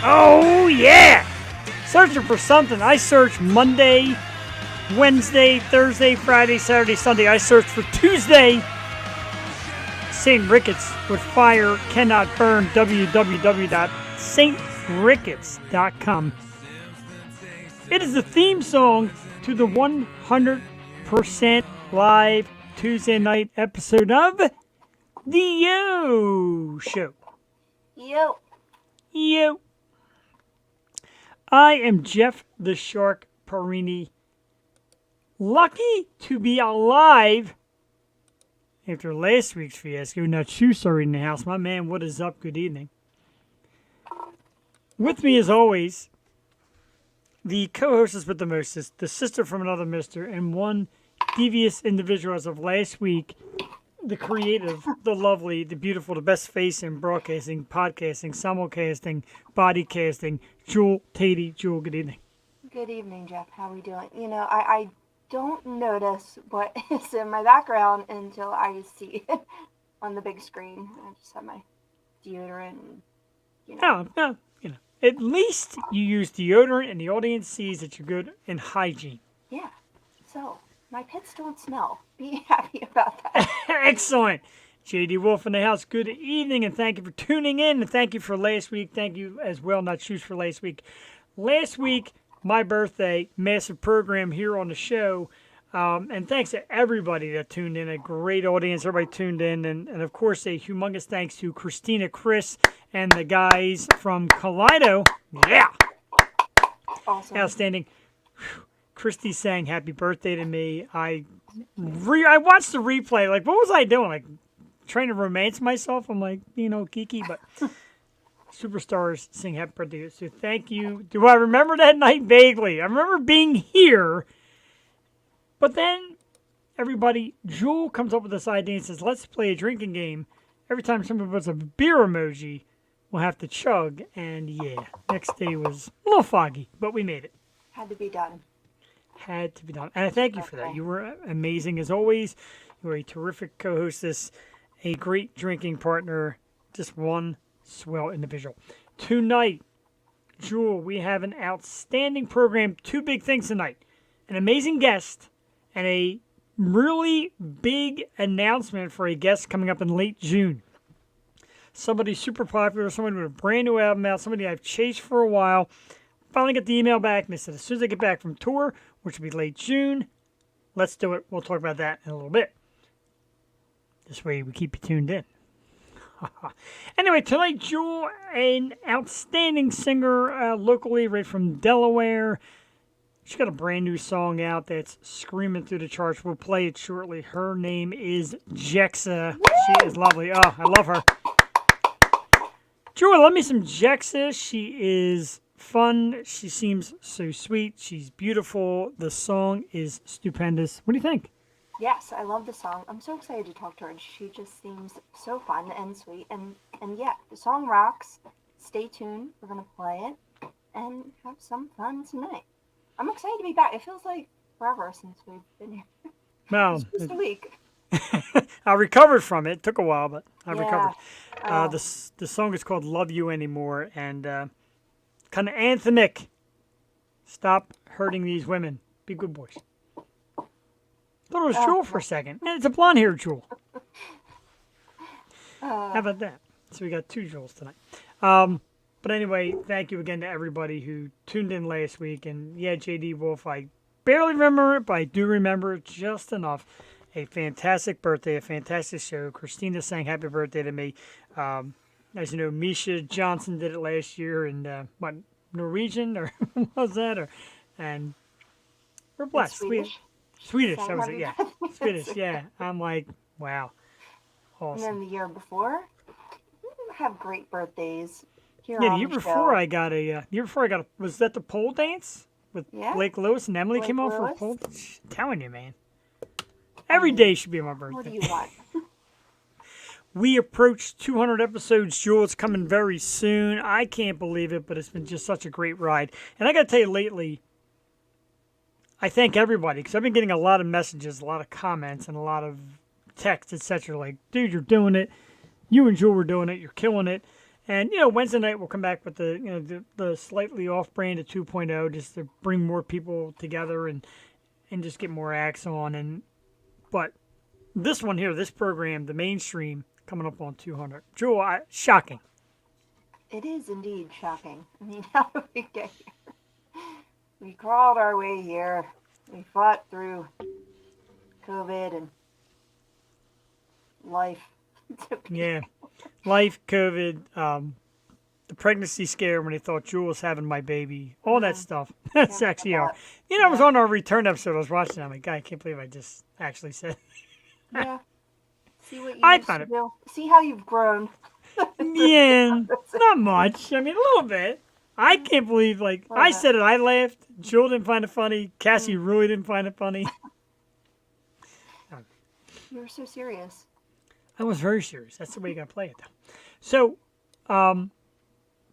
Oh, yeah! Searching for something. I search Monday, Wednesday, Thursday, Friday, Saturday, Sunday. I search for Tuesday. St. Ricketts with fire cannot burn. www.saintricketts.com. It is the theme song to the 100% live Tuesday night episode of The Yo Show. Yo. Yo. I am Jeff the Shark Parini. Lucky to be alive after last week's fiasco. Now, Chu's already in the house. My man, what is up? Good evening. With me, as always, the co-hostess with the mostest, the sister from another mister, and one devious individual as of last week, the creative, the lovely, the beautiful, the best face in broadcasting, podcasting, simulcasting, bodycasting, Jewel Tatey. Jewel, good evening. Good evening, Jeff. How are we doing? You know, I don't notice what is in my background until I see it on the big screen. I just have my deodorant and, No, at least you use deodorant and the audience sees that you're good in hygiene. Yeah. So, my pits don't smell. Be happy about that. Excellent. J.D. Wolf in the house, good evening, and thank you for tuning in, and thank you for last week. Thank you as well, not shoes for last week. Last week, my birthday, massive program here on the show, and thanks to everybody that tuned in, a great audience, everybody tuned in, and of course, a humongous thanks to Christina, Chris, and the guys from Kaleido. Yeah! Awesome. Outstanding. Whew. Christy sang happy birthday to me. I watched the replay. Like, what was I doing? Like, trying to romance myself? I'm like, geeky, but superstars sing happy birthday. So thank you. Do I remember that night vaguely? I remember being here. But then everybody, Jewel comes up with this idea and says, let's play a drinking game. Every time somebody puts a beer emoji, we'll have to chug. And yeah, next day was a little foggy, but we made it. Had to be done. Had to be done. And I thank you for that. You were amazing as always. You were a terrific co-hostess, a great drinking partner, just one swell individual. Tonight, Jewel, we have an outstanding program. Two big things tonight. An amazing guest and a really big announcement for a guest coming up in late June. Somebody super popular, somebody with a brand new album out, somebody I've chased for a while. Finally got the email back, and they said as soon as I get back from tour, which will be late June, let's do it. We'll talk about that in a little bit. This way we keep you tuned in. Anyway, tonight, Jewel, an outstanding singer locally, right from Delaware. She's got a brand new song out that's screaming through the charts. We'll play it shortly. Her name is Jexxa. She is lovely. Oh, I love her. Jewel, love me some Jexxa. She is fun. She seems so sweet. She's beautiful. The song is stupendous. What do you think? Yes, I love the song. I'm so excited to talk to her. She just seems so fun and sweet. And yeah, the song rocks. Stay tuned. We're going to play it and have some fun tonight. I'm excited to be back. It feels like forever since we've been here. Well, Just a week. I recovered from it. It took a while, but I recovered. Oh. The song is called Love You Anymore, and kind of anthemic. Stop hurting these women. Be good boys. Thought it was Jewel for a second. And it's a blonde hair Jewel. How about that? So we got two Jewels tonight. But anyway, thank you again to everybody who tuned in last week. And yeah, J.D. Wolf, I barely remember it, but I do remember it just enough. A fantastic birthday, a fantastic show. Christina sang happy birthday to me. As you know, Misha Johnson did it last year in, Norwegian, or what was that? And we're blessed. Swedish, that was it, yeah. Swedish, yeah. I'm like, wow. Awesome. And then the year before, have great birthdays. Yeah, the year before I got was that the pole dance? With Blake Lewis and Emily came out for a pole dance? Telling you, man. Every day should be my birthday. What do you want? We approached 200 episodes, Jewel. It's coming very soon. I can't believe it, but it's been just such a great ride. And I got to tell you, lately, I thank everybody, because I've been getting a lot of messages, a lot of comments, and a lot of texts, etc. Like, dude, you're doing it. You and Jewel were doing it. You're killing it. And Wednesday night we'll come back with the slightly off-brand of 2.0, just to bring more people together and just get more acts on. But this one here, this program, the mainstream, coming up on 200. Jewel, shocking. It is indeed shocking. I mean, how did we get here? We crawled our way here. We fought through COVID and life. Yeah, life, COVID, the pregnancy scare when they thought Jewel was having my baby, all that stuff. That's actually our. I was on our return episode. I was watching. I'm like, I can't believe I just actually said. Yeah. See what you I used found to it. do. See how you've grown. Yeah, not much. I mean, a little bit. I can't believe, I said it, I laughed. Jewel didn't find it funny. Cassie really didn't find it funny. You were so serious. I was very serious. That's the way you got to play it, though. So,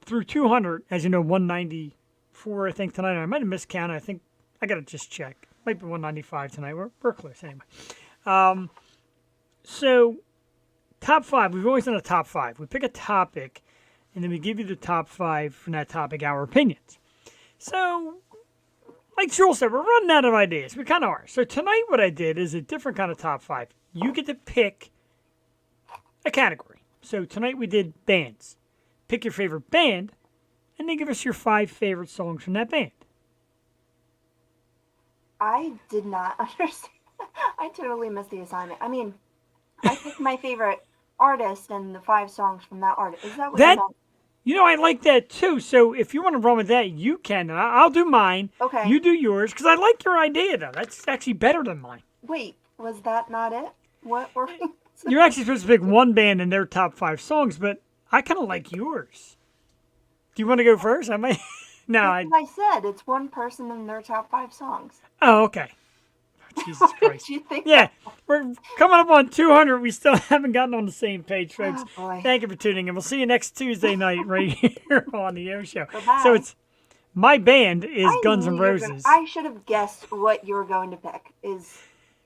through 200, as you know, 194, I think, tonight. I might have miscounted. I think I got to just check. Might be 195 tonight. We're close anyway. So, top five. We've always done a top five. We pick a topic, and then we give you the top five from that topic, our opinions. So, like Jewel said, we're running out of ideas. We kind of are. So tonight what I did is a different kind of top five. You get to pick a category. So tonight we did bands. Pick your favorite band, and then give us your 5 favorite songs from that band. I did not understand. I totally missed the assignment. I mean, I picked my favorite artist and the 5 songs from that artist. Is that what you meant? I like that too. So if you want to run with that, you can. And I'll do mine. Okay. You do yours, because I like your idea, though. That's actually better than mine. Wait, was that not it? What were we... You're actually supposed to pick one band and their top 5 songs, but I kind of like yours. Do you want to go first? I might. No, That's what I said. It's one person and their top 5 songs. Oh, okay. Jesus What Christ. did you think? Yeah, we're coming up on 200. We still haven't gotten on the same page, folks. Oh, boy. Thank you for tuning in. We'll see you next Tuesday night right here on the O Show. Bye-bye. So it's my band is I Guns knew N' you were Roses. I should have guessed what you were going to pick is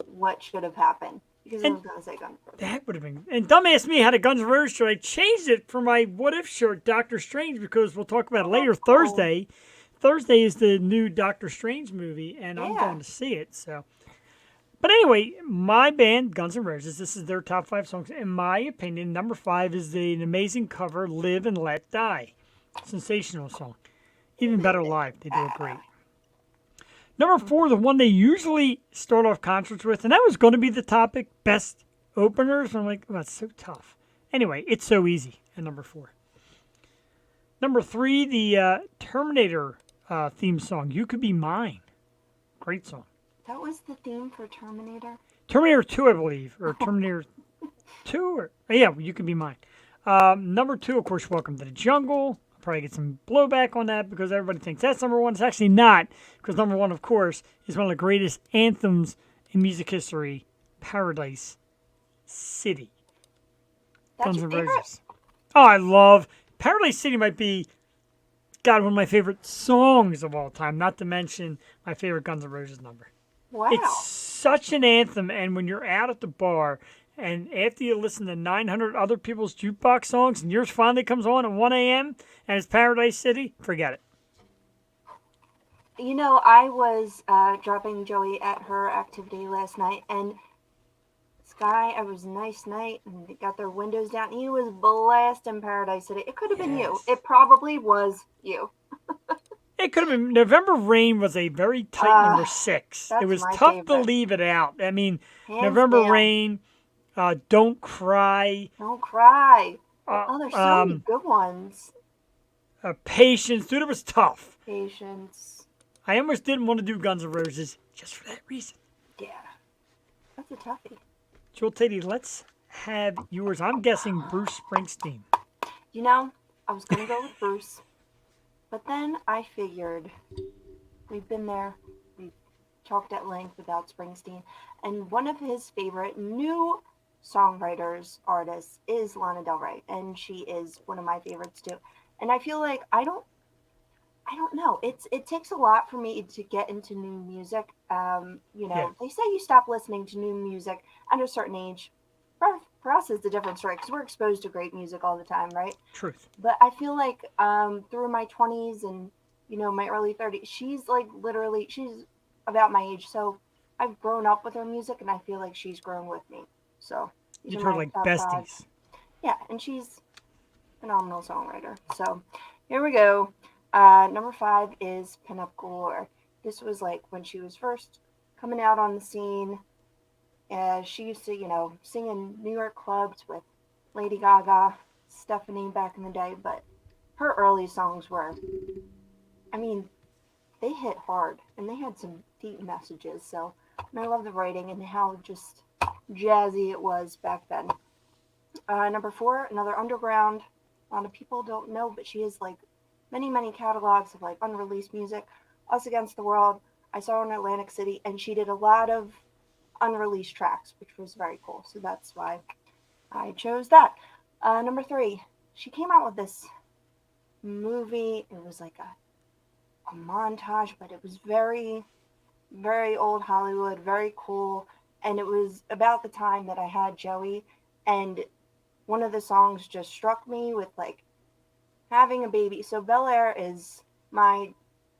what should have happened. Because I was going to say Guns N' Roses. That would have been. And dumbass me had a Guns N' Roses shirt. I changed it for my What If shirt, Doctor Strange, because we'll talk about it later. cool. Thursday. Thursday is the new Doctor Strange movie, and I'm Yeah. going to see it. So, but anyway, my band, Guns N' Roses, this is their top 5 songs. In my opinion, number 5 is an amazing cover, "Live and Let Die." Sensational song. Even better live. They do it great. Number 4, the one they usually start off concerts with, and that was going to be the topic, best openers. I'm like, oh, that's so tough. Anyway, It's So Easy at number 4. Number 3, the Terminator theme song, You Could Be Mine. Great song. That was the theme for Terminator? Terminator 2, I believe, or Terminator 2, or yeah, You Could Be Mine. Number 2, of course, Welcome to the Jungle. I'll probably get some blowback on that because everybody thinks that's number 1. It's actually not, because number 1, of course, is one of the greatest anthems in music history, Paradise City. That's Guns your N' favorite? Roses. Oh, I love Paradise City. Might be, God, one of my favorite songs of all time. Not to mention my favorite Guns N' Roses number. Wow. It's such an anthem, and when you're out at the bar, and after you listen to 900 other people's jukebox songs, and yours finally comes on at 1 a.m., and it's Paradise City, forget it. You know, I was dropping Joey at her activity last night, and this guy, it was a nice night, and they got their windows down. He was blasting Paradise City. It could have been you. Yes. It probably was you. It could have been. November Rain was a very tight number 6. That's It was my tough to favorite. leave it out. I mean, Hands November down. Rain, Don't Cry, Don't cry. Oh, there's so many good ones. Patience. Dude, it was tough. Patience. I almost didn't want to do Guns N' Roses just for that reason. Yeah. That's a toughie. Joel Teddy, let's have yours. I'm guessing Bruce Springsteen. You know, I was going to go with Bruce. But then I figured we've been there. We've talked at length about Springsteen. And one of his favorite new songwriters, artists, is Lana Del Rey. And she is one of my favorites too. And I feel like I don't know. It takes a lot for me to get into new music. They say you stop listening to new music at a certain age. for us it's a different story because we're exposed to great music all the time, right? Truth. But I feel like through my 20s and my early 30s, she's like literally she's about my age, so I've grown up with her music, and I feel like she's grown with me. So these You are told my like top five. besties. Yeah, and she's a phenomenal songwriter. So here we go. Number 5 is Pinup Glor. This was like when she was first coming out on the scene. She used to, sing in New York clubs with Lady Gaga, Stephanie back in the day, but her early songs were, I mean, they hit hard and they had some deep messages. So, and I love the writing and how just jazzy it was back then. Number 4, another underground. A lot of people don't know, but she has like many, many catalogs of like unreleased music. Us Against the World. I saw her in Atlantic City, and she did a lot of unreleased tracks, which was very cool. So that's why I chose that. Number 3, she came out with this movie. It was like a montage, but it was very, very old Hollywood, very cool. And it was about the time that I had Joey, and one of the songs just struck me with like having a baby. So Bel Air is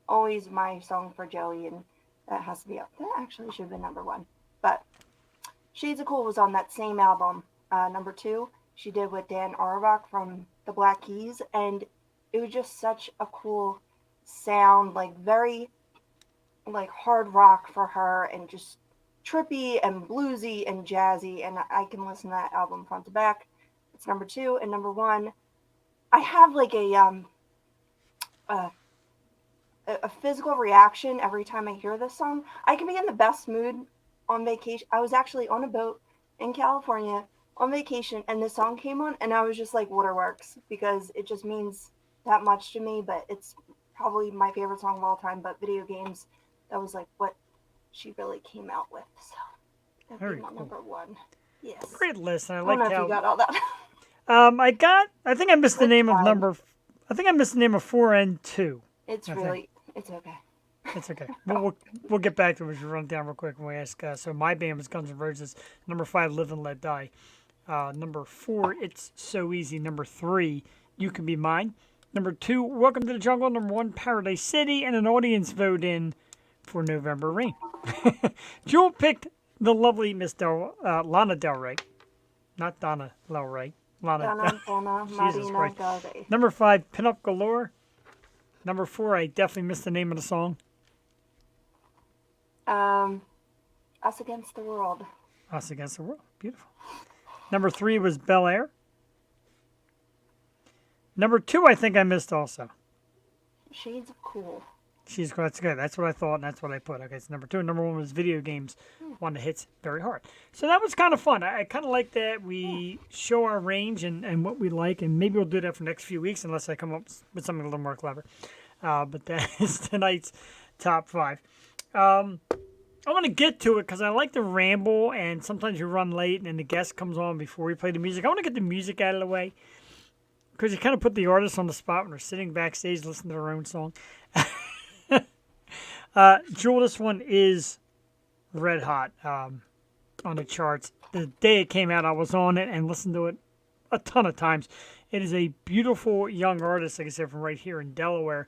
always my song for Joey, and that has to be up. That actually should have been number 1. But Shades of Cool was on that same album. Number 2, she did with Dan Auerbach from the Black Keys, and it was just such a cool sound, like very like hard rock for her, and just trippy and bluesy and jazzy, and I can listen to that album front to back. It's number 2, and number 1, I have like a physical reaction every time I hear this song. I can be in the best mood on vacation. I was actually on a boat in California on vacation, and this song came on, and I was just like, waterworks, because it just means that much to me. But it's probably my favorite song of all time. But Video Games, that was like what she really came out with. So that'd be my number 1. Yes. Great list. And I I like don't know how if you got all that. I think I missed the name of fine. number. I think I missed the name of 4 and 2. It's okay. It's okay. We'll get back to it. We'll run down real quick when we ask. So my band was Guns N' Roses. Number 5, Live and Let Die. Number 4, It's So Easy. Number 3, You Can Be Mine. Number 2, Welcome to the Jungle. Number 1, Paradise City, and an audience vote in for November Rain. Jewel picked the lovely Miss Lana Del Rey, not Donna Del Rey. Lana Jesus Christ. Number 5, Pinup Glor. Number 4, I definitely missed the name of the song. Us Against the World. Us Against the World. Beautiful. Number 3 was Bel Air. Number 2, I think I missed also. Shades of Cool. That's good. That's what I thought, and that's what I put. Okay, so number 2. Number 1 was Video Games. One that hits very hard. So that was kind of fun. I kind of like that we show our range and what we like, and maybe we'll do that for the next few weeks unless I come up with something a little more clever. But that is tonight's top 5. I want to get to it because I like to ramble, and sometimes you run late, and then the guest comes on before we play the music. I want to get the music out of the way because you kind of put the artist on the spot when they're sitting backstage listening to their own song. Jewel, this one is red hot on the charts. The day it came out, I was on it and listened to it a ton of times. It is a beautiful young artist, like I said, from right here in Delaware.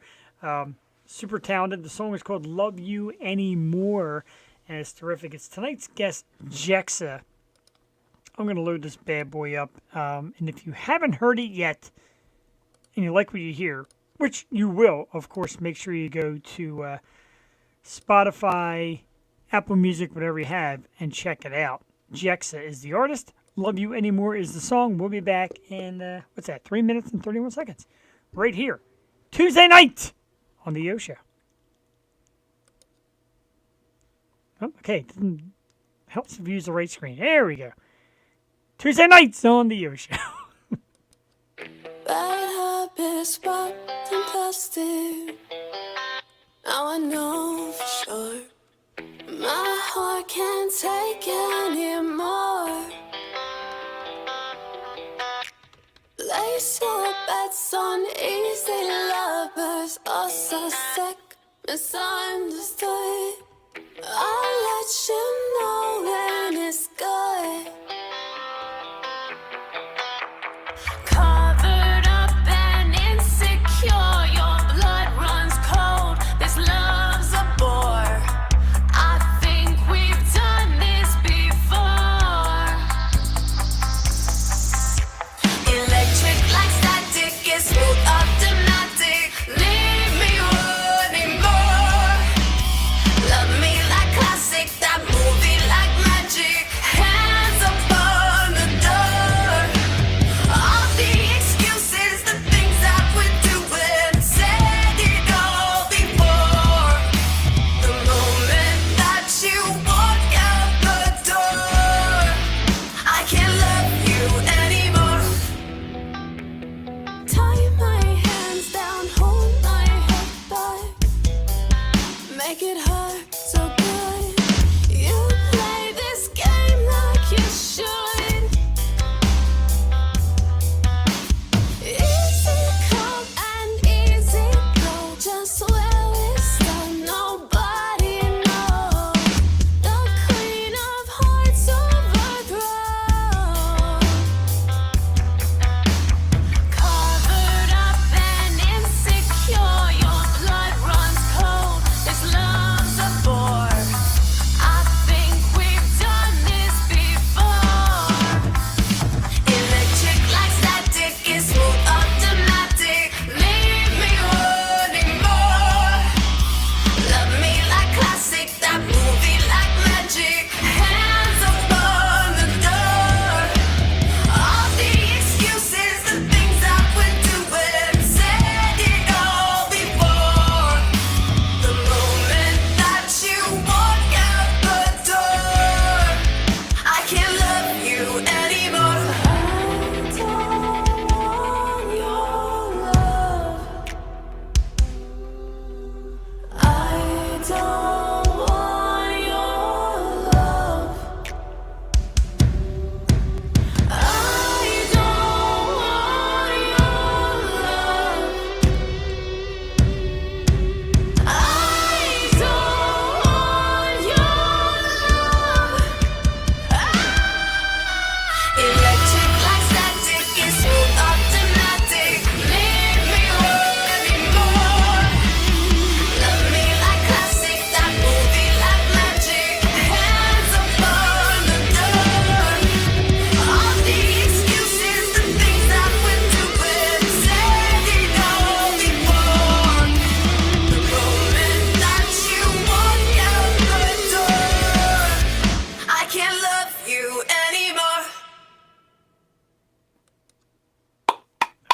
Super talented. The song is called Love You Anymore, and it's terrific. It's tonight's guest, Jexxa. I'm going to load this bad boy up. And if you haven't heard it yet, and you like what you hear, which you will, of course, make sure you go to Spotify, Apple Music, whatever you have, and check it out. Jexxa is the artist. Love You Anymore is the song. We'll be back in, 3 minutes and 31 seconds. Right here. Tuesday night on the Yo Show. Oh, okay. Helps if you use the right screen. There we go. Tuesday nights on the Yo Show. Bad habits wrapped in plastic. Now I know for sure my heart can't take anymore. Place your bets on easy lovers, all so sick, misunderstood. I'll let you know when it's good.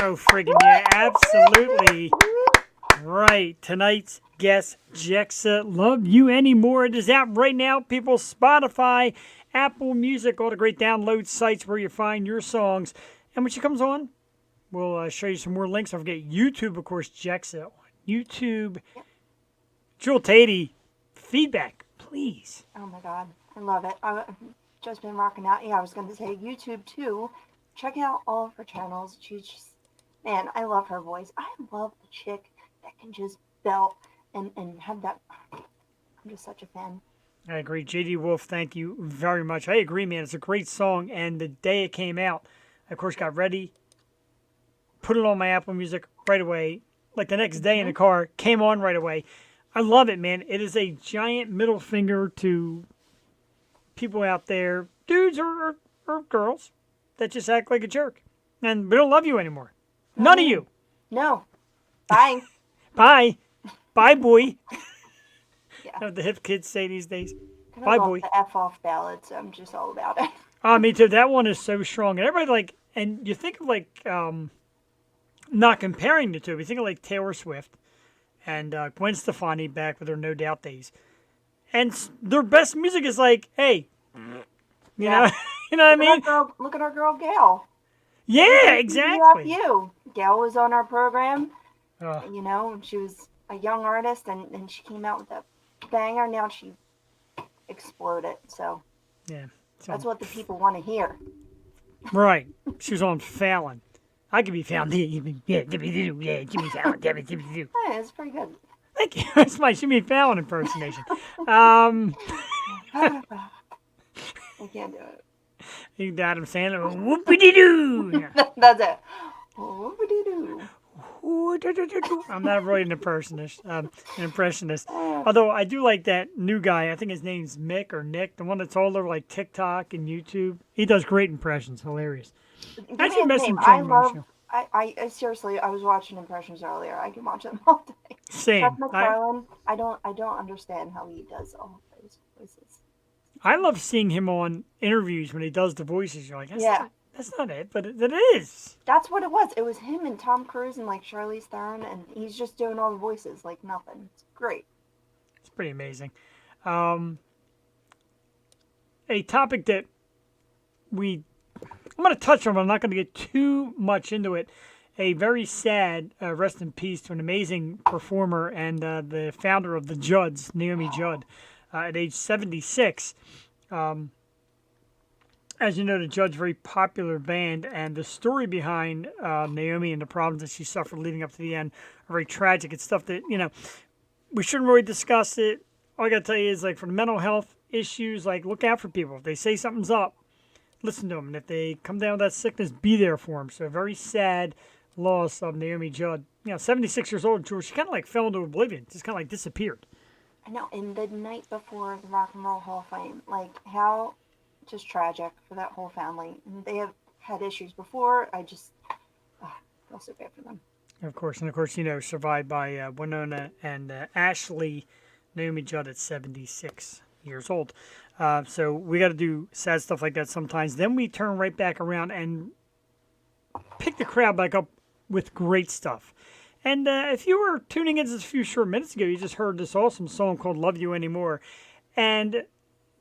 Oh, friggin' yeah, absolutely right. Tonight's guest, Jexxa, Love You Anymore. It is out right now, people. Spotify, Apple Music, all the great download sites where you find your songs. And when she comes on, we'll show you some more links. Don't forget YouTube, of course, Jexxa on YouTube. Jewel Tatey, feedback, please. Oh my god, I love it. I've just been rocking out. Yeah, I was going to say YouTube too. Check out all of her channels. She's just, man, I love her voice. I love the chick that can just belt and have that. I'm just such a fan. I agree. JD Wolf, thank you very much. I agree, man. It's a great song. And the day it came out, I, of course, got ready, put it on my Apple Music right away. Like the next day in the car, came on right away. I love it, man. It is a giant middle finger to people out there, dudes or girls, that just act like a jerk. And we don't love you anymore. None of you. No. Bye. Bye. Bye, boy. Yeah. The hip kids say these days. I Bye, love boy. the F off ballads. I'm just all about it. Me too. That one is so strong. And everybody like, and you think of like, not comparing the two, but you think of like Taylor Swift and Gwen Stefani back with her No Doubt days. And their best music is like, hey, you know, you know what I mean? Look at our girl Gail. Yeah, exactly. You. Gail was on our program. Oh. You know, she was a young artist, and she came out with a banger. Now she exploded. So Yeah. that's what the people want to hear. Right. She was on Fallon. I could be found. Yeah, Jimmy Fallon. Jimmy Hey, it's pretty good. Thank you. That's my Jimmy Fallon impersonation. I can't do it. Adam Sandler. Whoopity-doo. That's it. Whoop-a-doo-doo. I'm not really an impressionist. Although I do like that new guy. I think his name's Mick or Nick, the one that's all over like TikTok and YouTube. He does great impressions. Hilarious. That's your best impression. I seriously, I was watching impressions earlier. I can watch them all day. Same. Seth MacFarlane, I don't understand how he does all of those voices. I love seeing him on interviews when he does the voices. You're like, that's not it, but it is. That's what it was. It was him and Tom Cruise and like Charlize Theron, and he's just doing all the voices like nothing. It's great. It's pretty amazing. A topic that I'm going to touch on, but I'm not going to get too much into it. A very sad rest in peace to an amazing performer and the founder of the Judds, Naomi Judd, at age 76. As you know, the Judds, very popular band, and the story behind Naomi and the problems that she suffered leading up to the end are very tragic. It's stuff that, we shouldn't really discuss it. All I got to tell you is, like, for the mental health issues, like, look out for people. If they say something's up, listen to them. And if they come down with that sickness, be there for them. So a very sad loss of Naomi Judd. 76 years old, George. She kind of like fell into oblivion. Just kind of like disappeared. I know. And the night before the Rock and Roll Hall of Fame, like how just tragic for that whole family. And they have had issues before. I just feel so bad for them. Of course. And of course, survived by Winona and Ashley. Naomi Judd at 76 years old. So we got to do sad stuff like that sometimes. Then we turn right back around and pick the crowd back up with great stuff. And if you were tuning in just a few short minutes ago, you just heard this awesome song called Love You Anymore. And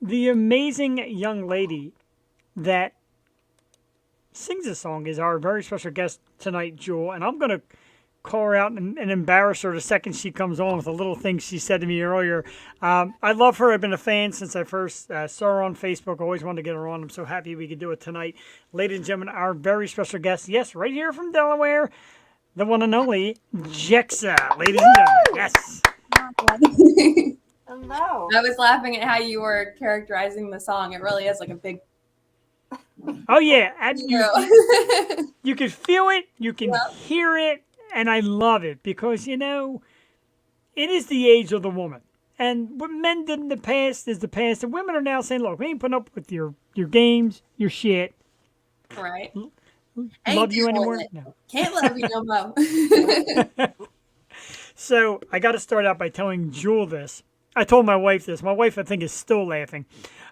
the amazing young lady that sings this song is our very special guest tonight, Jewel. And I'm going to call her out and embarrass her the second she comes on with a little thing she said to me earlier. I love her. I've been a fan since I first saw her on Facebook. Always wanted to get her on. I'm so happy we could do it tonight. Ladies and gentlemen, our very special guest, yes, right here from Delaware, the one and only Jexxa. Ladies and gentlemen, yes. Hello. I was laughing at how you were characterizing the song. It really is like a big... Oh, yeah. You can feel it. You can hear it. And I love it because, it is the age of the woman. And what men did in the past is the past. And women are now saying, look, we ain't putting up with your games, your shit. Right. Love you anymore? No. Can't love you no more. So I got to start out by telling Jewel this. I told my wife this. My wife, I think, is still laughing.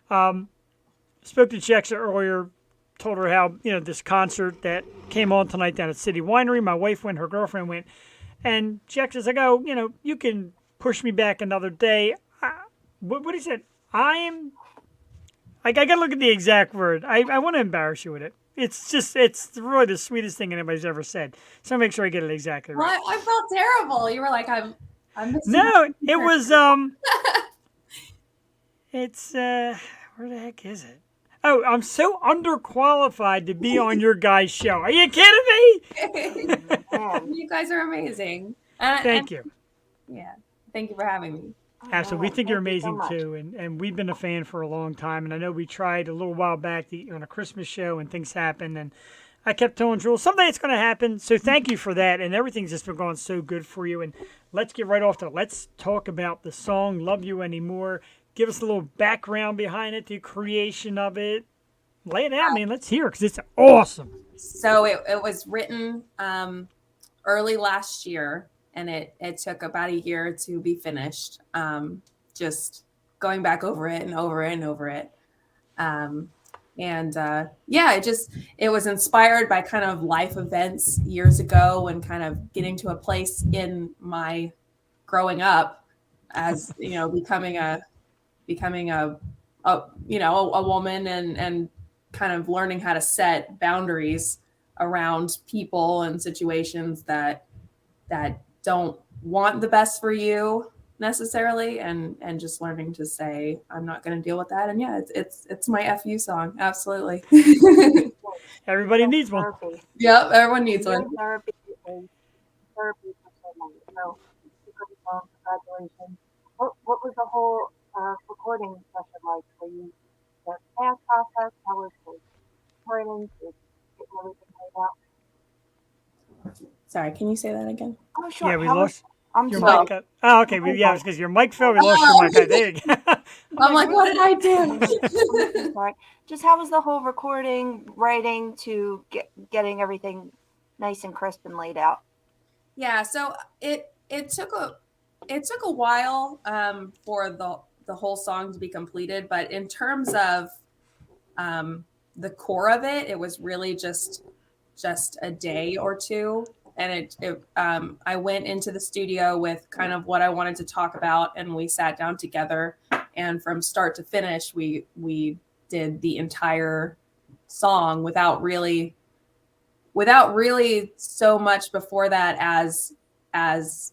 Spoke to Jexxa earlier. told her how, this concert that came on tonight down at City Winery. My wife went, her girlfriend went. And Jexxa's like, oh, you can push me back another day. What he said, I got to look at the exact word. I want to embarrass you with it. It's really the sweetest thing anybody's ever said. So I'll make sure I get it exactly right. Well, I felt terrible. You were like, I'm missing. No, it was, it's, where the heck is it? Oh, I'm so underqualified to be on your guys' show. Are you kidding me? You guys are amazing. Thank you. Yeah. Thank you for having me. Absolutely. We think you're Thank you so amazing much. too. And we've been a fan for a long time. And I know we tried a little while back on a Christmas show and things happened. And I kept telling Jules, someday it's going to happen. So thank you for that. And everything's just been going so good for you. And let's get right off to it. Let's talk about the song Love You Anymore. Give us a little background behind it, the creation of it. Lay it out, man. Let's hear it because it's awesome. So it was written early last year, and it took about a year to be finished. Just going back over it and over it and over it. It was inspired by kind of life events years ago and kind of getting to a place in my growing up as, becoming a woman and kind of learning how to set boundaries around people and situations that don't want the best for you necessarily, and just learning to say I'm not going to deal with that. And yeah, it's my FU song. Absolutely. Everybody needs one. Therapy. Yep, everyone needs one. Therapy is therapy for someone. So, super song, congratulations. What was the whole recording session like for you? The fast process, how was the writing, to getting everything laid out? Sorry, can you say that again? Oh, sure. Yeah, we How lost I'm your sorry. mic. Oh, okay. Yeah, it's because your mic fell. We lost your mic. I think. I'm like, what did I do? I'm sorry. Just how was the whole recording, writing to getting everything nice and crisp and laid out? Yeah, so it took a while for the whole song to be completed, but in terms of the core of it, it was really just a day or two. And I went into the studio with kind of what I wanted to talk about, and we sat down together, and from start to finish, we did the entire song without really so much before that as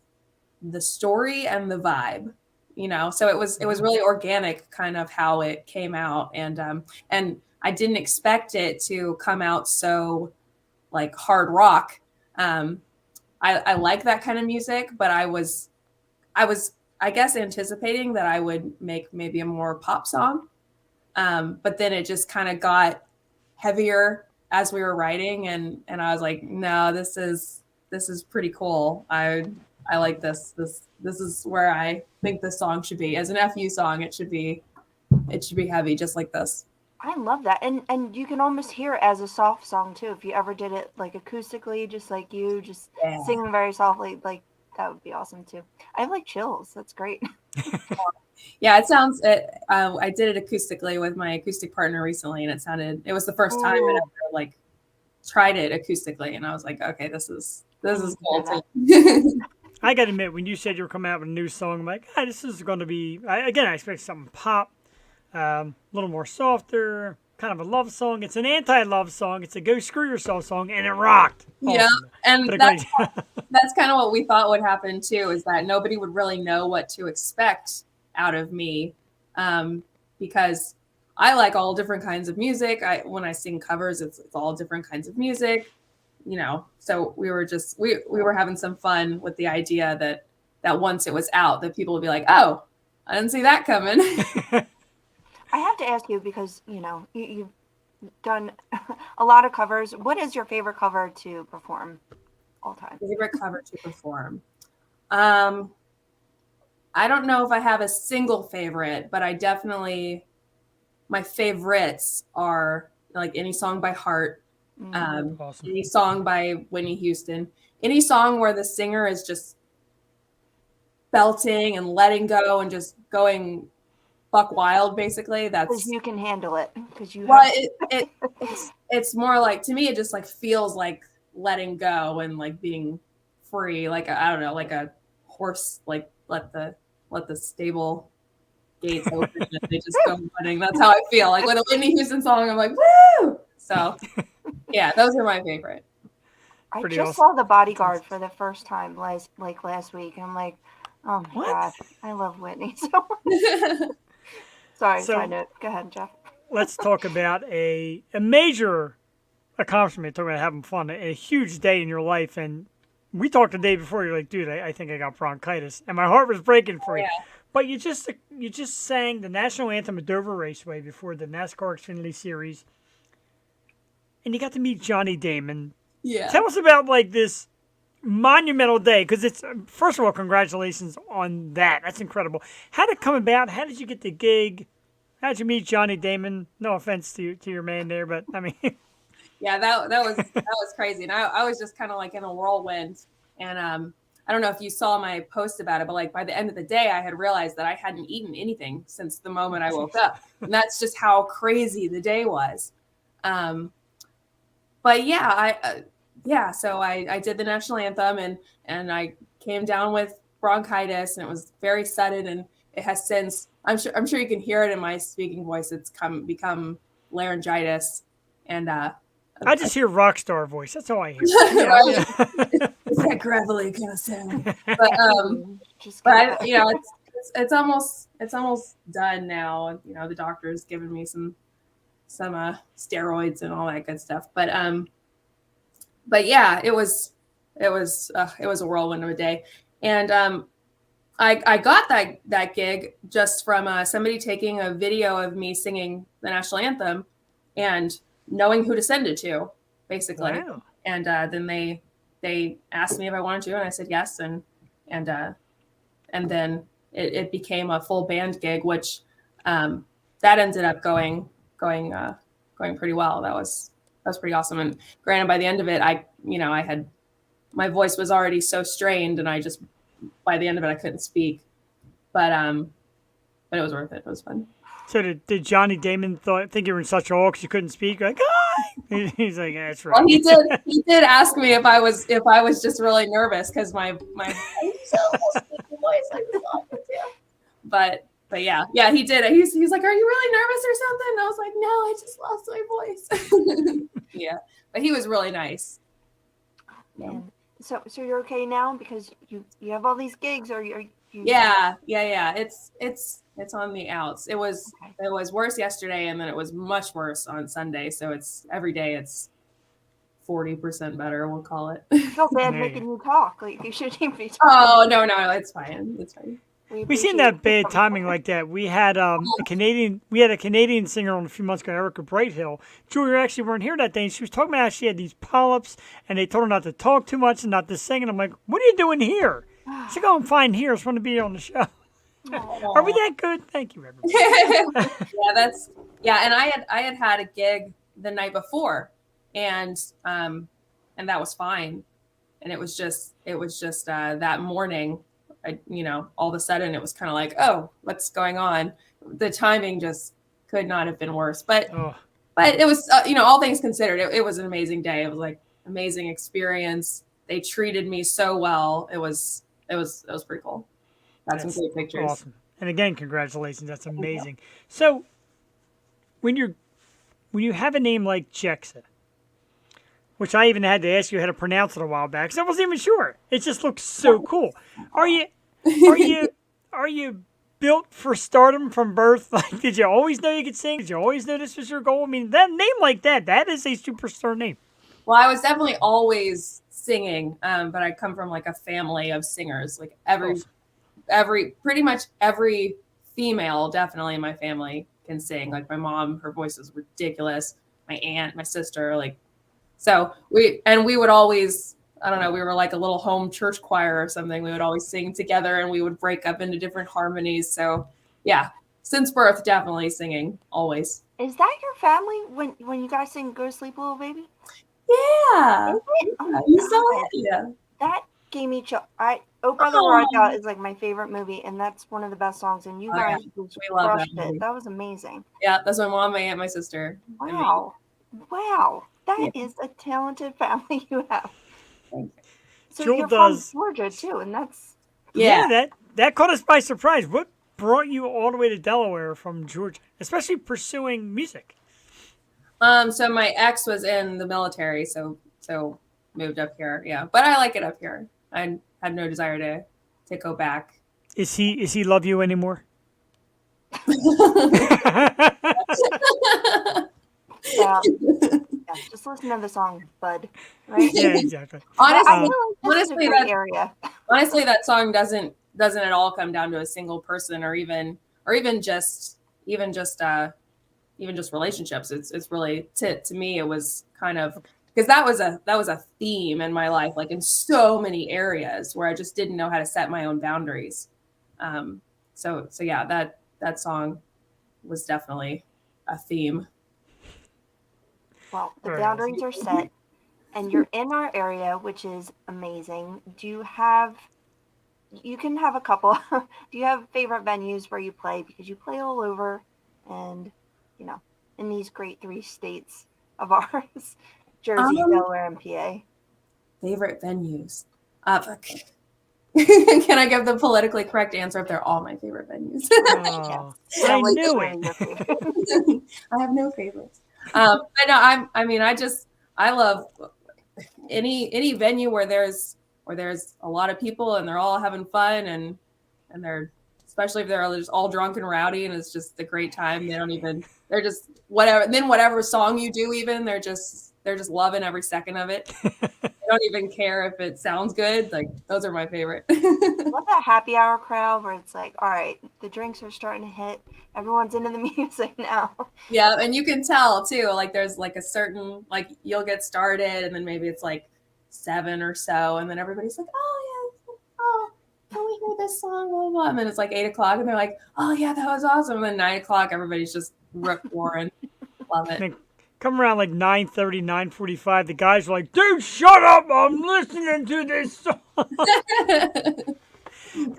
the story and the vibe, so it was really organic kind of how it came out. And I didn't expect it to come out so like hard rock. I like that kind of music, but I was I guess anticipating that I would make maybe a more pop song. But then it just kind of got heavier as we were writing, and I was like, no, this is pretty cool. I like this. This is where I think this song should be. As an FU song, it should be heavy, just like this. I love that. And you can almost hear it as a soft song too. If you ever did it like acoustically, just like you, just singing very softly, like that would be awesome too. I have like chills. That's great. Yeah, it sounds. I did it acoustically with my acoustic partner recently, and it was the first time I ever like tried it acoustically, and I was like, okay, this is cool too. I got to admit, when you said you were coming out with a new song, I'm like, this is going to be. I expect something pop, a little more softer, kind of a love song. It's an anti-love song. It's a go screw yourself song, and it rocked. Awesome. Yeah, and that's kind of what we thought would happen too, is that nobody would really know what to expect out of me, because I like all different kinds of music. When I sing covers, it's all different kinds of music, so we were just we were having some fun with the idea that once it was out, that people would be like, oh, I didn't see that coming. I have to ask you, because you've done a lot of covers. What is your favorite cover to perform all time? Favorite cover to perform? I don't know if I have a single favorite, but I definitely, my favorites are like any song by Heart, Awesome. any song by Whitney Houston, any song where the singer is just belting and letting go and just going buck wild, basically. That's because you can handle it. Because you. Well, it's more like, to me, it just like feels like letting go and like being free. Like, I don't know, like a horse, like let the stable gates open and they just go running. That's how I feel. Like with a Whitney Houston song, I'm like, woo! So yeah, those are my favorite. I Pretty just awesome. saw The Bodyguard for the first time last week. I'm like, oh my What? god, I love Whitney so much. Sorry, So- side note. Go ahead, Jeff. Let's talk about a major accomplishment. Talk about having fun, a huge day in your life. And we talked the day before. You're like, dude, I think I got bronchitis, and my heart was breaking for you. Yeah. But you just sang the national anthem at Dover Raceway before the NASCAR Xfinity Series, and you got to meet Johnny Damon. Yeah. Tell us about like this monumental day, because it's, first of all, congratulations on that. That's incredible. How did it come about? How did you get the gig? How did you meet Johnny Damon? No offense to your man there, but I mean, Yeah, that was crazy. And I was just kind of like in a whirlwind. And I don't know if you saw my post about it, but like by the end of the day, I had realized that I hadn't eaten anything since the moment I woke up. And that's just how crazy the day was. But yeah, so I did the national anthem and I came down with bronchitis, and it was very sudden, and it has since, I'm sure you can hear it in my speaking voice. It's become laryngitis, and I just hear rock star voice. That's all I hear. it's that gravelly kind of sound. But it's almost done now. You know, the doctor's given me some steroids and all that good stuff. But yeah, it was a whirlwind of a day, and I got that gig just from somebody taking a video of me singing the national anthem, and knowing who to send it to, basically. Wow. And then they asked me if I wanted to, and I said yes, and then it became a full band gig, which that ended up going pretty well. That was pretty awesome. And granted, by the end of it, I had, my voice was already so strained, and by the end of it, I couldn't speak. But it was worth it. It was fun. So did Johnny Damon think you were in such awe because you couldn't speak? Like, hi! He's like, yeah, that's right. Well, he did ask me if I was just really nervous because my voice like this often too. But yeah, he did. He's like, are you really nervous or something? And I was like, no, I just lost my voice. Yeah, but he was really nice. Yeah. So you're okay now because you have all these gigs, or you? Yeah. It's on the outs. It was worse yesterday, and then it was much worse on Sunday. So it's every day it's 40% better. We'll call it. I feel bad making you talk. Like you shouldn't even be talking. Oh no, it's fine. It's fine. We seen that bad timing like that. We had a Canadian singer on a few months ago, Erica Brighthill. Julia actually weren't here that day, and she was talking about how she had these polyps, and they told her not to talk too much and not to sing. And I'm like, what are you doing here? She's like, oh, I'm fine here. I just want to be on the show. Are we that good? Thank you, everybody. And I had a gig the night before, and that was fine. And it was just that morning, all of a sudden it was kind of like, oh, what's going on? The timing just could not have been worse. But it was, all things considered, it was an amazing day. It was like amazing experience. They treated me so well. It was pretty cool. Got some great pictures. Awesome. And again, congratulations. That's amazing. So when you have a name like Jexxa, which I even had to ask you how to pronounce it a while back, because I wasn't even sure. It just looks so cool. Are you built for stardom from birth? Like, did you always know you could sing? Did you always know this was your goal? I mean, that name like that is a superstar name. Well, I was definitely always singing, but I come from like a family of singers. Like pretty much every female definitely in my family can sing. Like my mom, her voice is ridiculous. My aunt, my sister, like, so we would always, I don't know, we were like a little home church choir or something. We would always sing together, and we would break up into different harmonies. So yeah, since birth, definitely singing, always. Is that your family when you guys sing "Go to Sleep, Little Baby"? Yeah. Oh, you saw it? Yeah. That gave me chill. Oh Brother Where Art Thou is like my favorite movie, and that's one of the best songs. And you guys we love crushed that movie. it. That was amazing. Yeah, that's my mom, my aunt, my sister. Wow. Wow, that is a talented family you have. So Jewel you're does. from Georgia too, and that's Yeah, that caught us by surprise. What brought you all the way to Delaware from Georgia, especially pursuing music? So my ex was in the military, so moved up here. Yeah, but I like it up here. I had no desire to go back. Is he love you anymore? yeah. Just listen to the song, Bud. Right? Yeah, exactly. Honestly, I feel like this is a great area. Honestly, that song doesn't at all come down to a single person or even just relationships. It's really to me it was kind of because that was a theme in my life, like in so many areas where I just didn't know how to set my own boundaries. So yeah, that song was definitely a theme. Well, the boundaries are set, and you're in our area, which is amazing. You can have a couple. Do you have favorite venues where you play? Because you play all over, and in these great 3 states of ours, Jersey, Delaware, and PA. Favorite venues. Can I give the politically correct answer if they're all my favorite venues? Oh, I knew it. I have no favorites. But no, I love any venue where there's a lot of people and they're all having fun and they're, especially if they're just all drunk and rowdy and it's just a great time. They're just whatever. Then whatever song you do, even they're just loving every second of it. They don't even care if it sounds good. Like those are my favorite. Love that happy hour crowd where it's like, all right, the drinks are starting to hit. Everyone's into the music now. Yeah, and you can tell too. Like there's like a certain like you'll get started, and then maybe it's like 7 or so, and then everybody's like, oh yeah, oh can we hear this song? Blah, blah, blah. And then it's like 8:00, and they're like, oh yeah, that was awesome. And then 9:00, everybody's just rip roaring. Love it. Come around like 9:30, 9:45, the guys are like, dude, shut up, I'm listening to this song. But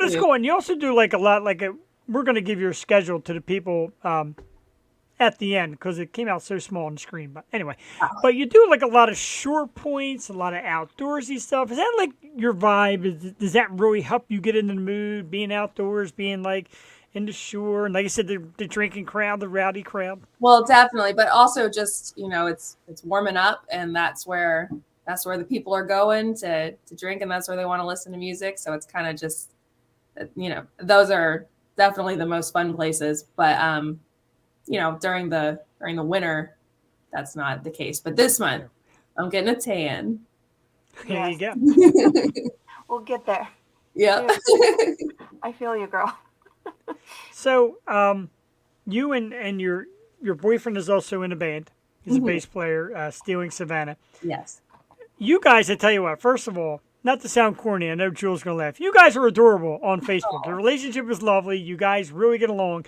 it's cool. And you also do like a lot, we're going to give your schedule to the people at the end because it came out so small on the screen. But anyway, but you do like a lot of short points, a lot of outdoorsy stuff. Is that like your vibe? Does that really help you get in the mood, being outdoors, being like in the shore, and like I said, the drinking crowd, the rowdy crowd? Well, definitely, but also just it's warming up, and that's where the people are going to drink, and that's where they want to listen to music. So it's kind of just those are definitely the most fun places. But during the winter, that's not the case. But this month, I'm getting a tan. There you go. We'll get there. Yeah. I feel you, girl. So, you and your boyfriend is also in a band. He's a bass player, Stealing Savannah. Yes. You guys, I tell you what, first of all, not to sound corny, I know Jules going to laugh. You guys are adorable on Facebook. The relationship is lovely. You guys really get along.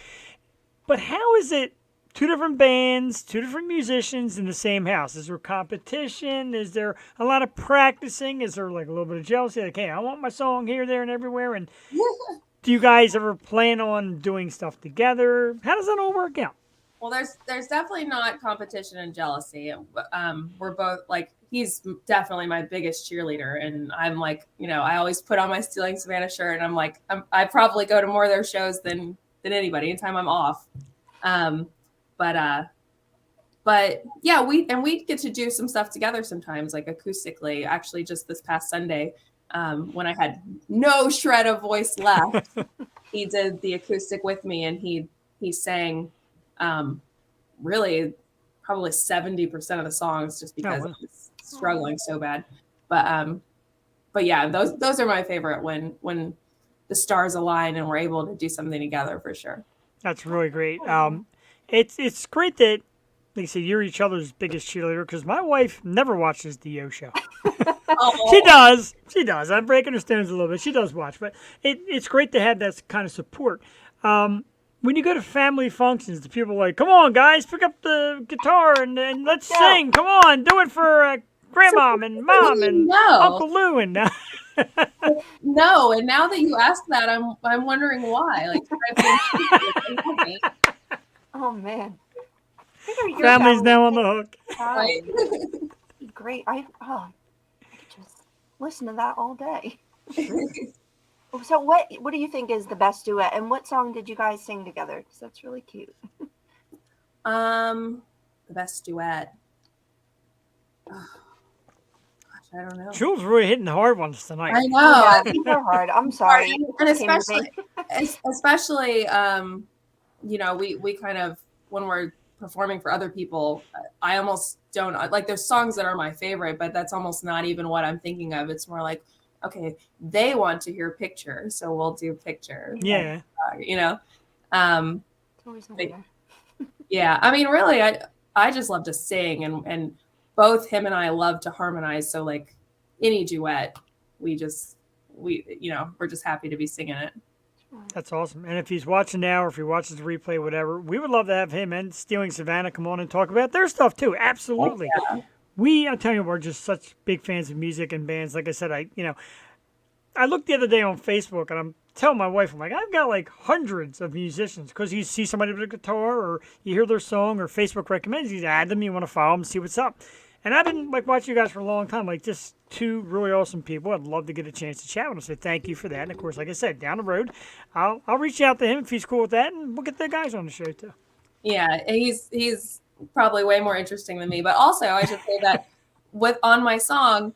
But how is it 2 different bands, 2 different musicians in the same house? Is there competition? Is there a lot of practicing? Is there like a little bit of jealousy? Like, hey, I want my song here, there, and everywhere. And do you guys ever plan on doing stuff together? How does that all work out? Well, there's definitely not competition and jealousy. We're both like, he's definitely my biggest cheerleader, and I'm like, I always put on my Stealing Savannah shirt, and I'm like, I probably go to more of their shows than anybody anytime I'm off. But yeah, we get to do some stuff together sometimes, like acoustically. Actually, just this past Sunday, when I had no shred of voice left, he did the acoustic with me, and he sang really probably 70% of the songs just because I was struggling so bad. But yeah, those are my favorite when the stars align and we're able to do something together for sure. That's really great. It's great that, like I said, you're each other's biggest cheerleader, because my wife never watches the O Show. She does. I'm breaking her stones a little bit. She does watch, but it's great to have that kind of support. When you go to family functions, the people are like, come on, guys, pick up the guitar and let's sing. Come on, do it for Grandma and Mom and Uncle Lou. And no, and now that you ask that, I'm wondering why. Like, oh man. Your Family's family now on the hook. Right? Great. I could just listen to that all day. So what do you think is the best duet, and what song did you guys sing together? Because that's really cute. The best duet. Oh, gosh, I don't know. Jules really hitting the hard ones tonight. I know. Yeah, these are hard. I'm sorry. And Just came to me. especially, you know, we kind of, when we're performing for other people, I almost don't like, there's songs that are my favorite, but that's almost not even what I'm thinking of. It's more like, okay, they want to hear Picture, so we'll do Picture. Yeah. You know? It's always a but- winner. Yeah, I mean, really, I just love to sing, and both him and I love to harmonize. So like any duet, we're just happy to be singing it. That's awesome. And if he's watching now or if he watches the replay, whatever, we would love to have him and Stealing Savannah come on and talk about their stuff too. Absolutely. Yeah. I tell you, we're just such big fans of music and bands. Like I said, I looked the other day on Facebook and I'm telling my wife, I'm like, I've got like hundreds of musicians, because you see somebody with a guitar or you hear their song or Facebook recommends you, add them, you want to follow them, see what's up. And I've been like watching you guys for a long time, like just two really awesome people. I'd love to get a chance to chat with them. So thank you for that. And of course, like I said, down the road, I'll reach out to him if he's cool with that, and we'll get the guys on the show too. Yeah, he's probably way more interesting than me. But also, I should say that on my song,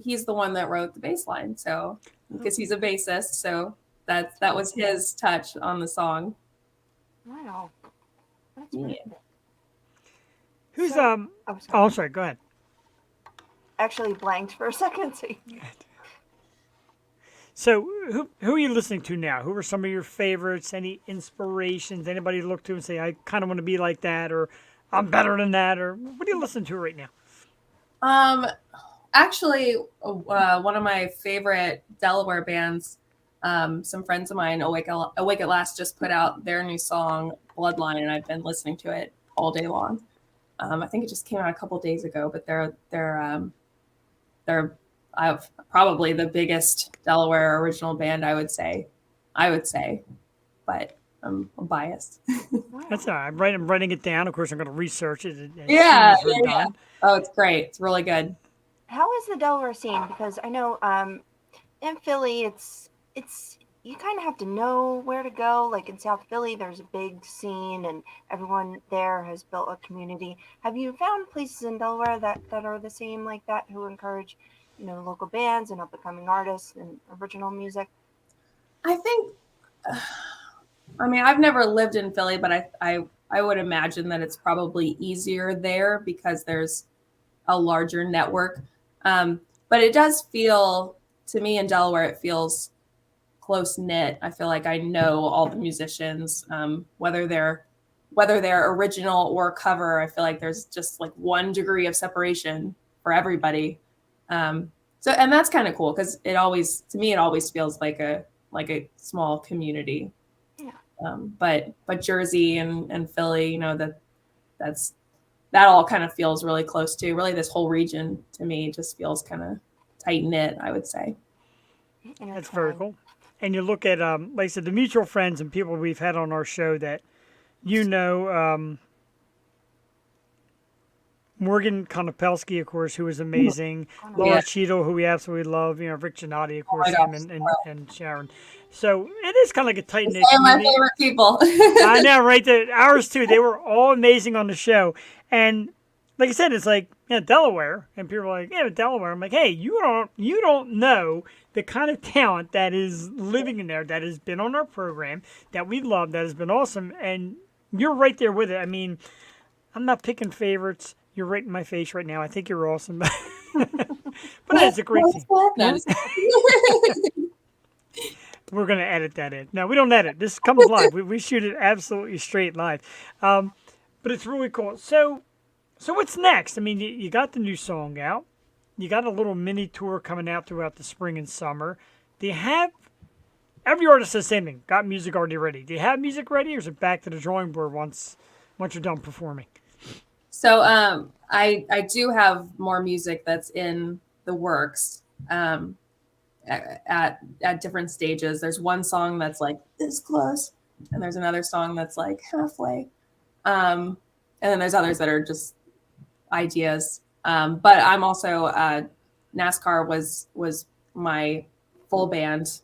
he's the one that wrote the bass line. So because he's a bassist, so that was his touch on the song. Wow. That's Yeah. really cool. Who's sorry. Oh, I'm sorry. Go ahead. Actually blanked for a second. So who are you listening to now? Who are some of your favorites? Any inspirations? Anybody you look to and say, I kind of want to be like that, or I'm better than that, or what are you listening to right now? Actually, one of my favorite Delaware bands, some friends of mine, Awake at Last, just put out their new song Bloodline, and I've been listening to it all day long. I think it just came out a couple days ago, but they're probably the biggest Delaware original band, I would say, but I'm biased. That's all right. I'm writing it down. Of course, I'm going to research it. Yeah. Oh, it's great. It's really good. How is the Delaware scene? Because I know in Philly, it's you kind of have to know where to go. Like in South Philly, there's a big scene, and everyone there has built a community. Have you found places in Delaware that are the same like that, who encourage, local bands and up-and-coming artists and original music? I think, I mean, I've never lived in Philly, but I would imagine that it's probably easier there because there's a larger network. But it does feel, to me in Delaware, it feels close knit. I feel like I know all the musicians, whether they're original or cover. I feel like there's just like 1 degree of separation for everybody. And that's kind of cool because it always feels like a small community. Yeah. But Jersey and Philly, that all kind of feels really close to. Really, this whole region to me just feels kind of tight knit, I would say. That's very cool. And you look at, like I said, the mutual friends and people we've had on our show that, Morgan Konopelski, of course, who is amazing. Laura Cheadle, who we absolutely love. Rick Giannotti, of course, him and Sharon. So it is kind of like a tight-knit community. My favorite people. I know, right? Ours, too. They were all amazing on the show. And like I said, it's like, Delaware. And people are like, yeah, Delaware. I'm like, hey, you don't know the kind of talent that is living in there, that has been on our program, that we love, that has been awesome. And you're right there with it. I mean, I'm not picking favorites. You're right in my face right now. I think you're awesome. But it's a great team. We're going to edit that in. No, we don't edit. This comes live. We shoot it absolutely straight live. But it's really cool. So what's next? I mean, you got the new song out. You got a little mini tour coming out throughout the spring and summer. Do you have, every artist says the same thing, got music already ready. Do you have music ready, or is it back to the drawing board once you're done performing? So I do have more music that's in the works at different stages. There's one song that's like this close, and there's another song that's like halfway. And and then there's others that are just ideas. But I'm also NASCAR was my full band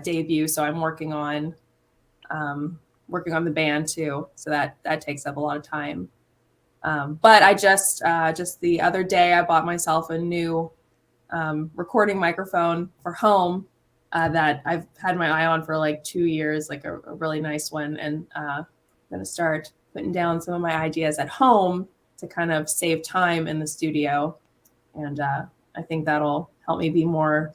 debut, so I'm working on the band too. So that takes up a lot of time. But I just the other day I bought myself a new recording microphone for home that I've had my eye on for like 2 years, like a really nice one, and I'm gonna start putting down some of my ideas at home to kind of save time in the studio, and I think that'll help me be more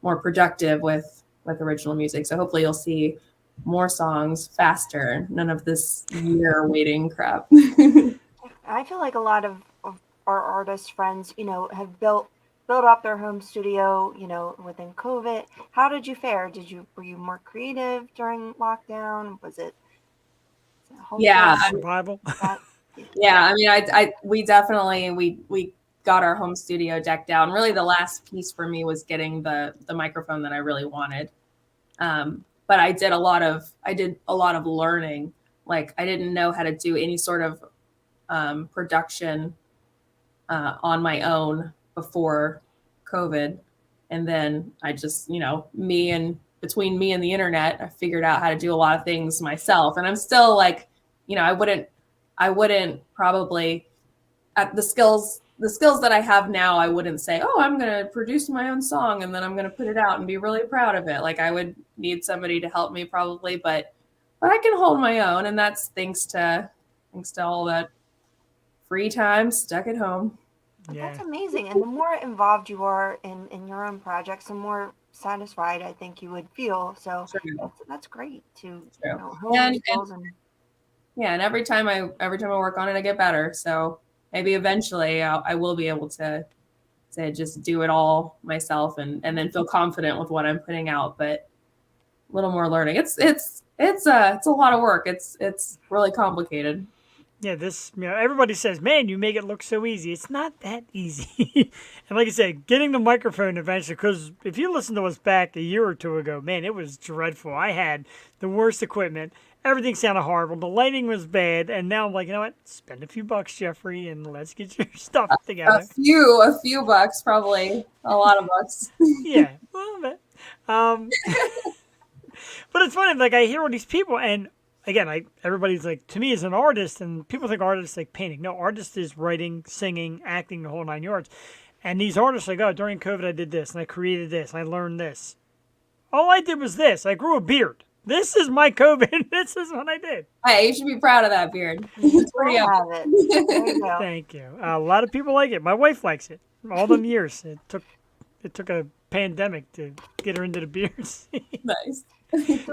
productive with original music. So hopefully you'll see more songs faster, none of this year waiting crap. I feel like a lot of our artist friends, have built up their home studio, within COVID. How did you fare? Were you more creative during lockdown? Was it Yeah, survival? Yeah, I mean, we definitely we got our home studio decked out. And really, the last piece for me was getting the microphone that I really wanted. But I did a lot of learning. Like I didn't know how to do any sort of production on my own before COVID, and then I just between me and the internet, I figured out how to do a lot of things myself. And I'm still like, I wouldn't probably at the skills that I have now, I wouldn't say, oh, I'm going to produce my own song and then I'm going to put it out and be really proud of it. Like I would need somebody to help me probably, but I can hold my own. And that's thanks to all that free time stuck at home. Yeah. That's amazing. And the more involved you are in your own projects, the more satisfied I think you would feel. So that's great to hone skills and every time I work on it, I get better. So maybe eventually I will be able to just do it all myself and then feel confident with what I'm putting out. But a little more learning. It's a lot of work. It's really complicated. Yeah, everybody says, man, you make it look so easy. It's not that easy. And like I said, getting the microphone eventually, because if you listen to us back a year or two ago, man, it was dreadful. I had the worst equipment. Everything sounded horrible. The lighting was bad. And now I'm like, you know what? Spend a few bucks, Jeffrey, and let's get your stuff together. A few bucks, probably. A lot of bucks. Yeah, a little bit. But it's funny, like I hear all these people, and again, everybody's like, to me as an artist, and people think artists like painting. No, artist is writing, singing, acting, the whole 9 yards. And these artists are like, oh, during COVID I did this, and I created this, and I learned this. All I did was this. I grew a beard. This is my COVID. This is what I did. Hey, you should be proud of that beard. It's pretty have it. There you go. Thank you. A lot of people like it. My wife likes it. All them years. It took a pandemic to get her into the beards. Nice.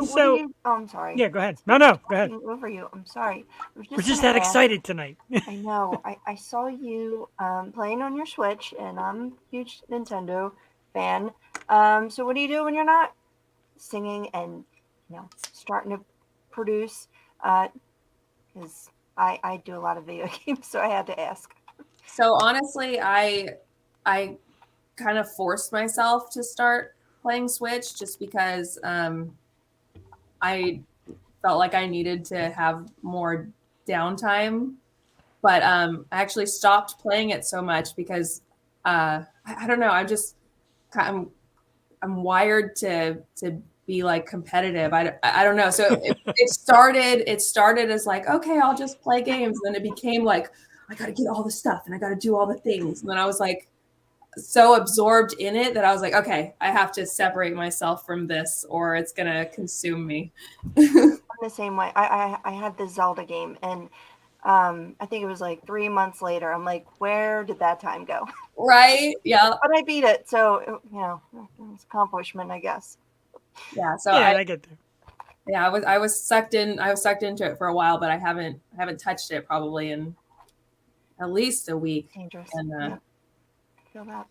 So I'm sorry. Yeah, go ahead. No, go ahead. Over you. I'm sorry. We're just that excited tonight. I know. I saw you playing on your Switch, and I'm a huge Nintendo fan. So what do you do when you're not singing and starting to produce? Because I do a lot of video games, so I had to ask. So honestly, I kind of forced myself to start playing Switch just because I felt like I needed to have more downtime, but I actually stopped playing it so much because I don't know. I'm wired to be like competitive. I don't know. So it started as like, okay, I'll just play games. And then it became like, I got to get all the stuff and I got to do all the things. And then I was like so absorbed in it that I was like, okay, I have to separate myself from this or it's going to consume me. I'm the same way. I had the Zelda game and I think it was like 3 months later. I'm like, where did that time go? Right. Yeah. But I beat it. So, it's accomplishment, I guess. Yeah. So yeah, I get there. Yeah. I was sucked into it for a while, but I haven't touched it probably in at least a week. Dangerous. And, I feel that.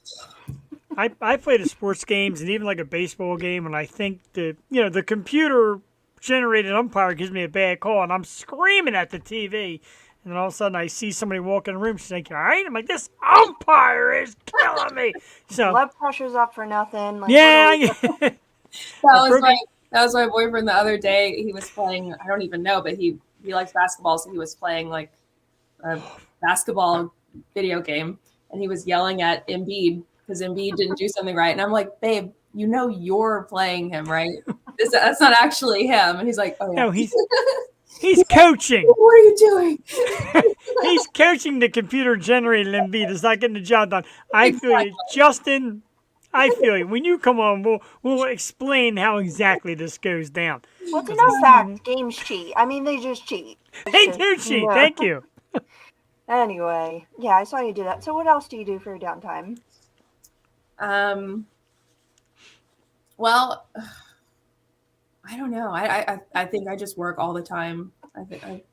I played a sports games and even like a baseball game, and I think the computer generated umpire gives me a bad call, and I'm screaming at the TV, and then all of a sudden I see somebody walk in the room. She's like, "All right," I'm like, "This umpire is killing me." So blood pressure's up for nothing. Like, yeah. That was my boyfriend the other day. He was playing. I don't even know, but he likes basketball, so he was playing like a basketball video game, and he was yelling at Embiid because Embiid didn't do something right. And I'm like, babe, you know you're playing him, right? That's not actually him. And he's like, oh yeah. No, he's coaching. What are you doing? He's coaching the computer-generated Embiid. It's not getting the job done. I feel you, Justin. I feel you. When you come on, we'll explain how exactly this goes down. Well, it's no fact. Games cheat. I mean, they just cheat. They do cheat. Yeah. Thank you. Anyway, yeah, I saw you do that. So what else do you do for your downtime? Well, I don't know. I think I just work all the time.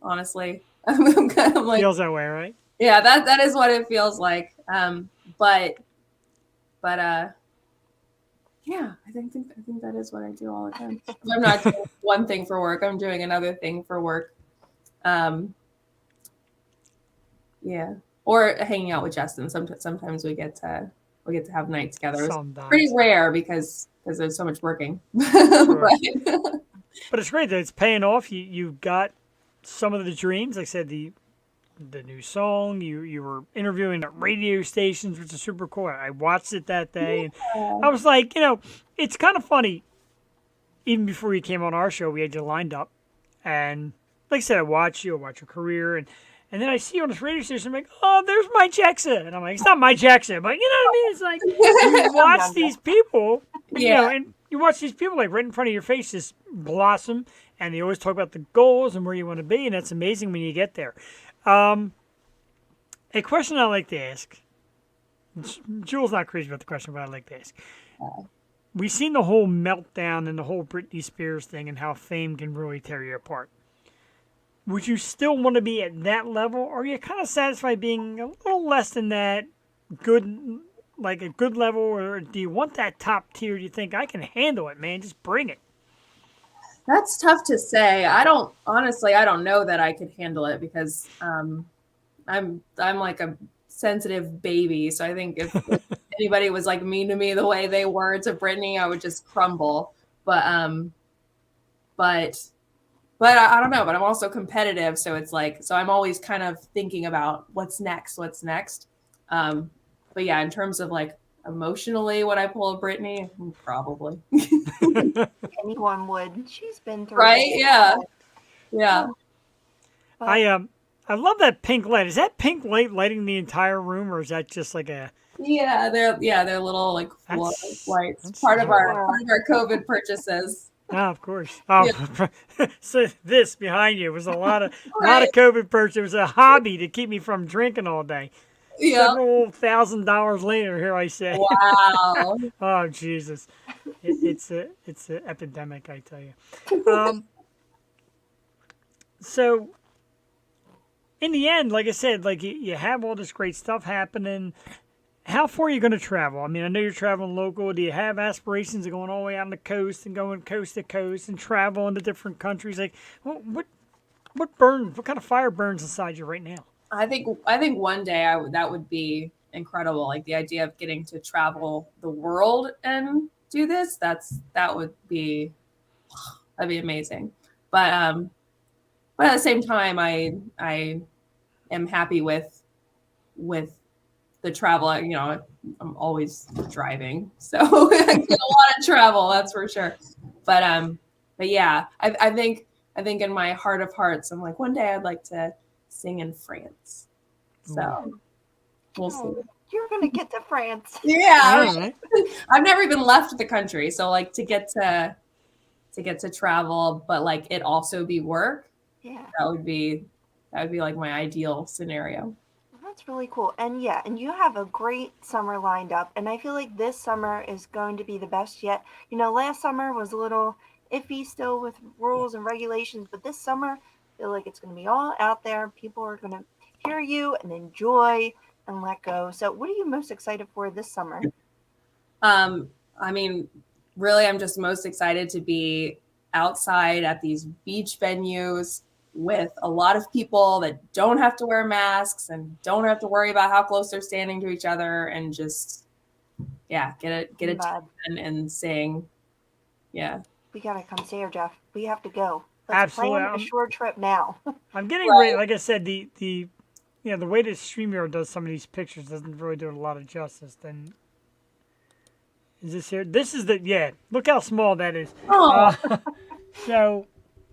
Honestly, I'm kind of like, Feels that way, right? yeah, that is what it feels like. But yeah, I think that is what I do all the time. I'm not doing one thing for work. I'm doing another thing for work. Yeah, or hanging out with Justin. Sometimes we get to have nights together. It's pretty rare because there's so much working. Sure. But it's great that it's paying off. You've got some of the dreams. Like I said, the new song. You were interviewing at radio stations, which is super cool. I watched it that day, and I was like, it's kind of funny. Even before you came on our show, we had you lined up, and like I said, I watch your career, and then I see you on this radio station. I'm like, oh, there's my Jexxa, and I'm like, it's not my Jexxa, but you know what I mean? It's like you watch these people, and you watch these people like right in front of your face just blossom, and they always talk about the goals and where you want to be, and that's amazing when you get there. A question I like to ask. Jules not crazy about the question, but I like to ask. We've seen the whole meltdown and the whole Britney Spears thing and how fame can really tear you apart. Would you still want to be at that level, or are you kind of satisfied being a little less than that, like a good level, or do you want that top tier? Do you think I can handle it, man? Just bring it. That's tough to say. I don't know that I could handle it because I'm like a sensitive baby. So I think if anybody was like mean to me the way they were to Brittany, I would just crumble. But I don't know. But I'm also competitive, so it's like, so I'm always kind of thinking about what's next. But yeah, in terms of like emotionally, would I pull a Brittany? Probably. Anyone would. She's been through right. it. Yeah. I love that pink light. Is that pink light lighting the entire room, or is that just like a? Yeah, they're little like lights. Part of our COVID purchases. Oh, of course. Oh, yeah. So this behind you was a lot of COVID purchase. It was a hobby to keep me from drinking all day. Yeah. Several $1,000s later, here I say. Wow. Oh, Jesus. It's an epidemic, I tell you. So, in the end, like I said, like you have all this great stuff happening. How far are you going to travel? I mean, I know you're traveling local. Do you have aspirations of going all the way out on the coast and going coast to coast and travel into different countries? Like, what burns? What kind of fire burns inside you right now? I think one day that would be incredible. Like the idea of getting to travel the world and do this, that'd be amazing. But at the same time, I am happy with the travel. I'm always driving, so I get a lot of travel, that's for sure. But yeah, I think in my heart of hearts, I'm like, one day I'd like to sing in France. So we'll see. You're gonna get to France. Yeah, right. I've never even left the country, so like to get to travel, but like it also be work. Yeah, that would be like my ideal scenario. That's really cool. And you have a great summer lined up, and I feel like this summer is going to be the best yet. Last summer was a little iffy still with rules and regulations, but this summer I feel like it's going to be all out there. People are going to hear you and enjoy and let go. So what are you most excited for this summer? I mean, really, I'm just most excited to be outside at these beach venues with a lot of people that don't have to wear masks and don't have to worry about how close they're standing to each other, and just get it and sing. Yeah, we gotta come see her, Jeff. We have to go. Absolutely. Plan a short trip now. I'm getting ready. Like I said, the yeah, the way that StreamYard does some of these pictures doesn't really do it a lot of justice. Then is this here? This is look how small that is. Oh. So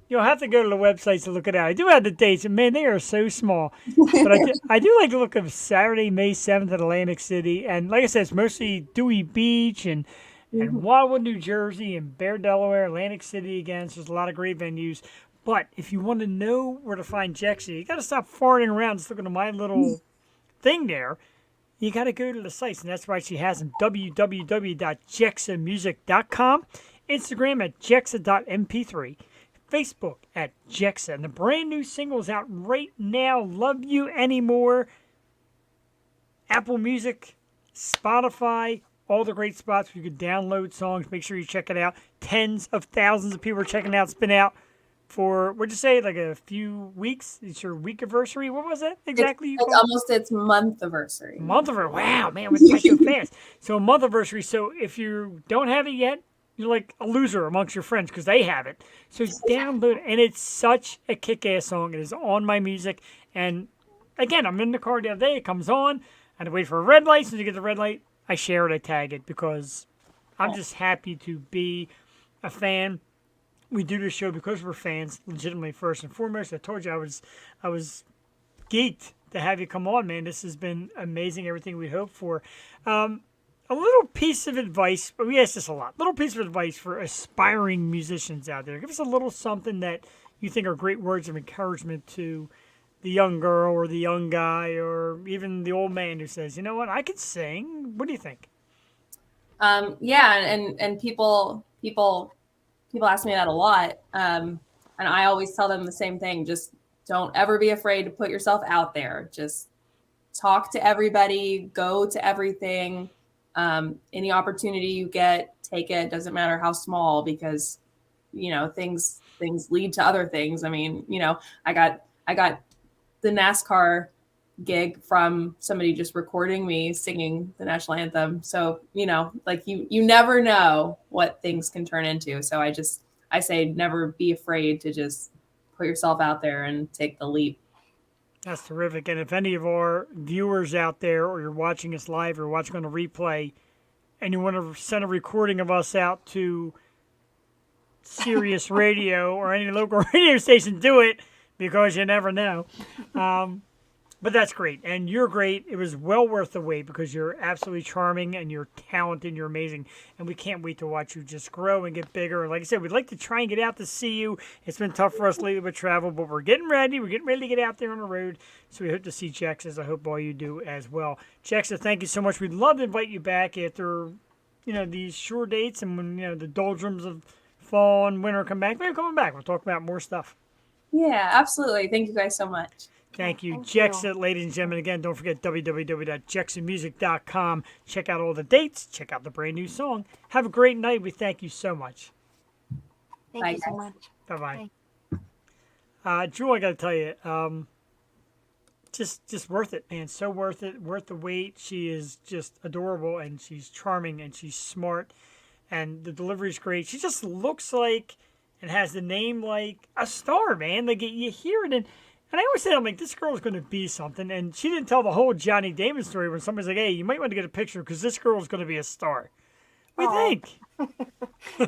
you'll have to go to the websites to look it out. I do have the dates, and man, they are so small. But I do like the look of Saturday, May 7th at Atlantic City. And like I said, it's mostly Dewey Beach and Wildwood, New Jersey, and Bear, Delaware, Atlantic City again. So there's a lot of great venues. But if you want to know where to find Jexxa, you got to stop farting around just looking at my little thing there. You got to go to the sites, and that's why she has them, www.jexamusic.com, Instagram at jexxa.mp3, Facebook at Jexxa. And the brand new single is out right now, Love You Anymore. Apple Music, Spotify, all the great spots where you can download songs. Make sure you check it out. Tens of thousands of people are checking it out. It's been out for, what'd you say, like a few weeks? It's your week anniversary? What was it exactly? It's almost its month anniversary. Month anniversary. Wow, man, we went so fast. So a month anniversary. So if you don't have it yet, you're like a loser amongst your friends because they have it. So download it, and it's such a kick-ass song. It is on my music. And again, I'm in the car the other day. It comes on. I had to wait for a red light. Since you get the red light, I share it, I tag it because I'm just happy to be a fan. We do this show because we're fans, legitimately first and foremost. I told you I was geeked to have you come on, man. This has been amazing, everything we hoped for. A little piece of advice, we ask this a lot, little piece of advice for aspiring musicians out there. Give us a little something that you think are great words of encouragement to the young girl or the young guy or even the old man who says, you know what, I can sing. What do you think? Yeah, and people ask me that a lot. And I always tell them the same thing. Just don't ever be afraid to put yourself out there. Just talk to everybody, go to everything. Any opportunity you get, take it. Doesn't matter how small, because, things lead to other things. I mean, I got the NASCAR gig from somebody just recording me singing the national anthem. So, like you never know what things can turn into. So I say, never be afraid to just put yourself out there and take the leap. That's terrific. And if any of our viewers out there, or you're watching us live or watching on a replay, and you want to send a recording of us out to Sirius Radio or any local radio station, do it, because you never know. But that's great. And you're great. It was well worth the wait because you're absolutely charming and you're talented and you're amazing. And we can't wait to watch you just grow and get bigger. And like I said, we'd like to try and get out to see you. It's been tough for us lately with travel, but we're getting ready. We're getting ready to get out there on the road. So we hope to see Jexxa. I hope all you do as well. Jexxa, thank you so much. We'd love to invite you back after, these shore dates and when, the doldrums of fall and winter come back. Maybe coming back. We'll talk about more stuff. Yeah, absolutely. Thank you guys so much. Thank you. Thank Jexxa, you. ladies and gentlemen. Again, don't forget www.jexamusic.com. Check out all the dates. Check out the brand new song. Have a great night. We thank you so much. Thank Bye, you so guys. much. Bye-bye. Jewel, I got to tell you, just worth it, man. So worth it. Worth the wait. She is just adorable, and she's charming, and she's smart, and the delivery's great. She just looks like and has the name like a star, man. Like, you hear it, and I always say, I'm like, this girl's going to be something. And she didn't tell the whole Johnny Damon story when somebody's like, hey, you might want to get a picture because this girl's going to be a star. What do you think?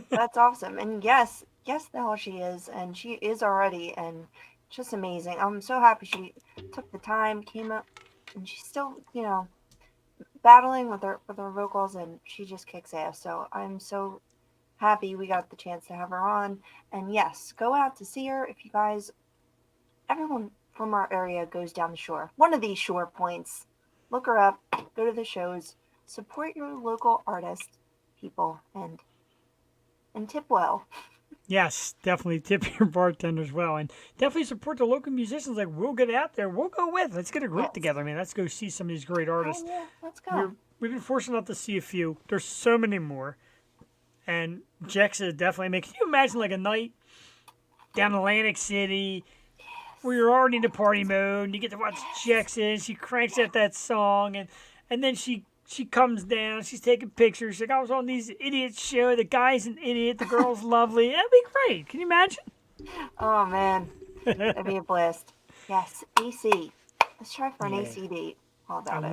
That's awesome. And yes, the hell she is. And she is already. And just amazing. I'm so happy she took the time, came up, and she's still, battling with her vocals, and she just kicks ass. So I'm so happy we got the chance to have her on. And yes, go out to see her if you guys. Everyone from our area goes down the shore. One of these shore points. Look her up. Go to the shows. Support your local artist, people, and tip well. Yes, definitely tip your bartenders well. And definitely support the local musicians. Like, we'll get out there. We'll go with. Let's get a group together, man. Let's go see some of these great artists. Oh, yeah. Let's go. We've been fortunate enough to see a few. There's so many more. And Jexxa definitely makes. Can you imagine like a night down in Atlantic City where you're already in the party mode and you get to watch Jexxa and she cranks out that song and then she comes down, she's taking pictures. She's like, I was on these idiots show. The guy's an idiot. The girl's lovely. That'd be great. Can you imagine? Oh, man. That'd be a blast. Yes, AC. Let's try for an Yeah. AC date. All I about it.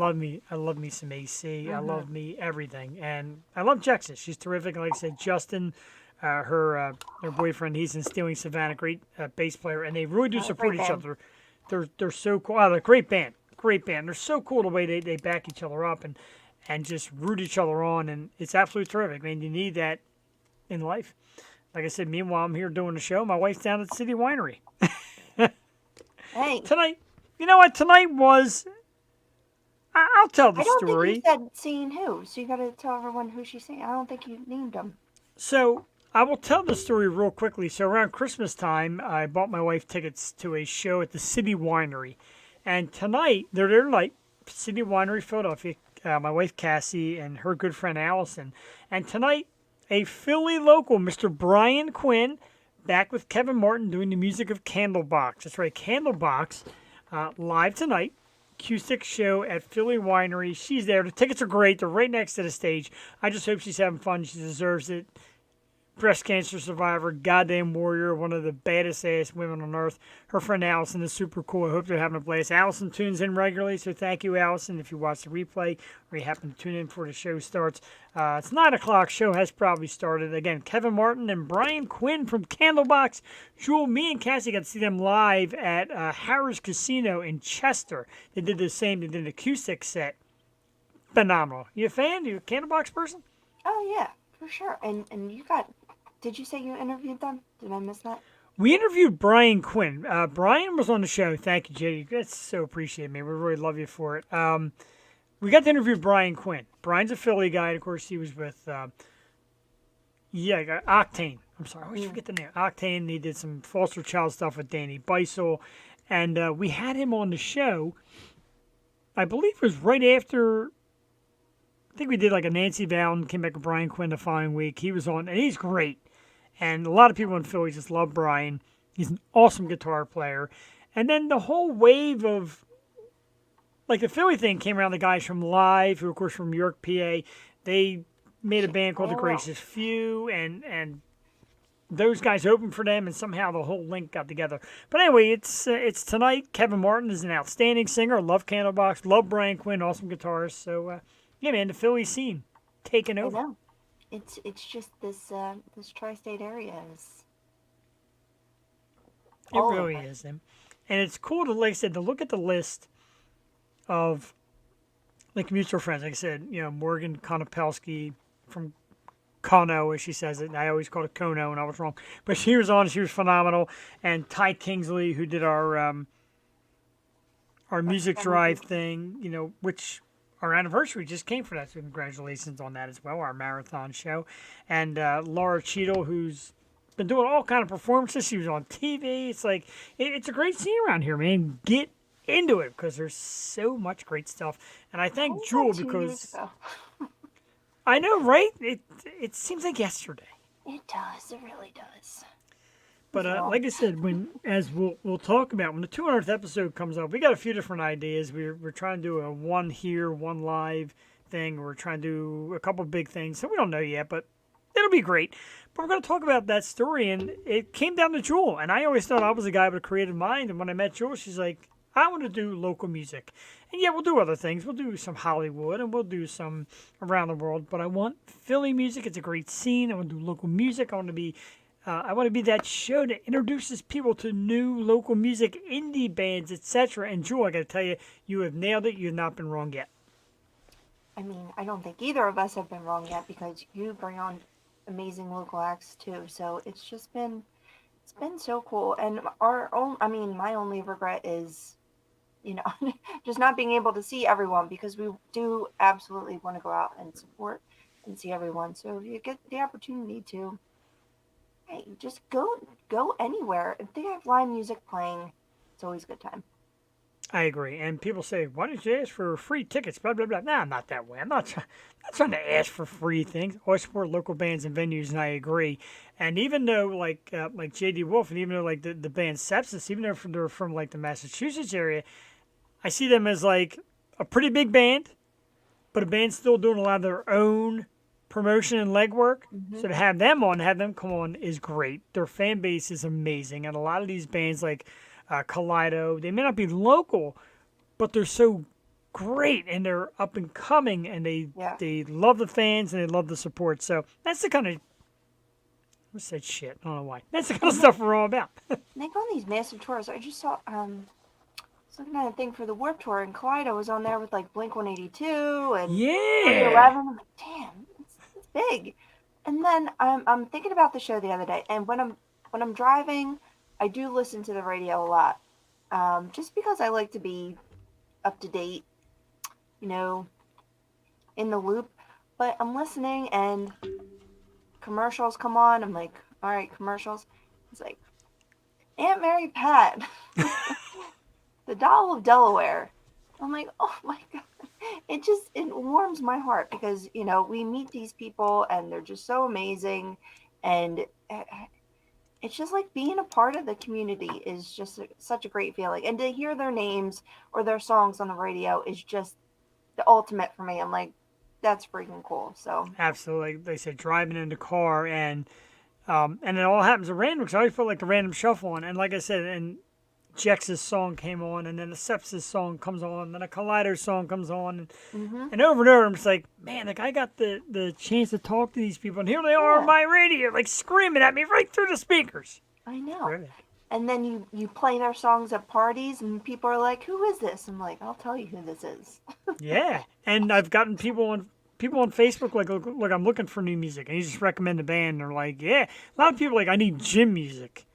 love me some AC. I Mm-hmm. love me everything, and I love Jexxa. She's terrific. Like I said, Justin, her boyfriend, he's in Stealing Savannah, great bass player, and they really do support Great each band. other. They're so cool. Oh, they're a great band, great band. They're so cool the way they back each other up and just root each other on, and it's absolutely terrific. I mean, you need that in life. Like I said, meanwhile, I'm here doing the show. My wife's down at the City Winery Hey, tonight. You know what? Tonight was. I'll tell the I don't story. think you said seeing who, so you got to tell everyone who she's seeing. I don't think you named them. So I will tell the story real quickly. So around Christmas time, I bought my wife tickets to a show at the City Winery, and tonight they're there tonight, City Winery, Philadelphia. My wife Cassie and her good friend Allison, and tonight a Philly local, Mr. Brian Quinn, back with Kevin Martin doing the music of Candlebox. That's right, Candlebox, live tonight. Q6 show at Philly Winery. She's there. The tickets are great. They're right next to the stage. I just hope she's having fun. She deserves it. Breast cancer survivor, goddamn warrior, one of the baddest ass women on earth. Her friend Allison is super cool. I hope they're having a blast. Allison tunes in regularly, so thank you, Allison, if you watch the replay or you happen to tune in before the show starts. It's 9 o'clock. Show has probably started. Again, Kevin Martin and Brian Quinn from Candlebox. Jewel, me and Cassie got to see them live at Harrah's Casino in Chester. They did the same. They did an acoustic set. Phenomenal. You a fan? You a Candlebox person? Oh yeah, for sure. And you got. Did you say you interviewed them? Did I miss that? We interviewed Brian Quinn. Brian was on the show. Thank you, JD. That's so appreciated, man. We really love you for it. We got to interview Brian Quinn. Brian's a Philly guy. And of course, he was with, Octane. I'm sorry, I always forget the name. Octane. He did some foster child stuff with Danny Beisel. And we had him on the show. I believe it was right after, I think we did like a Nancy Bowden, came back with Brian Quinn the following week. He was on, and he's great. And a lot of people in Philly just love Brian. He's an awesome guitar player. And then the whole wave of, like the Philly thing came around, the guys from Live, who of course from York, PA, they made a band called The Gracious Few, and those guys opened for them, and somehow the whole link got together. But anyway, it's tonight. Kevin Martin is an outstanding singer. Love Candlebox. Love Brian Quinn. Awesome guitarist. So, yeah, man, the Philly scene taking over. I know. It's just this tri-state area is. It really is, and it's cool to, like I said, to look at the list of like mutual friends. Like I said, Morgan Konopelski from Kono, as she says it. I always called it Kono, and I was wrong. But she was on. She was phenomenal. And Ty Kingsley, who did our music drive thing, which our anniversary just came for that. So congratulations on that as well, our marathon show. And Laura Cheadle, who's been doing all kind of performances. She was on TV. It's like, it's a great scene around here, man. Get into it because there's so much great stuff. And I thank Jewel because I know, right? It seems like yesterday. It does. It really does. But like I said, as we'll talk about when the 200th episode comes up, we got a few different ideas. We're trying to do a one here, one live thing. We're trying to do a couple big things, so we don't know yet, but it'll be great. But we're going to talk about that story, and it came down to Jewel. And I always thought I was a guy with a creative mind, and when I met Jewel, she's like, I want to do local music. And yeah, we'll do other things. We'll do some Hollywood, and we'll do some around the world. But I want Philly music. It's a great scene. I want to do local music. I want to be that show that introduces people to new local music, indie bands, etc. And Jewel, I got to tell you, you have nailed it. You have not been wrong yet. I mean, I don't think either of us have been wrong yet because you bring on amazing local acts too. So it's been so cool. And my only regret is, just not being able to see everyone because we do absolutely want to go out and support and see everyone. So if you get the opportunity to, hey, just go anywhere. If they have live music playing, it's always a good time. I agree. And people say, why didn't you ask for free tickets? Blah, blah, blah. No, I'm not that way. I'm not trying to ask for free things. I support local bands and venues, and I agree. And even though, like J.D. Wolf, and even though, like, the band Sepsis, even though they're from, like, the Massachusetts area, I see them as, like, a pretty big band, but a band still doing a lot of their own promotion and legwork. Mm-hmm. So to have them come on is great. Their fan base is amazing. And a lot of these bands, like Kaleido, they may not be local, but they're so great and they're up and coming and Yeah. they love the fans and they love the support. So that's the kind of what's that shit? I don't know why. That's the kind of stuff we're all about. They go on these massive tours. I just saw I was looking at a thing for the Warp Tour, and Kaleido was on there with like Blink 182 and Yeah. 11. I'm like, damn, it's big. And then I'm thinking about the show the other day, and when I'm driving, I do listen to the radio a lot, just because I like to be up to date, you know, in the loop. But I'm listening, and commercials come on. I'm like, all right, commercials. It's like Aunt Mary Pat, the doll of Delaware. I'm like, oh my god. It warms my heart because, you know, we meet these people and they're just so amazing, and it's just like being a part of the community is just such a great feeling, and to hear their names or their songs on the radio is just the ultimate for me. I'm like, that's freaking cool. So Absolutely. They said driving in the car and it all happens at random because I always feel like a random shuffle on. And like I said, and Jexxa's song came on, and then the Sepsis song comes on, and then a Collider song comes on, and over and over, I'm just like, man, like I got the chance to talk to these people, and here they are on my radio, like screaming at me right through the speakers. I know. Really? And then you play their songs at parties, and people are like, who is this? I'm like, I'll tell you who this is. Yeah, and I've gotten people on Facebook like, look, I'm looking for new music, and you just recommend a band, and they're like, yeah. A lot of people are like, I need gym music,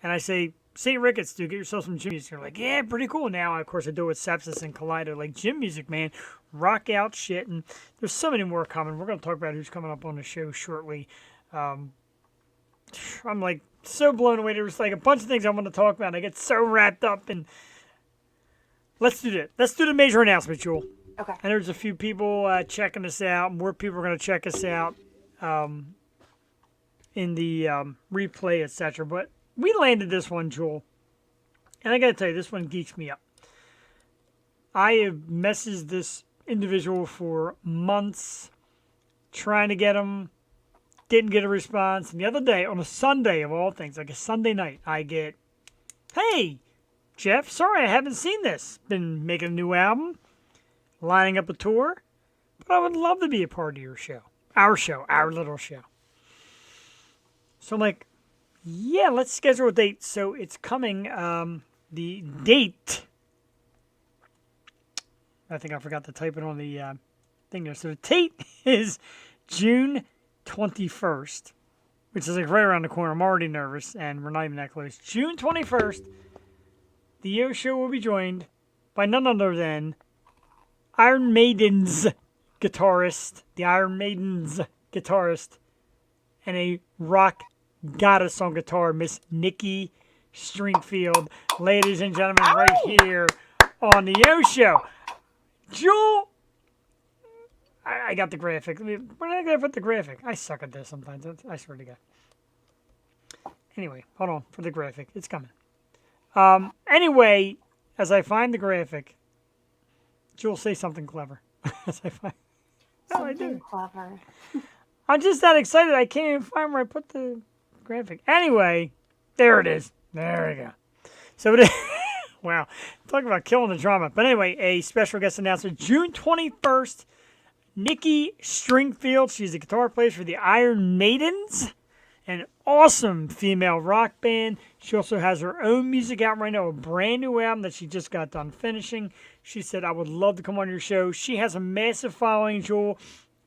and I say, St. Ricketts, dude, get yourself some gym music. They're like, yeah, pretty cool. Now, of course, I do it with Sepsis and Collider, like gym music, man, rock out shit, and there's so many more coming. We're going to talk about who's coming up on the show shortly. I'm like so blown away. There's like a bunch of things I want to talk about. I get so wrapped up, and let's do that. Let's do the major announcement, Jewel. Okay. And there's a few people checking us out. More people are going to check us out in the replay, etc. But we landed this one, Jewel. And I got to tell you, this one geeks me up. I have messaged this individual for months, trying to get him. Didn't get a response. And the other day, on a Sunday of all things, like a Sunday night, I get, hey, Jeff, sorry I haven't seen this. Been making a new album, lining up a tour, but I would love to be a part of your show. Our little show. So I'm like, yeah, let's schedule a date. So it's coming, the date, I think I forgot to type it on the thing there. So the date is June 21st, which is like right around the corner. I'm already nervous, and we're not even that close. June 21st, the Yo Show will be joined by none other than Iron Maiden's guitarist, and a rock goddess on guitar, Miss Nikki Stringfield. Ladies and gentlemen, right here on the Yo Show. Jewel, I got the graphic. Where did I gotta put the graphic? I suck at this sometimes. I swear to God. Anyway, hold on for the graphic. It's coming. Anyway, as I find the graphic, Jewel, say something clever. As I find. Oh, I Something do. clever. I'm just that excited. I can't even find where I put the graphic. Anyway, there it is. There we go. So it is. Wow. Talk about killing the drama. But anyway, a special guest announcement. June 21st, Nikki Stringfield. She's a guitar player for the Iron Maidens. An awesome female rock band. She also has her own music out right now, a brand new album that she just got done finishing. She said, I would love to come on your show. She has a massive following, Jewel.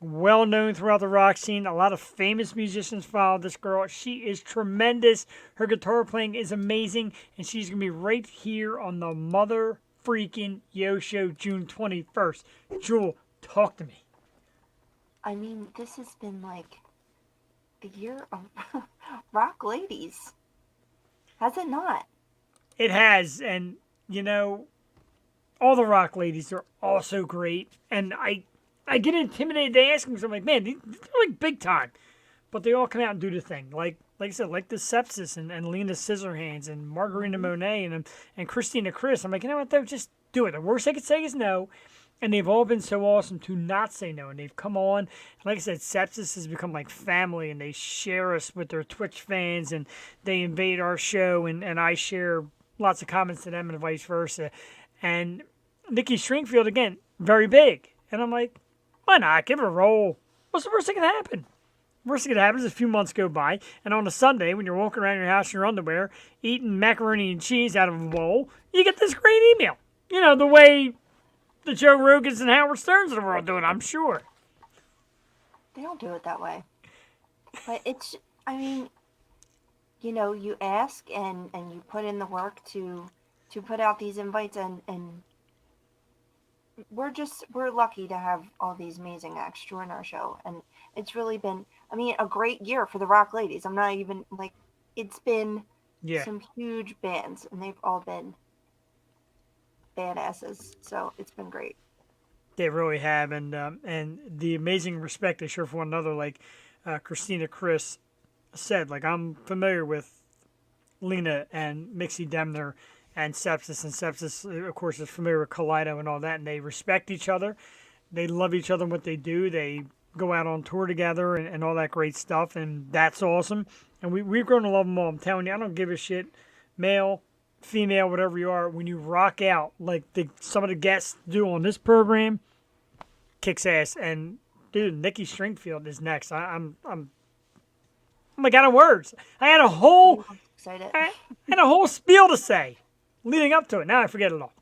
Well known throughout the rock scene. A lot of famous musicians follow this girl. She is tremendous. Her guitar playing is amazing. And she's going to be right here on the mother freaking Yo Show June 21st. Jewel, talk to me. I mean, this has been like the year of rock ladies. Has it not? It has. And, you know, all the rock ladies are also great. And I get intimidated to ask them because I'm like, man, they're like big time. But they all come out and do the thing. Like I said, like the Sepsis and Lena Scissorhands and Margarita Monet and Christina Chris. I'm like, you know what, though? Just do it. The worst they could say is no. And they've all been so awesome to not say no. And they've come on. And like I said, Sepsis has become like family. And they share us with their Twitch fans. And they invade our show. And I share lots of comments to them and vice versa. And Nikki Stringfield again, very big. And I'm like, why not? Give it a roll. What's the worst thing that can happen? Worst thing that happens is a few months go by, and on a Sunday, when you're walking around your house in your underwear, eating macaroni and cheese out of a bowl, you get this great email. You know, the way the Joe Rogans and Howard Sterns of the world do it, I'm sure. They don't do it that way. But it's, I mean, you know, you ask and you put in the work to put out these invites, and we're lucky to have all these amazing acts join our show. And it's really been, I mean, a great year for the Rock Ladies. I'm not even, like, it's been some huge bands, and they've all been badasses. So it's been great. They really have, and the amazing respect they show for one another, like Christina Chris said, like, I'm familiar with Lena and Mixie Demner and Sepsis, and Sepsis, of course, is familiar with Kaleido and all that, and they respect each other. They love each other and what they do. They go out on tour together and all that great stuff, and that's awesome. And we've grown to love them all. I'm telling you, I don't give a shit, male, female, whatever you are. When you rock out like some of the guests do on this program, kicks ass. And dude, Nikki Stringfield is next. I'm like out of words. I had a whole spiel to say leading up to it. Now I forget it all.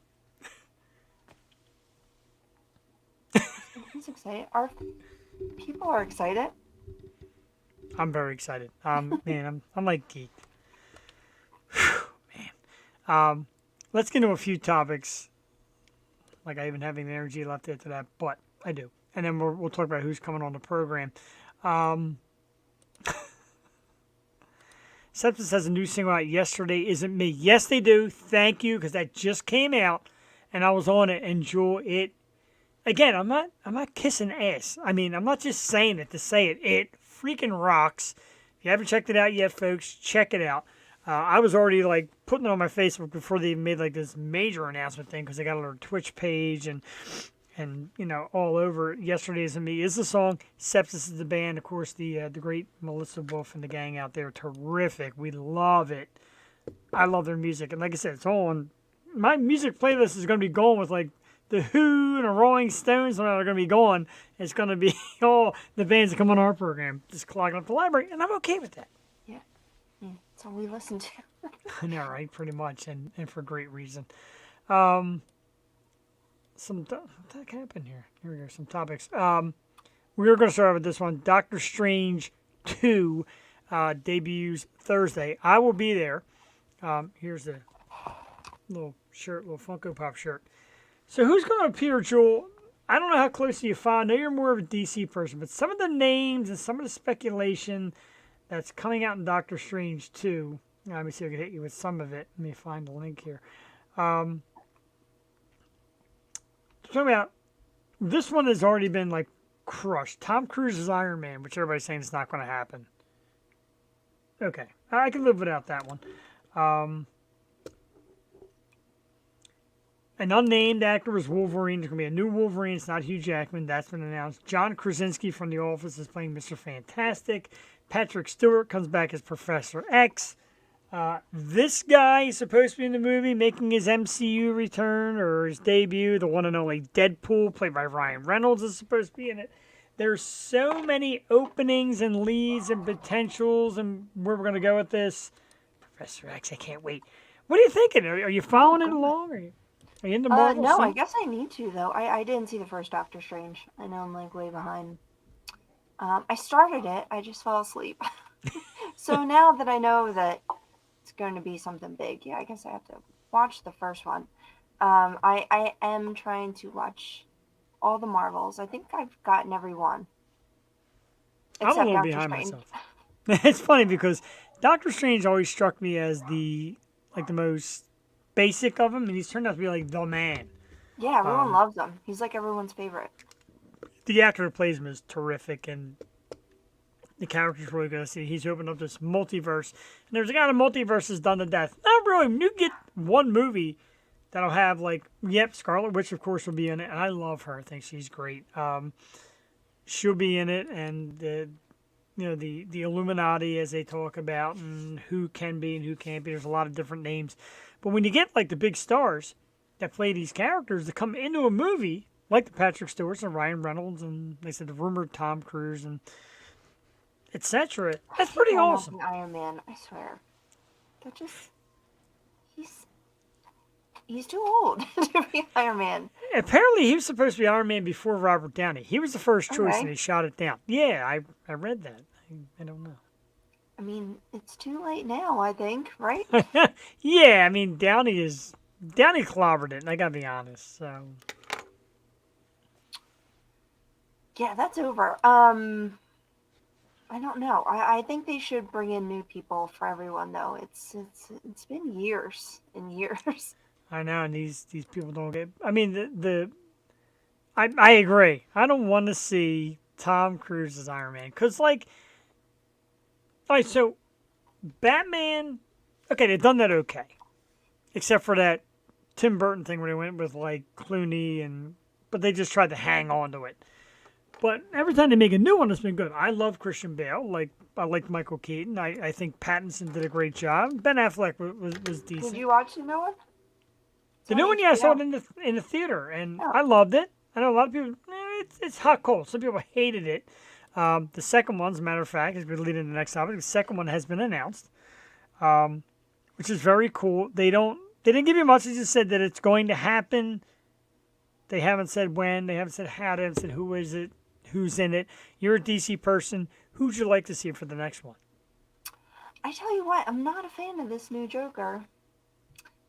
He's excited. Our people are excited. I'm very excited. Man, I'm like geeked. Whew, man. Let's get into a few topics. Like I even have any energy left after that, but I do. And then we'll talk about who's coming on the program. Sepsis has a new single out yesterday. Isn't Me? Yes, they do. Thank you, because that just came out, and I was on it. Enjoy it. Again, I'm not kissing ass. I mean, I'm not just saying it to say it. It freaking rocks. If you haven't checked it out yet, folks, check it out. I was already like putting it on my Facebook before they made like this major announcement thing, because they got a little Twitch page and you know, all over. Yesterday Isn't Me is the song. Sepsis is the band. Of course, the great Melissa Wolf and the gang out there, terrific. We love it. I love their music, and like I said, it's all on my music playlist. Is going to be going with like the Who and the Rolling Stones, when they're going to be gone. It's going to be all the bands that come on our program, just clogging up the library, and I'm okay with that. Yeah, that's all we listen to. I know, right? Pretty much, and for great reason. What happened here? Here we go. Some topics. We're going to start with this one. Doctor Strange 2 debuts Thursday. I will be there. Here's the little shirt, little Funko Pop shirt. So who's going to appear, Joel? I don't know how closely you follow. I know you're more of a DC person, but some of the names and some of the speculation that's coming out in Doctor Strange 2. Let me see if I can hit you with some of it. Let me find the link here. Talking about, this one has already been like crushed. Tom Cruise's Iron Man, which everybody's saying is not going to happen. Okay, I can live without that one. An unnamed actor was Wolverine. There's going to be a new Wolverine. It's not Hugh Jackman. That's been announced. John Krasinski from The Office is playing Mr. Fantastic. Patrick Stewart comes back as Professor X. This guy is supposed to be in the movie, making his MCU return or his debut. The one and only Deadpool, played by Ryan Reynolds, is supposed to be in it. There's so many openings and leads and potentials and where we're going to go with this. Professor X, I can't wait. What are you thinking? Are you following it along? Are you into Marvel? No, I guess I need to, though. I didn't see the first Doctor Strange. I know I'm like way behind. I started it. I just fell asleep. So now that I know that it's going to be something big, yeah, I guess I have to watch the first one. I am trying to watch all the Marvels. I think I've gotten every one. I'm a little behind myself. It's funny because Doctor Strange always struck me as the most basic of them, and he's turned out to be like the man. Yeah, everyone loves him. He's like everyone's favorite. The actor who plays him is terrific, and the character's really good to see. He's opened up this multiverse, and there's a guy in the multiverse is done to death. Not really. You get one movie that'll have Scarlet Witch, of course, will be in it, and I love her. I think she's great. She'll be in it, and the Illuminati, as they talk about, and who can be and who can't be. There's a lot of different names. But when you get like the big stars, that play these characters to come into a movie like the Patrick Stewarts and Ryan Reynolds and they said the rumored Tom Cruise and etc. That's pretty Why not awesome. the Iron Man, I swear. They're just he's too old to be Iron Man. Apparently, he was supposed to be Iron Man before Robert Downey. He was the first choice, Okay. and he shot it down. Yeah, I read that. I don't know. I mean, it's too late now, I think, right? Yeah, I mean Downey clobbered it. And I gotta be honest. So Yeah, that's over. I don't know. I think they should bring in new people for everyone though. It's been years and years. I know, and these people don't get. I mean I agree. I don't want to see Tom Cruise as Iron Man because like, all right, so Batman. Okay, they've done that okay, except for that Tim Burton thing where they went with like Clooney but they just tried to hang on to it. But every time they make a new one, it's been good. I love Christian Bale. Like I like Michael Keaton. I think Pattinson did a great job. Ben Affleck was decent. Did you watch the new one? The new one, yeah, I saw it in the theater, and I loved it. I know a lot of people. It's hot cold. Some people hated it. The second one, as a matter of fact, as we lead into the next topic, the second one has been announced, which is very cool. They didn't give you much. They just said that it's going to happen. They haven't said when. They haven't said how. They haven't said who is it, who's in it. You're a DC person. Who'd you like to see for the next one? I tell you what, I'm not a fan of this new Joker.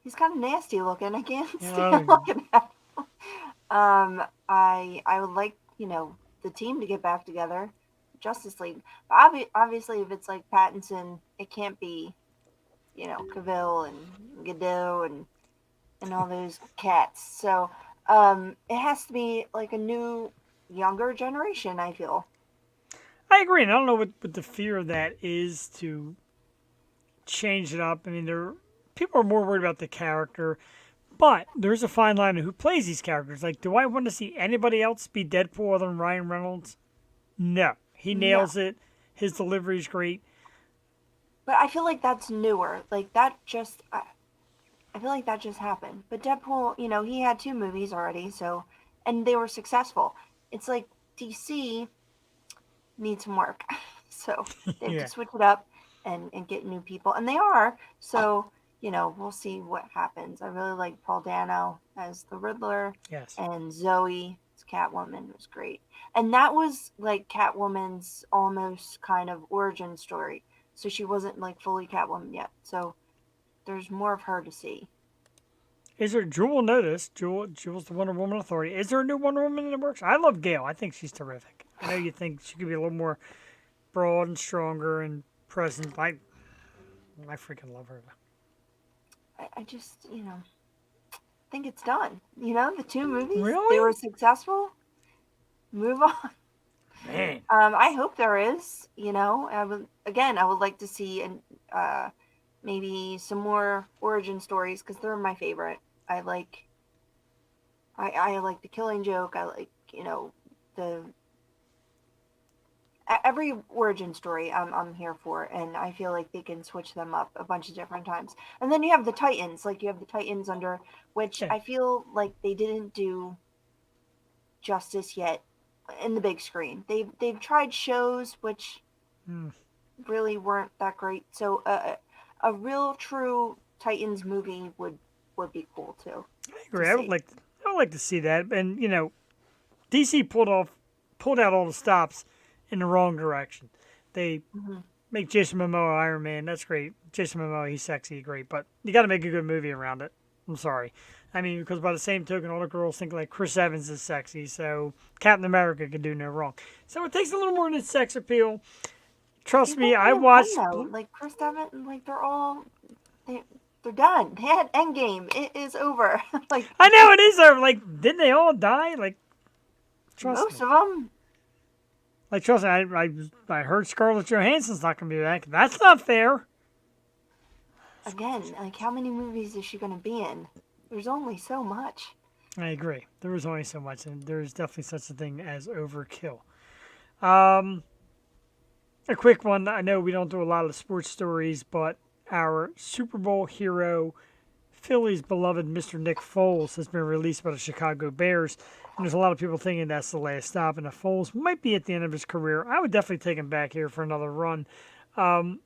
He's kind of nasty looking. I can't stand looking at him. I would like, the team to get back together. Justice League. Obviously, if it's like Pattinson, it can't be, Cavill and Godot and all those cats. So it has to be like a new, younger generation, I feel. I agree, and I don't know what the fear of that is to change it up. I mean, people are more worried about the character, but there's a fine line of who plays these characters. Like, do I want to see anybody else be Deadpool other than Ryan Reynolds? No. He nails it. His delivery's great. But I feel like that's newer. Like, I feel like that just happened. But Deadpool, he had 2 movies already, and they were successful. It's like DC needs some work. So they have to switch it up and get new people. And they are. So, we'll see what happens. I really like Paul Dano as the Riddler. Yes. And Zoe as Catwoman was great. And that was like Catwoman's almost kind of origin story. So she wasn't like fully Catwoman yet. So there's more of her to see. Is there, Jewel will know this. Jewel's the Wonder Woman Authority. Is there a new Wonder Woman in the works? I love Gail. I think she's terrific. I know you think she could be a little more broad and stronger and present. I freaking love her. I just, think it's done. The 2 movies, Really? they were successful. Move on. Man. I hope there is, I would like to see maybe some more origin stories because they're my favorite. I like the Killing Joke. I like, every origin story I'm here for, and I feel like they can switch them up a bunch of different times. And then you have the Titans, under which I feel like they didn't do justice yet in the big screen. They've tried shows which really weren't that great. So a real true Titans movie would be cool too. I agree. I would like to see that. And DC pulled out all the stops in the wrong direction. They make Jason Momoa Iron Man. That's great. Jason Momoa, he's sexy, great. But you got to make a good movie around it. I'm sorry. I mean, because by the same token, all the girls think like Chris Evans is sexy, so Captain America can do no wrong. So it takes a little more than sex appeal. Trust me, I watched. Like Chris Evans, like they're done. They had Endgame. It is over. Like I know it is over. Like, didn't they all die? Like, trust most me. of them. Like, trust me, I heard Scarlett Johansson's not going to be back. That's not fair. Again, like how many movies is she going to be in? There's only so much. I agree. There was only so much, and there's definitely such a thing as overkill. A quick one. I know we don't do a lot of sports stories, but our Super Bowl hero Philly's beloved Mr. Nick Foles has been released by the Chicago Bears. And there's a lot of people thinking that's the last stop, and that Foles might be at the end of his career. I would definitely take him back here for another run. And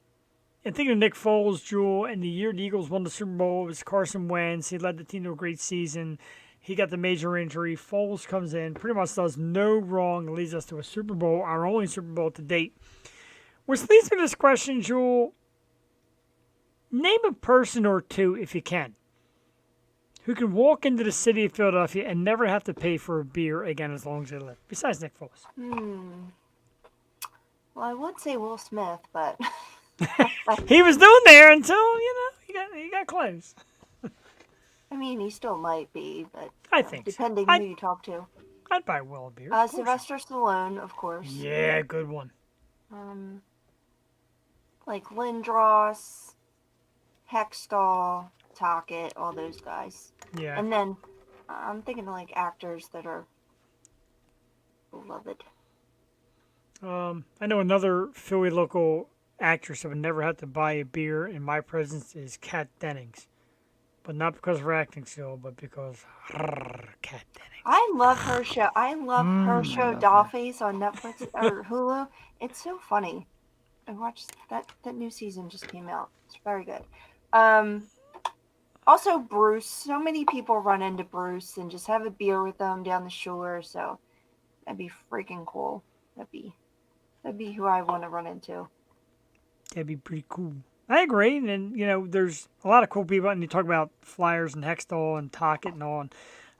thinking of Nick Foles, Jewel, and the year the Eagles won the Super Bowl, it was Carson Wentz. He led the team to a great season. He got the major injury. Foles comes in, pretty much does no wrong, leads us to a Super Bowl, our only Super Bowl to date. Which leads me to this question, Jewel. Name a person or two, if you can, who can walk into the city of Philadelphia and never have to pay for a beer again as long as they live, besides Nick Foles. Well, I would say Will Smith, but... He was doing there until, he got close. I mean, he still might be, but I think depending so. who you talk to. I'd buy Will a beer. Sylvester Stallone, of course. Yeah, good one. Like Lindros, Hextall, Tockett, all those guys. Yeah. And then I'm thinking of like actors that are beloved. I know another Philly local actress that would never have to buy a beer in my presence is Kat Dennings. But not because of her acting skill, but because Kat Dennings. I love her show. I love her show Dollface on Netflix or Hulu. It's so funny. I watched that new season just came out. It's very good. Also Bruce. So many people run into Bruce and just have a beer with them down the shore. So that'd be freaking cool. That'd be who I want to run into. That'd be pretty cool. I agree, and there's a lot of cool people, and you talk about Flyers and Hextall and Tockett and all, and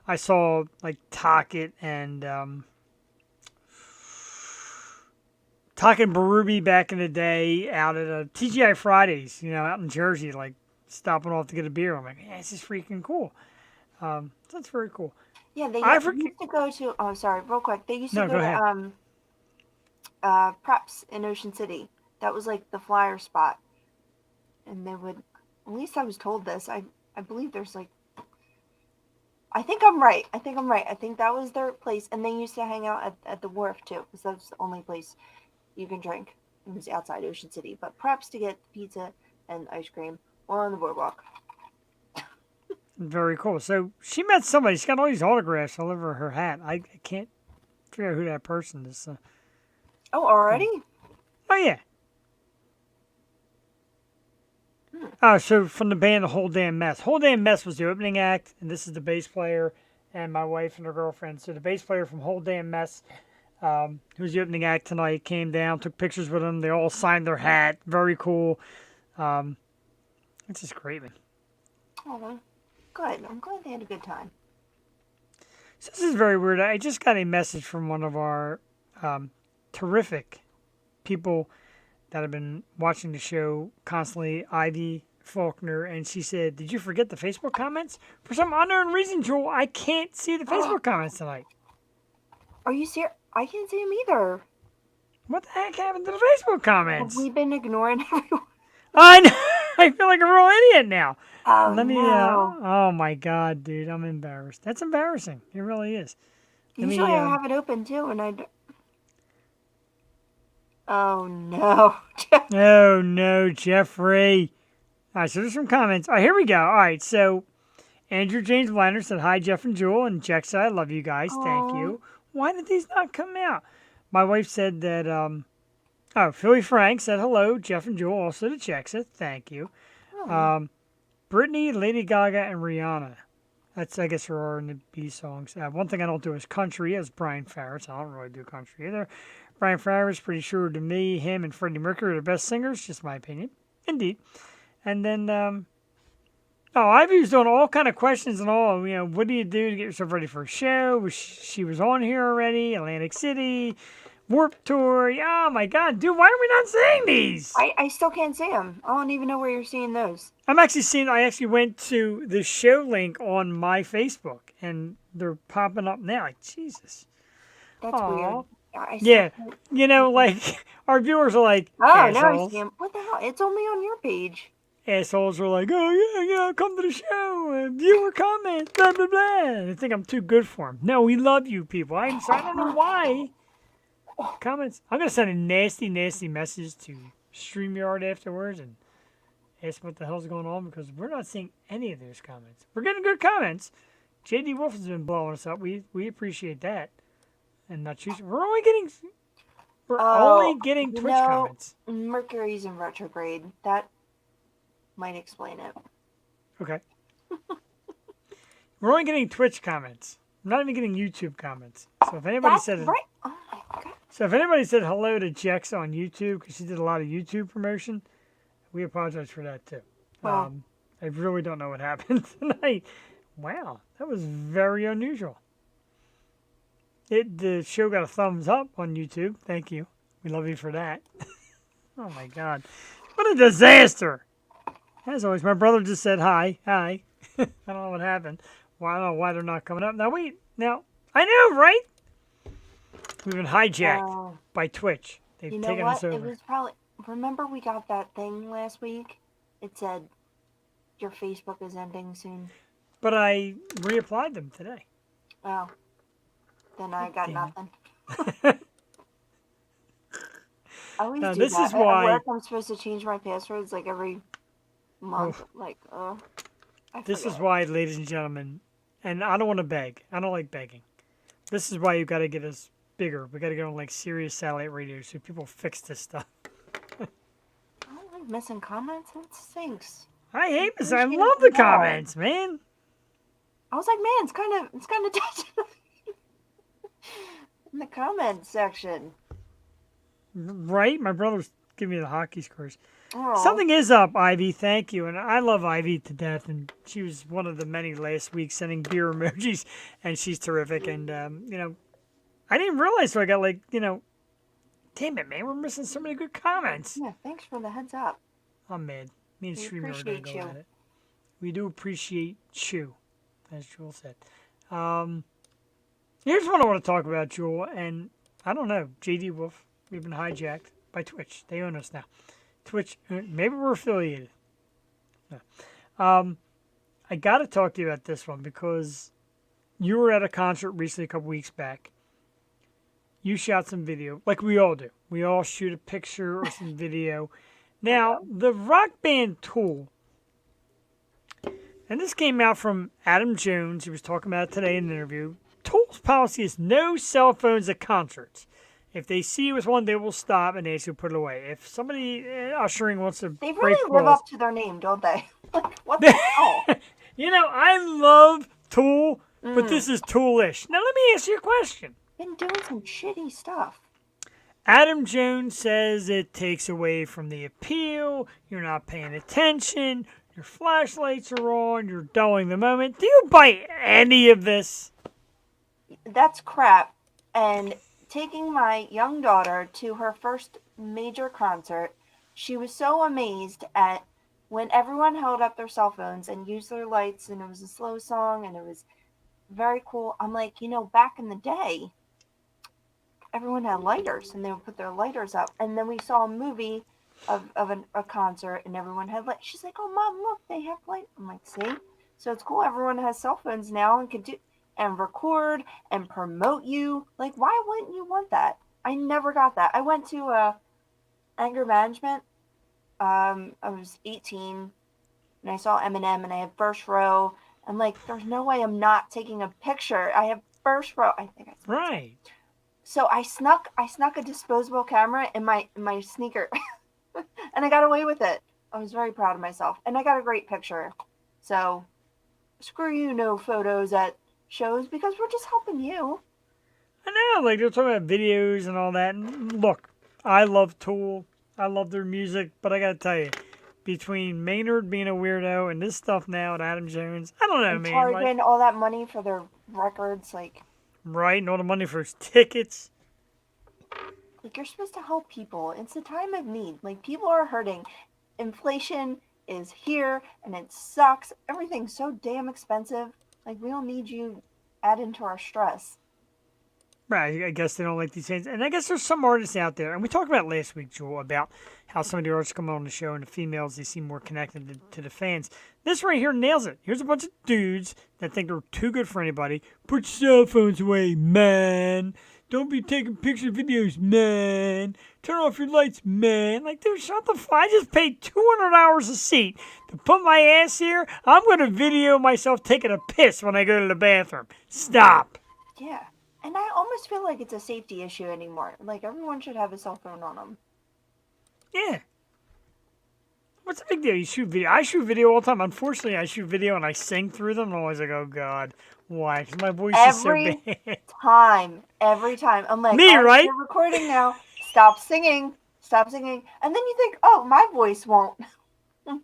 I saw, like, Tockett and Berube back in the day out at TGI Fridays, out in Jersey, like, stopping off to get a beer. I'm like, yeah, this is freaking cool. So that's very cool. Yeah, they used to go to, oh, sorry, real quick, they used to go to Preps in Ocean City. That was, like, the Flyer spot. And they would, at least I was told this, I believe there's like, I think I'm right. I think that was their place. And they used to hang out at the wharf too, because that's the only place you can drink. It was outside Ocean City. But perhaps to get pizza and ice cream on the boardwalk. Very cool. So she met somebody. She's got all these autographs all over her hat. I can't figure out who that person is. Oh, already? Oh, yeah. So from the band, The Whole Damn Mess. Whole Damn Mess was the opening act, and this is the bass player and my wife and her girlfriend. So the bass player from Whole Damn Mess, who was the opening act tonight, came down, took pictures with them. They all signed their hat. Very cool. It's just great, man. Oh, good. I'm glad they had a good time. So this is very weird. I just got a message from one of our terrific people that have been watching the show constantly, Ivy Faulkner, and she said, "Did you forget the Facebook comments? For some unknown reason, Joel, I can't see the Facebook comments tonight." Are you serious? I can't see them either. What the heck happened to the Facebook comments? Have we been ignoring everyone? I know. I feel like a real idiot now. Oh, Let me. no. Oh my God, dude, I'm embarrassed. That's embarrassing. It really is. Usually I have it open too, and I. Oh no. Oh no, Jeffrey. All right, so there's some comments. All right, here we go. All right, so Andrew James Blanner said, "Hi, Jeff and Jewel and Jexxa. I love you guys. Thank you." Why did these not come out? My wife said that. Philly Frank said hello, Jeff and Jewel. Also to Jexxa. Thank you. Brittany, Lady Gaga, and Rihanna. That's, I guess, her R&B songs. One thing I don't do is country, as Brian Farris. I don't really do country either. Brian Farris, pretty sure to me, him and Freddie Mercury are the best singers. Just my opinion. Indeed. And then, Ivy was doing all kind of questions and all. What do you do to get yourself ready for a show? She was on here already. Atlantic City, Warped Tour. Oh my God, dude, why are we not seeing these? I still can't see them. I don't even know where you're seeing those. I actually went to the show link on my Facebook, and they're popping up now. Like, Jesus. That's weird. Yeah, like, our viewers are like, oh, now I assholes. see them. What the hell? It's only on your page. Assholes are like, oh, yeah, come to the show, viewer comment, blah, blah, blah. I think I'm too good for them. No, we love you people. I don't know why. Comments. I'm going to send a nasty, nasty message to StreamYard afterwards and ask what the hell's going on because we're not seeing any of those comments. We're getting good comments. JD Wolf has been blowing us up. We appreciate that. And not choosing. We're only getting Twitch comments. Mercury's in retrograde. That might explain it. Okay. We're only getting Twitch comments. I'm not even getting YouTube comments. So if anybody said right. Oh my god. So if anybody said hello to Jexxa on YouTube because she did a lot of YouTube promotion, we apologize for that too. Well, I really don't know what happened tonight. Wow, that was very unusual. The show got a thumbs up on YouTube. Thank you. We love you for that. Oh my God, what a disaster! As always, my brother just said hi. I don't know what happened. Well, I don't know why they're not coming up. Now wait. Now I know, right? We've been hijacked by Twitch. They've taken us over. It was probably. Remember, we got that thing last week. It said your Facebook is ending soon. But I reapplied them today. Oh, then I got nothing. I always do this that. is why. At work, I'm supposed to change my passwords like every month. This is why, ladies and gentlemen, and I don't want to beg. I don't like begging. This is why you got to get us bigger. We got to get on like Sirius satellite radio so people fix this stuff. I don't like missing comments. It stinks. I hate this. I love the comments, man. I was like, man, it's kind of touching in the comments section. Right? My brother's giving me the hockey scores. Oh. Something is up, Ivy. Thank you. And I love Ivy to death. And she was one of the many last week sending beer emojis. And she's terrific. And, I didn't realize. So I got damn it, man. We're missing so many good comments. Yeah, thanks for the heads up. I'm mad. Me and Streamer are going to go at it. We do appreciate you, as Jewel said. Here's what I want to talk about, Jewel. And I don't know. JD Wolf. We've been hijacked by Twitch. They own us now. Twitch, maybe we're affiliated. No. I got to talk to you about this one because you were at a concert recently a couple weeks back. You shot some video, like we all do. We all shoot a picture or some video. Now, the rock band Tool, and this came out from Adam Jones. He was talking about it today in an interview. Tool's policy is no cell phones at concerts. If they see you with one, they will stop and ask you to put it away. If somebody ushering wants to they break really live balls, up to their name, don't they? Like, what the hell? I love Tool, but this is Toolish. Now, let me ask you a question. Been doing some shitty stuff. Adam Jones says it takes away from the appeal. You're not paying attention. Your flashlights are on. You're dulling the moment. Do you buy any of this? That's crap. And taking my young daughter to her first major concert, she was so amazed at when everyone held up their cell phones and used their lights, and it was a slow song, and it was very cool. I'm like, back in the day, everyone had lighters, and they would put their lighters up. And then we saw a movie of a concert, and everyone had lights. She's like, oh, Mom, look, they have lights. I'm like, see? So it's cool. Everyone has cell phones now and can do and record and promote you. Like, why wouldn't you want that? I never got that. I went to anger management. I was 18 and I saw Eminem and I had first row. I'm like, there's no way I'm not taking a picture. I have first row. I think I Right. So I snuck a disposable camera in my sneaker and I got away with it. I was very proud of myself and I got a great picture. So screw you, no photos at shows because we're just helping you. I know, like they're talking about videos and all that. And look, I love Tool. I love their music, but I gotta tell you, between Maynard being a weirdo and this stuff now at Adam Jones, I don't know, man. Charging all that money for their records, right, and all the money for his tickets. Like, you're supposed to help people. It's a time of need. Like, people are hurting. Inflation is here, and it sucks. Everything's so damn expensive. Like, we don't need you adding to our stress. Right, I guess they don't like these things. And I guess there's some artists out there, and we talked about last week, Joel, about how some of the artists come on the show, and the females, they seem more connected to the fans. This right here nails it. Here's a bunch of dudes that think they're too good for anybody. Put your cell phones away, man. don't be taking picture videos, man. Turn off your lights, man. Like, dude, shut the fuck. I just paid $200 a seat to put my ass here. I'm going to video myself taking a piss when I go to the bathroom. Stop. Yeah. And I almost feel like it's a safety issue anymore. Like, everyone should have a cell phone on them. Yeah. What's the big deal? You shoot video. I shoot video all the time. Unfortunately, I shoot video and I sing through them. I'm always like, oh, God. Why? Because my voice is so bad. Every time. I'm like, Me, right? You're recording now. Stop singing. Stop singing. And then you think, oh, my voice won't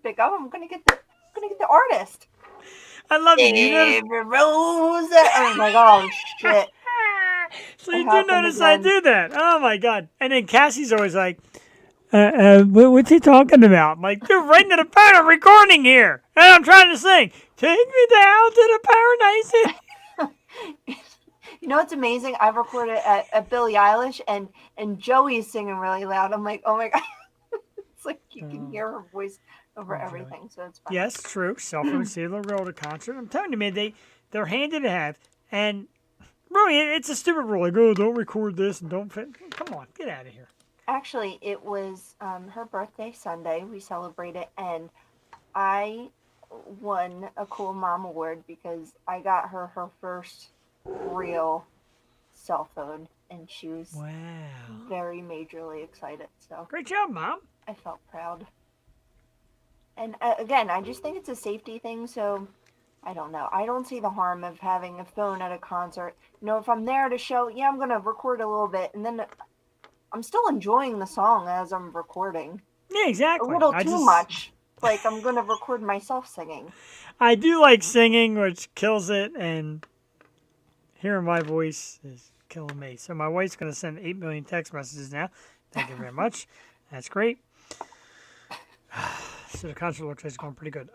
pick up. I'm gonna get the artist. I love it. You notice? Rose. I'm like, oh shit. So you do notice I do that. Oh my God. And then Cassie's always like, what's he talking about? I'm like, you're right to the phone. I'm recording here. And I'm trying to sing. Take me down to the paradise. You know what's amazing? I've recorded at Billie Eilish and Joey's singing really loud. I'm like, oh my God. It's like you can hear her voice over everything. So it's fine. Yes, true. Cell phone saved the world at a concert. I'm telling you, man, they're handy to have. And really, it's a stupid rule. Like, oh, don't record this and don't fit. Come on, get out of here. Actually, it was her birthday Sunday. We celebrated, and I won a Cool Mom Award because I got her first real cell phone, and she was very majorly excited. So great job, Mom. I felt proud. And again, I just think it's a safety thing. So I don't know. I don't see the harm of having a phone at a concert. You know, if I'm there at a show, yeah, I'm gonna record a little bit, and then I'm still enjoying the song as I'm recording. Yeah, exactly. A little too much. Like, I'm going to record myself singing. I do like singing, which kills it, and hearing my voice is killing me. So my wife's going to send 8 million text messages now. Thank you very much. That's great. So the concert looks like it's going pretty good.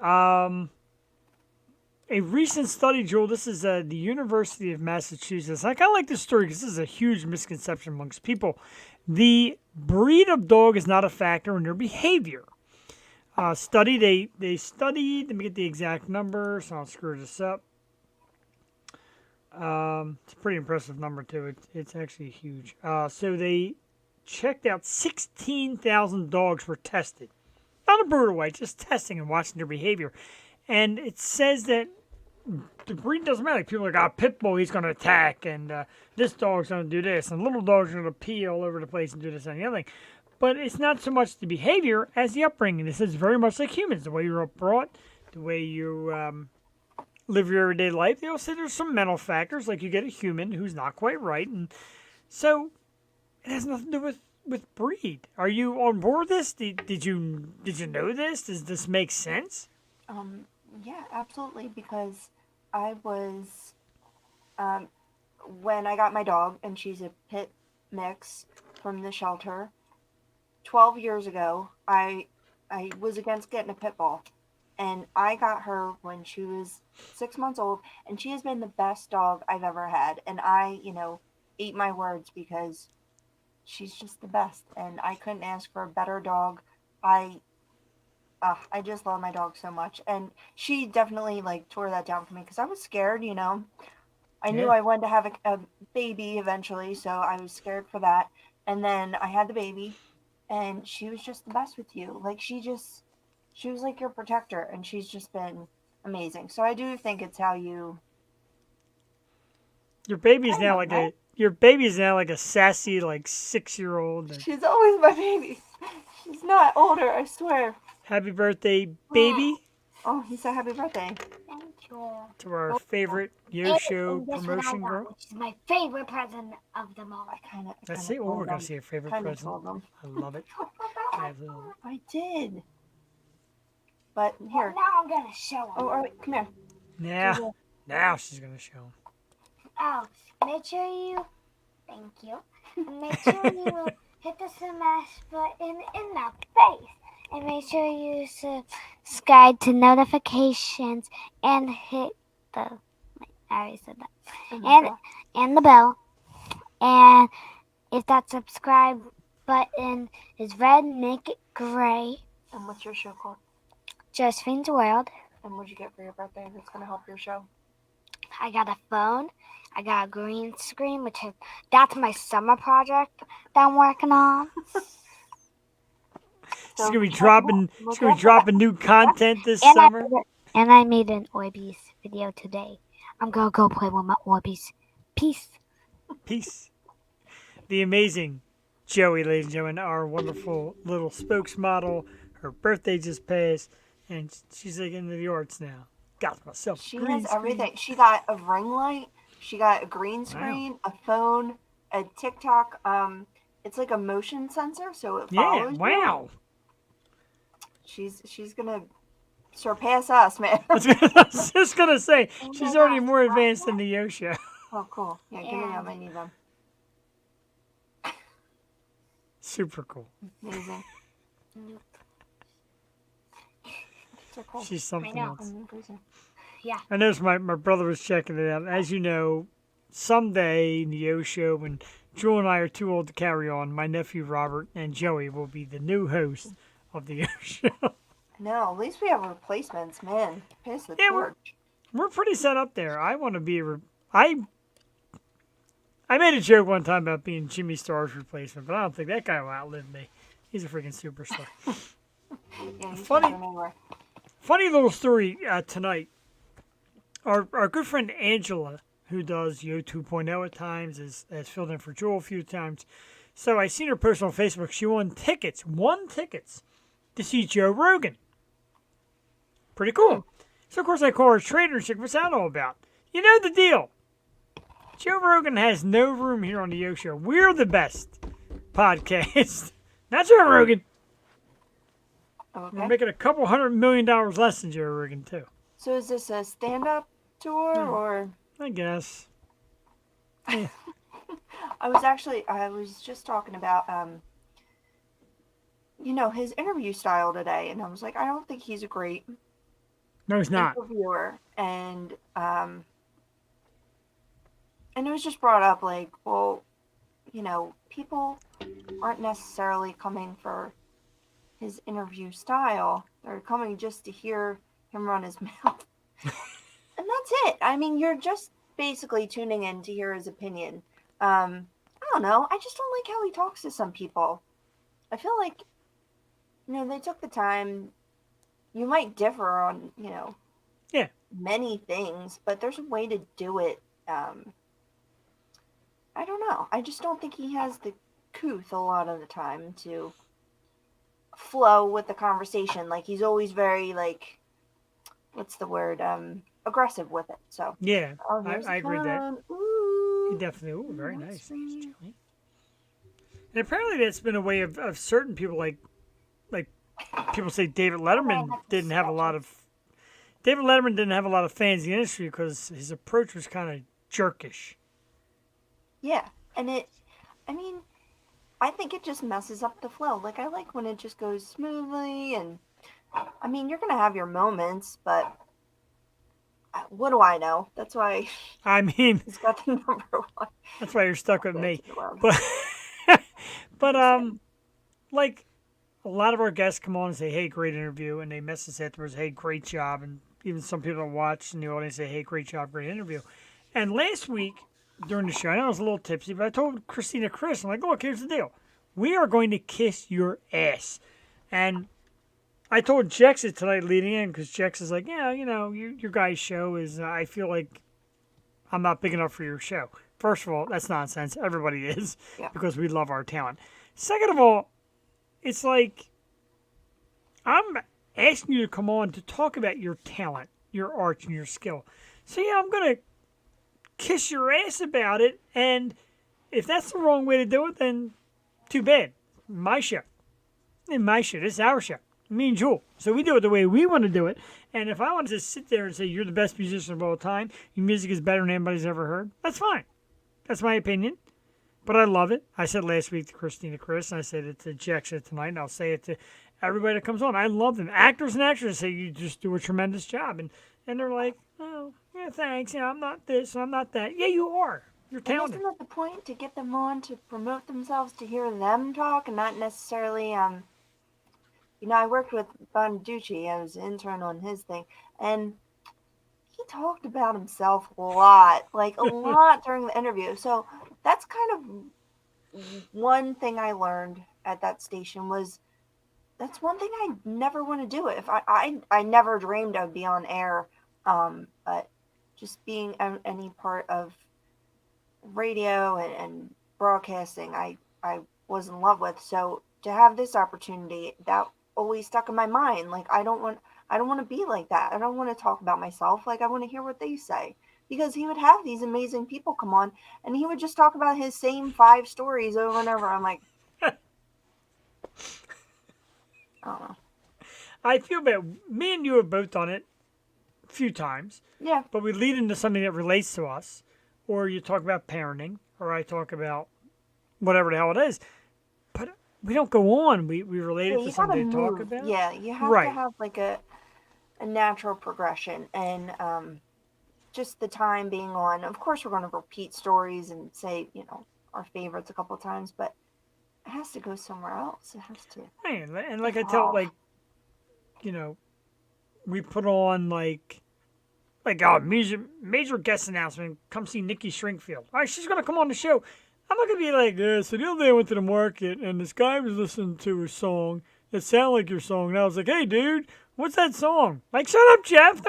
A recent study, Joel, this is the University of Massachusetts. I kind of like this story because this is a huge misconception amongst people. The breed of dog is not a factor in their behavior. They studied, let me get the exact number, so I'll screw this up. It's a pretty impressive number, too. It's actually huge. So they checked out 16,000 dogs were tested. Not a brutal way, just testing and watching their behavior. And it says that the breed doesn't matter. Like people are like, pit bull, he's going to attack, and this dog's going to do this, and little dog's going to pee all over the place and do this and the other thing. But it's not so much the behavior as the upbringing. This is very much like humans. The way you're brought, the way you live your everyday life. They also say there's some mental factors, like you get a human who's not quite right. And so it has nothing to do with breed. Are you on board with this? Did you know this? Does this make sense? Yeah, absolutely, because I was, when I got my dog, and she's a pit mix from the shelter, 12 years ago, I was against getting a pit bull, and I got her when she was 6 months old, and she has been the best dog I've ever had, and I, ate my words because she's just the best, and I couldn't ask for a better dog. I just love my dog so much. And she definitely, tore that down for me because I was scared, I knew I wanted to have a baby eventually, so I was scared for that. And then I had the baby, and she was just the best with you. She was like your protector, and she's just been amazing. So I do think it's how you... Your baby's now like a sassy, 6-year-old. She's always my baby. She's not older, I swear. Happy birthday, baby. Oh, he said happy birthday. Thank you. To our favorite Yo Show promotion girl. Which is my favorite present of them all. Let's see. We're going to see your favorite present. I love it. I did. But here. Well, now I'm going to show them. Oh, all right, come here. Now she's going to show them. Oh, make sure you... Thank you. Make sure you hit the smash button in the face. And make sure you subscribe to notifications and hit the... I already said that. And the bell. And if that subscribe button is red, make it gray. And what's your show called? Josephine's World. And what'd you get for your birthday that's going to help your show? I got a phone. I got a green screen, that's my summer project that I'm working on. She's gonna be we'll she's gonna be get to that. dropping new content this And summer. I made an Orbeez video today. I'm gonna go play with my Orbeez. Peace. Peace. The amazing Joey, ladies and gentlemen, our wonderful little spokesmodel. Her birthday just passed, and she's like into the arts now. Got myself a She green has screen. everything. She got a ring light. She got a green screen, a phone, a TikTok. It's like a motion sensor, so it Yeah, follows you. wow. She's gonna surpass us, man. I was just gonna say she's already more advanced than the Yosho. Oh, cool. Yeah, give me them. I need them. Super cool. Amazing. So cool. She's something know. else. I'm freezing. Yeah. I noticed my brother was checking it out. As you know, someday in the Yosho, when Jewel and I are too old to carry on, my nephew Robert and Joey will be the new host of the Yosho. No, at least we have replacements, man. Pass the Yeah, torch. We're pretty set up there. I want to be I made a joke one time about being Jimmy Starr's replacement, but I don't think that guy will outlive me. He's a freaking superstar. Yeah, he's Funny- not going anywhere. Funny little story tonight. Our good friend Angela, who does Yo 2.0 at times, has filled in for Jewel a few times. So I seen her post on Facebook. She won tickets to see Joe Rogan. Pretty cool. So of course I call her a trader and she's like, what's that all about? You know the deal. Joe Rogan has no room here on the Yo Show. We're the best podcast. Not Joe Rogan. We're Okay. making a couple $100 million less than Joe Rogan too. So is this a stand-up tour or? I guess. I was just talking about his interview style today, and I was like, I don't think he's a great No, he's not. interviewer, and it was just brought up like, well, people aren't necessarily coming for his interview style; they're coming just to hear him run his mouth, and that's it. I mean, you're just basically tuning in to hear his opinion. I don't know. I just don't like how he talks to some people. I feel like, they took the time. You might differ on, Yeah. many things, but there's a way to do it. I don't know. I just don't think he has the couth a lot of the time to flow with the conversation. Like, he's always very, like, what's the word? Aggressive with it. So, Yeah, here's I the agree with that. phone. Ooh. He definitely. Ooh, very That's nice. me. Thanks, Joey. And apparently that's been a way of certain people, like people say David Letterman didn't have a lot of fans in the industry because his approach was kind of jerkish. Yeah, and I think it just messes up the flow. Like, I like when it just goes smoothly, and I mean, you're gonna have your moments, but what do I know? That's why I mean, he's got the number one. that's why you're stuck with me. Fans in the world. But like a lot of our guests come on and say, "Hey, great interview," and they message us afterwards, "Hey, great job," and even some people that watch in the audience say, "Hey, great job, great interview." And last week during the show, I know I was a little tipsy, but I told Christina Chris, I'm like, "Look, here's the deal. We are going to kiss your ass," and I told Jexxa tonight leading in because Jexxa's like, "Yeah, your guys' show is. I feel like I'm not big enough for your show." First of all, that's nonsense. Everybody is because we love our talent. Second of all, it's like I'm asking you to come on to talk about your talent, your art, and your skill. So yeah, I'm gonna kiss your ass about it. And if that's the wrong way to do it, then too bad. My show. This is our show. Me and Jewel. So we do it the way we want to do it. And if I wanted to sit there and say you're the best musician of all time, your music is better than anybody's ever heard, that's fine. That's my opinion. But I love it. I said last week to Christina Chris, and I said it to Jexxa tonight, and I'll say it to everybody that comes on. I love them. Actors and actresses say you just do a tremendous job. And they're like, oh, yeah, thanks. I'm not this, I'm not that. Yeah, you are. You're And talented. isn't that the point, to get them on to promote themselves, to hear them talk, and not necessarily I worked with Bonaducci. I was an intern on his thing, and he talked about himself a lot, like a lot during the interview. So that's kind of one thing I learned at that station was that's one thing I never want to do. If I never dreamed I would be on air, but just being any part of radio and broadcasting, I was in love with. So to have this opportunity, that always stuck in my mind. Like I don't want to be like that. I don't want to talk about myself. Like I want to hear what they say. Because he would have these amazing people come on and he would just talk about his same 5 stories over and over. I'm like, I don't know. I feel bad. Me and you have both done it a few times. Yeah. But we lead into something that relates to us. Or you talk about parenting. Or I talk about whatever the hell it is. But we don't go on. We relate it to something they talk about. Yeah, you have to have like a natural progression. And just the time being on. Of course, we're going to repeat stories and say, our favorites a couple of times. But it has to go somewhere else. It has to. Right. And like I tell, we put on major guest announcement. Come see Nikki Stringfield. All right, she's gonna come on the show. I'm not gonna be like, so the other day I went to the market and this guy was listening to a song that sounded like your song, and I was like, hey, dude, what's that song? Like, shut up, Jeff.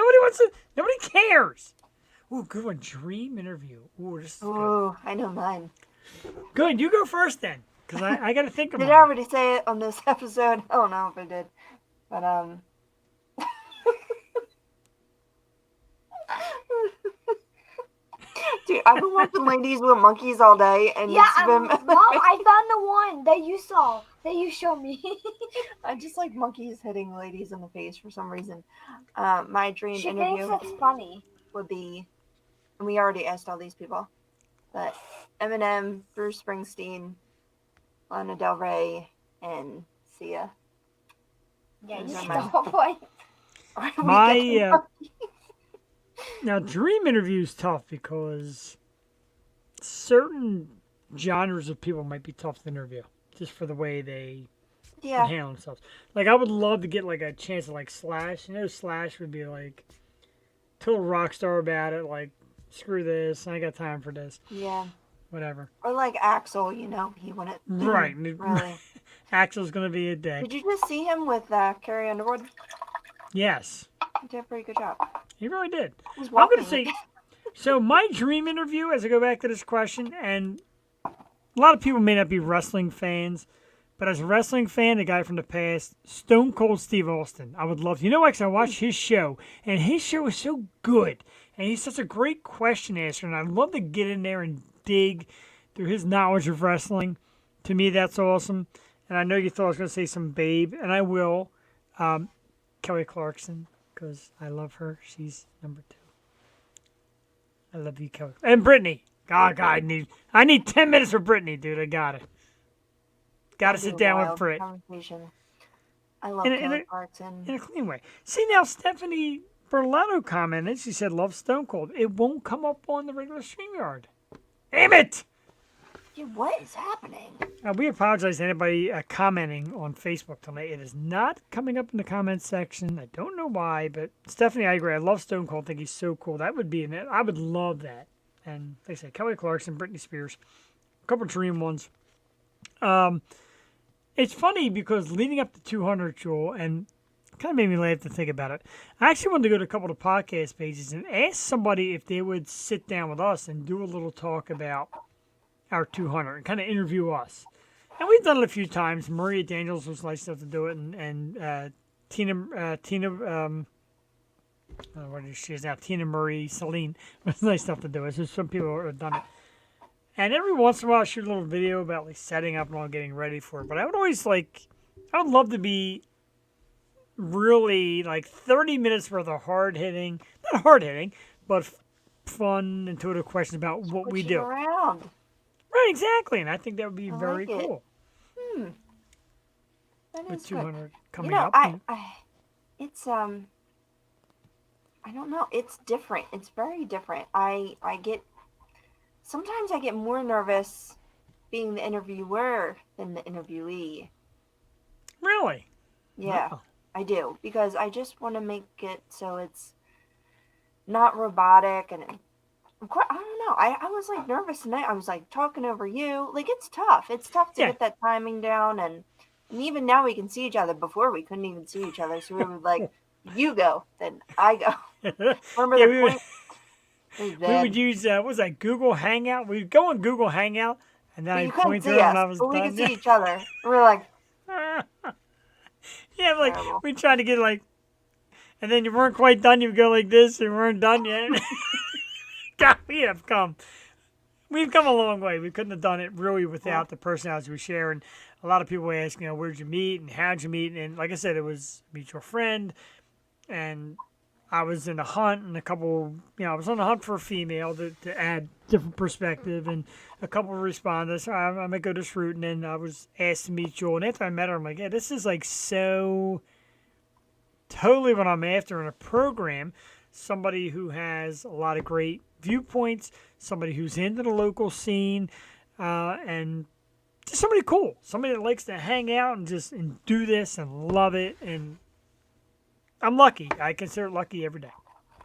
Nobody cares. Ooh, good one. Dream interview. Ooh, this is good. Oh, I know mine. Good. You go first then, because I got to think about it. Did I already say it on this episode? I don't know if I did. But, dude, I've been watching Ladies with Monkeys all day, and Yeah, it's been... Mom, I found the one that you saw, that you showed me. I just like monkeys hitting ladies in the face for some reason. My dream She interview thinks it's funny. would be, and we already asked all these people, but Eminem, Bruce Springsteen, Lana Del Rey, and Sia. Yeah, Those you are see my- the whole point. Now, dream interview is tough because certain genres of people might be tough to interview just for the way they Yeah. handle themselves. Like, I would love to get like a chance of Slash. Slash would be like total rock star about it. Like, screw this, I ain't got time for this. Yeah. Whatever. Or like Axel, he wouldn't. Right. Really. Axel's gonna be a dick. Did you just see him with Carrie Underwood? Yes, He did a pretty good job. he really did. He's I'm walking. gonna say. So my dream interview, as I go back to this question, and a lot of people may not be wrestling fans, but as a wrestling fan, the guy from the past, Stone Cold Steve Austin, I would love to. Actually, I watched his show, and his show is so good, and he's such a great question answer, and I'd love to get in there and dig through his knowledge of wrestling. To me, that's awesome. And I know you thought I was going to say some Babe, and I will. Kelly Clarkson, because I love her. She's number 2. I love you, Kelly. And Brittany. God, I need 10 minutes for Brittany, dude. I got it. Got to sit down with Britt. Conversation. I love In Kelly Clarkson. a clean way. See, now Stephanie Berletto commented. She said, love Stone Cold. It won't come up on the regular StreamYard. Damn it! Dude, what is happening? We apologize to anybody commenting on Facebook tonight. It is not coming up in the comments section. I don't know why, but Stephanie, I agree. I love Stone Cold. I think he's so cool. That would be in it. I would love that. And like I say, Kelly Clarkson, Britney Spears, a couple dream ones. It's funny because leading up to 200, Joel, and it kind of made me laugh to think about it. I actually wanted to go to a couple of podcast pages and ask somebody if they would sit down with us and do a little talk about our 200 and kind of interview us. And we've done it a few times. Maria Daniels was nice enough to do it, and Tina, what is she is now? Tina Marie Celine was nice enough to do it. So some people have done it. And every once in a while, I shoot a little video about setting up and all, getting ready for it. But I would always I would love to be really 30 minutes worth of not hard hitting, but fun, intuitive questions about what we do. Around. Right, exactly, and I think that would be very like it. cool. That With is 200 good. coming up. It's I don't know. It's different. It's very different. Sometimes I get more nervous being the interviewer than the interviewee. Really? Yeah, Wow. I do, because I just want to make it so it's not robotic, and of course, I don't know. I was like nervous tonight. I was like talking over you. Like it's tough. It's tough to Yeah. get that timing down, and even now we can see each other. Before we couldn't even see each other, so we would like, you go, then I go. Remember Yeah, the point? It was we bad. would use what was that, Google Hangout? We'd go on Google Hangout, and then But I'd you couldn't point to see them us, when I was but we done. could see each other. We were like, Yeah, like terrible. we tried to get like, and then you weren't quite done. You would go like this, and you weren't done yet. God, we've come a long way. We couldn't have done it really without the personalities we share. And a lot of people ask, where'd you meet and how'd you meet? And like I said, it was a mutual friend, and I was in a hunt, and I was on a hunt for a female to add different perspective, and a couple of responded. So I might go this route, and then I was asked to meet Joel. And after I met her, I'm like, yeah, this is like so totally what I'm after in a program. Somebody who has a lot of great viewpoints, somebody who's into the local scene, and just somebody cool, somebody that likes to hang out and do this and love it. And I'm lucky. I consider it lucky every day.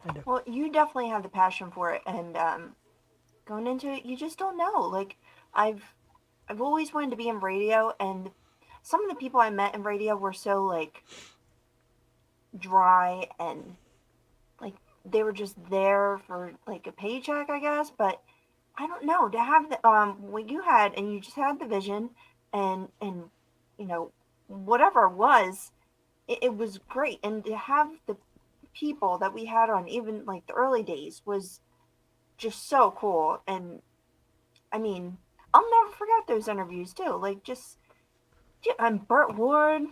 I do. Well, you definitely have the passion for it, and going into it, you just don't know. Like, I've always wanted to be in radio, and some of the people I met in radio were so like dry, and like they were just there for like a paycheck, I guess. But I don't know, to have the what you had, and you just had the vision, and whatever it was, it was great. And to have the people that we had on, even like the early days, was just so cool. And I mean, I'll never forget those interviews too. Like, just, and Burt Ward.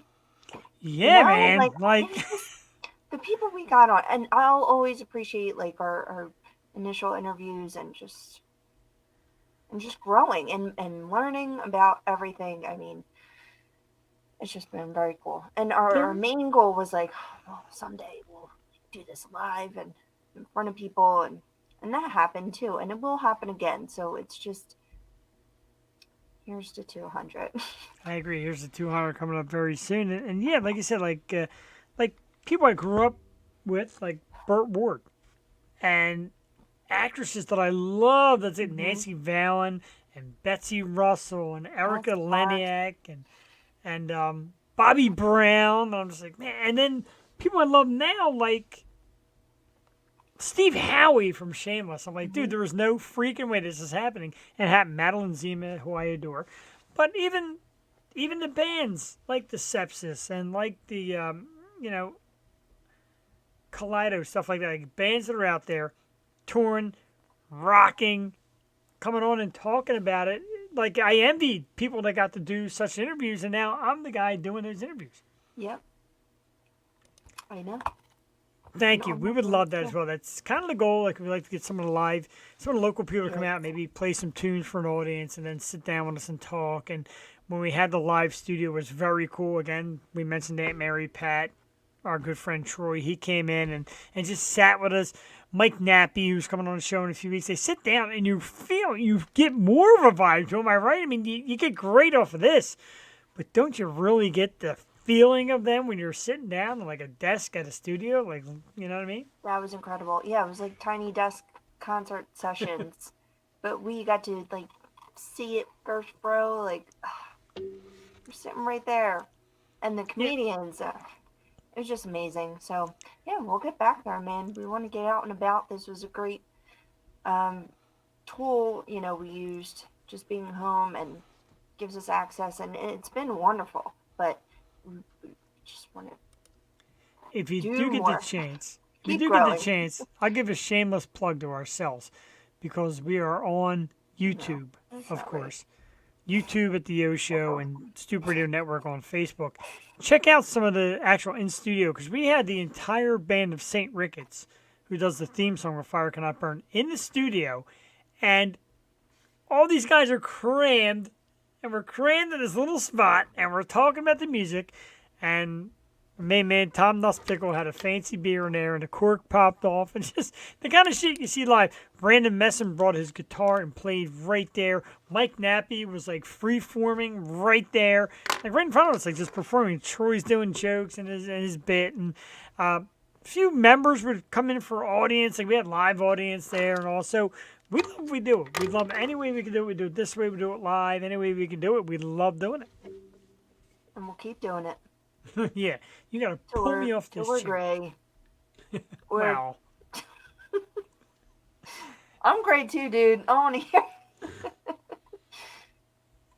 Yeah, man. Like, it was just the people we got on, and I'll always appreciate like our initial interviews, and just growing and learning about everything. I mean, it's just been very cool. And our main goal was like, well, someday we'll do this live and in front of people, and that happened too, and it will happen again. So it's just, here's to 200. I agree. Here's the 200 coming up very soon. And yeah, like you said, like people I grew up with, like Burt Ward, and actresses that I love. That's it. Nancy Valen and Betsy Russell and Erica Leniak and Bobby Brown. I'm just like, man. And then people I love now, like Steve Howie from Shameless. I'm like, dude, there is no freaking way this is happening. And it happened. Madeline Zima, who I adore. But even the bands like the Sepsis and like the Kaleido, stuff like that, like bands that are out there touring, rocking, coming on and talking about it. Like, I envied people that got to do such interviews, and now I'm the guy doing those interviews. Yep. I know. Thank you. We would love that as well. That's kind of the goal. Like, we'd like to get some of the local people to come out, maybe play some tunes for an audience, and then sit down with us and talk. And when we had the live studio, it was very cool. Again, we mentioned Aunt Mary, Pat, our good friend Troy. He came in and just sat with us. Mike Nappy, who's coming on the show in a few weeks, they sit down and you get more of a vibe to them. Am I right? I mean, you get great off of this, but don't you really get the feeling of them when you're sitting down like a desk at a studio? Like, you know what I mean? That was incredible. Yeah, it was like tiny desk concert sessions, but we got to like see it first, bro. Like, we're sitting right there, and the comedians. It was just amazing. So yeah, we'll get back there, man. We want to get out and about. This was a great tool, we used, just being home, and gives us access, and it's been wonderful. But we just want to. If you do get more. the chance, I'll give a shameless plug to ourselves, because we are on YouTube, of course. YouTube at the O Show and Stoop Radio Network on Facebook. Check out some of the actual in-studio, because we had the entire band of St. Ricketts, who does the theme song of Fire Cannot Burn, in the studio, and all these guys are crammed, and we're crammed in this little spot, and we're talking about the music, and main man Tom Nusspickle had a fancy beer in there, and the cork popped off, and just the kind of shit you see live. Brandon Messon brought his guitar and played right there. Mike Nappy was like free-forming right there, like right in front of us, like just performing. Troy's doing jokes and his bit, and few members would come in for audience. Like we had live audience there, and also we love what we do. We love any way we can do it. We do it this way. We do it live. Any way we can do it. We love doing it. And we'll keep doing it. Yeah, you gotta pull me off this till we're chair. gray. Wow. I'm gray too, dude. I want to hear.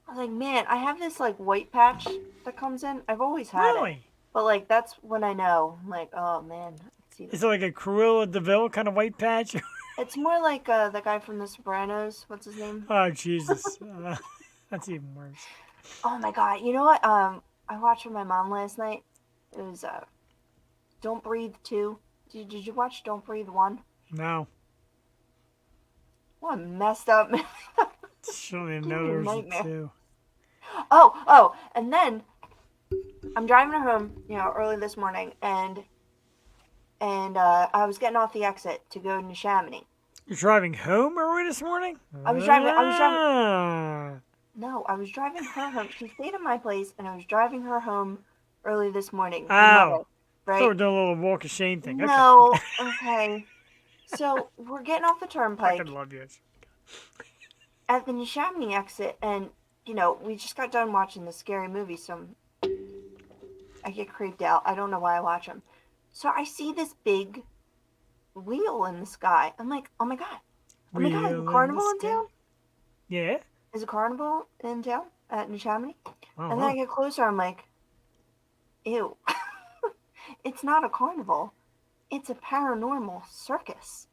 I was like, man, I have this like white patch that comes in. I've always had it, Really? but like that's when I know. I'm like, oh man, I can see Is this. it like a Cruella de Vil kind of white patch? It's more like the guy from The Sopranos. What's his name? Oh Jesus, that's even worse. Oh my god! You know what? I watched with my mom last night. It was Don't Breathe 2. Did you watch Don't Breathe 1? No, What a messed up. surely Give me know a there's a nightmare. two. Oh, and then I'm driving her home, early this morning, and I was getting off the exit to go to Neshaminy. You're driving home early this morning? I was driving- Ah. No, I was driving her home. She stayed at my place, and I was driving her home early this morning. Ow. Her mother, I thought we right? were doing a little walk of shame thing. Okay. No, okay. So we're getting off the I turnpike could love you. at the Neshaminy exit, and we just got done watching the scary movie, so I get creeped out. I don't know why I watch them. So I see this big wheel in the sky. I'm like, oh my god, is Wheel a in carnival the in sky? town? Yeah. Is a carnival in town at Neshaminy? Uh-huh. And then I get closer, I'm like, ew. It's not a carnival. It's a paranormal circus.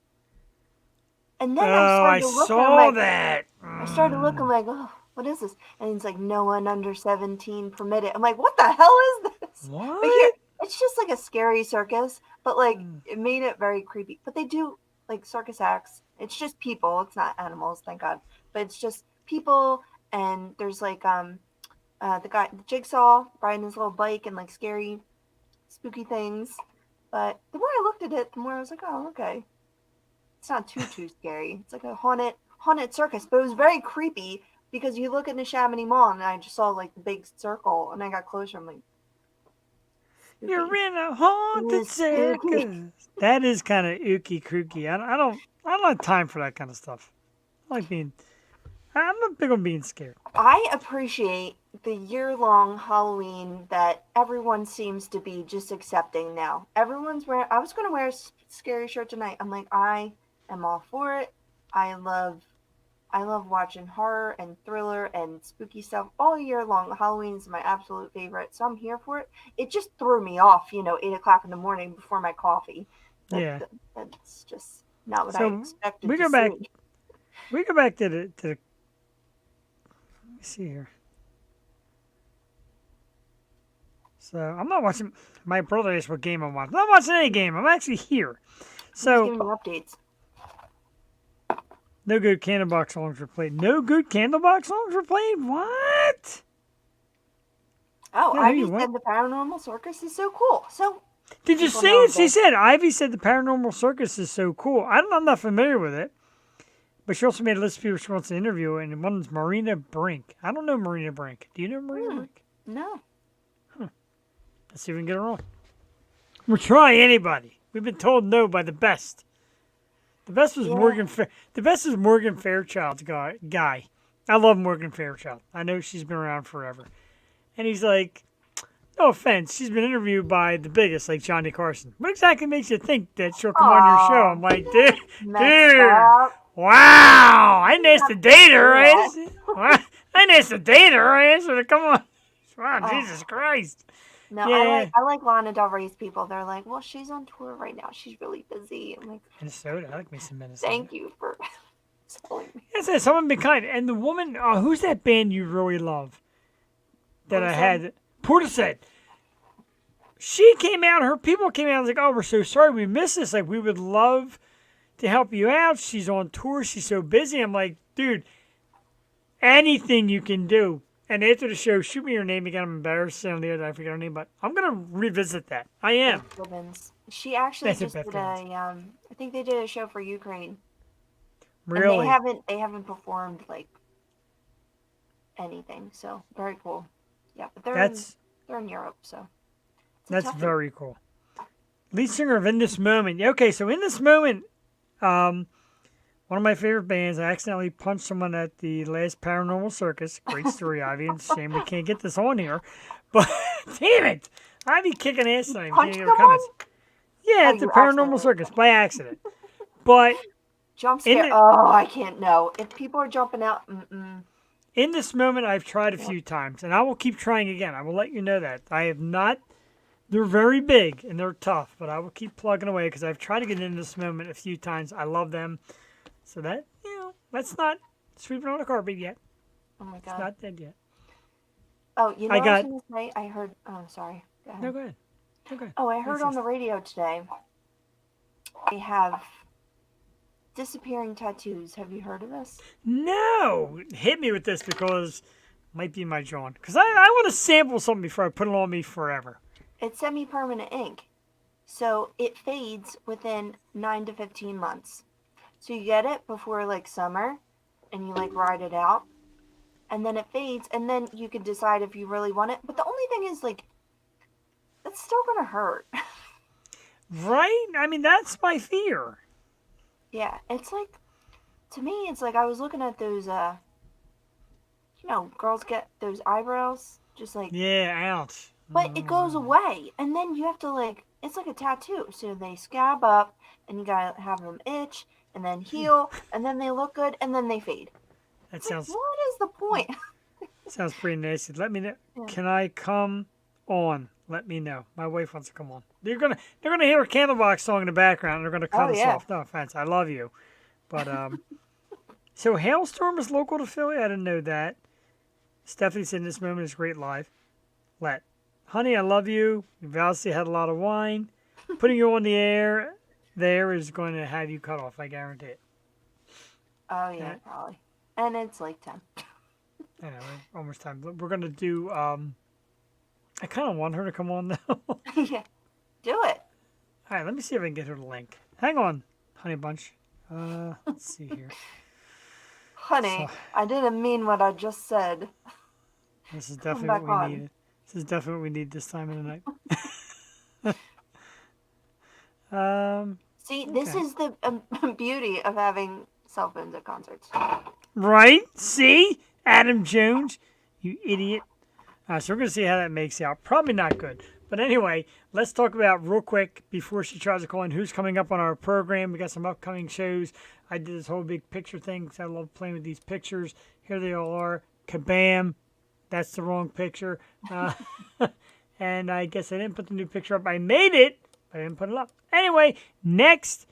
And then I I started to look, and saw I'm like, that. I started looking like, oh, what is this? And it's like, no one under 17 permitted. I'm like, what the hell is this? What? But here, it's just like a scary circus, but like Mm. it made it very creepy. But they do like circus acts. It's just people. It's not animals, thank God. But it's just people, and there's like the guy, the Jigsaw, riding his little bike and like scary, spooky things. But the more I looked at it, the more I was like, oh, okay. It's not too scary. It's like a haunted circus, but it was very creepy because you look at Neshaminy Mall and I just saw like the big circle, and I got closer. I'm like, spooky. You're in a haunted It's spooky. circus. That is kind of ooky kooky. I don't have time for that kind of stuff. I'm not big on being scared. I appreciate the year-long Halloween that everyone seems to be just accepting now. Everyone's wearing. I was gonna wear a scary shirt tonight. I'm like, I am all for it. I love watching horror and thriller and spooky stuff all year long. Halloween is my absolute favorite, so I'm here for it. It just threw me off, 8 o'clock in the morning before my coffee. Yeah. That's just not what So, I expected. we to go back- see. We go back to the. Let me see here. So I'm not watching. My brother asked what game I'm watching. I'm not watching any game. I'm actually here. Just So giving you updates. no good Candlebox songs were played. No good Candlebox songs were played. What? Oh, Yeah, Ivy you what? said the paranormal circus is so cool. So Did you People see know it? She that. said Ivy said the Paranormal Circus is so cool. I'm not familiar with it, but she also made a list of people she wants to interview, and one's Marina Brink. I don't know Marina Brink. Do you know Marina Brink? no. Let's see if we can get her on. We'll try anybody. We've been told no by the best. The best was Yeah. The best is Morgan Fairchild's guy. I love Morgan Fairchild. I know she's been around forever, and he's like, no offense, she's been interviewed by the biggest, like Johnny Carson. What exactly makes you think that she'll come on your show? I'm like, dude, Messed up. wow, I didn't ask to date her. I Yeah. didn't ask to date her. I asked her to come on. Wow, Oh. Jesus Christ. No, Yeah. I like Lana Del Rey's people. They're like, well, she's on tour right now. She's really busy. I'm like, Minnesota. I like me some Minnesota. thank you for telling me. I said, someone be kind. And the woman, who's that band you really love? That I had. Portishead. She came out, her people came out and was like, oh, we're so sorry we missed this. Like, we would love to help you out. She's on tour. She's so busy. I'm like, dude, anything you can do. And after the show, shoot me her name again. I'm embarrassed on the other. I forgot her name, but I'm going to revisit that. I am. Beth Gibbons. She actually That's it, just Beth did Gibbons. I think they did a show for Ukraine. Really? And they haven't performed like anything. So very cool. Yeah, but they're in Europe, so it's a That's toughie. very cool. Lead singer of In This Moment. Okay, so In This Moment, one of my favorite bands. I accidentally punched someone at the last Paranormal Circus. Great story, Ivy. And shame we can't get this on here. But, damn it! Ivy kicking ass tonight. Punch Can't get someone? comments. Yeah, Oh, at the you Paranormal accidentally. Circus, by accident. But, Jump In scare. the- Oh, I can't know. If people are jumping out, In This Moment, I've tried a few times. And I will keep trying again. I will let you know that. I have not... They're very big and they're tough, but I will keep plugging away because I've tried to get In This Moment a few times. I love them. So that, that's not sweeping on the carpet yet. oh my It's god. not dead yet. Oh, you know I what got- I was gonna say? I heard. Oh, sorry. Go ahead. No, go ahead. Okay. Oh, I heard What's on this? the radio today. They have disappearing tattoos. Have you heard of this? No! Hit me with this because it might be my John. Because I want to sample something before I put it on me forever. It's semi-permanent ink, so it fades within 9 to 15 months. So you get it before like summer, and you like ride it out, and then it fades, and then you can decide if you really want it. But the only thing is like, it's still gonna hurt. Right? I mean, that's my fear. Yeah, it's like, to me, it's like I was looking at those, girls get those eyebrows, just like, Yeah, ouch. but it goes away, and then you have to like, it's like a tattoo, so they scab up, and you gotta have them itch, and then heal, and then they look good, and then they fade. That It's like, sounds what is the point? sounds pretty nasty. Let me know. Yeah. Can I come on? Let me know. My wife wants to come on. They're gonna hear a Candlebox song in the background. And they're gonna cut Oh, us yeah. off. No offense, I love you, but so Hailstorm is local to Philly. I didn't know that. Stephanie said In This Moment is great live. Honey, I love you. You've obviously had a lot of wine. Putting you on the air there is going to have you cut off. I guarantee it. Oh yeah, probably. And it's like 10. I know, we're almost time. We're gonna do. I kind of want her to come on though. All Yeah, do it. right, let me see if I can get her the link. Hang on, Honey Bunch. Let's see here. Honey, So- I didn't mean what I just said. This is definitely back what we on. needed. This is definitely what we need this time of the night. See, this Okay. is the beauty of having cell phones at concerts. Right? See? Adam Jones, you idiot. So we're going to see how that makes out. Probably not good. But anyway, let's talk about real quick before she tries to call in who's coming up on our program. We got some upcoming shows. I did this whole big picture thing because I love playing with these pictures. Here they all are. Kabam. That's the wrong picture. And I guess I didn't put the new picture up. I made it, but I didn't put it up. Anyway, next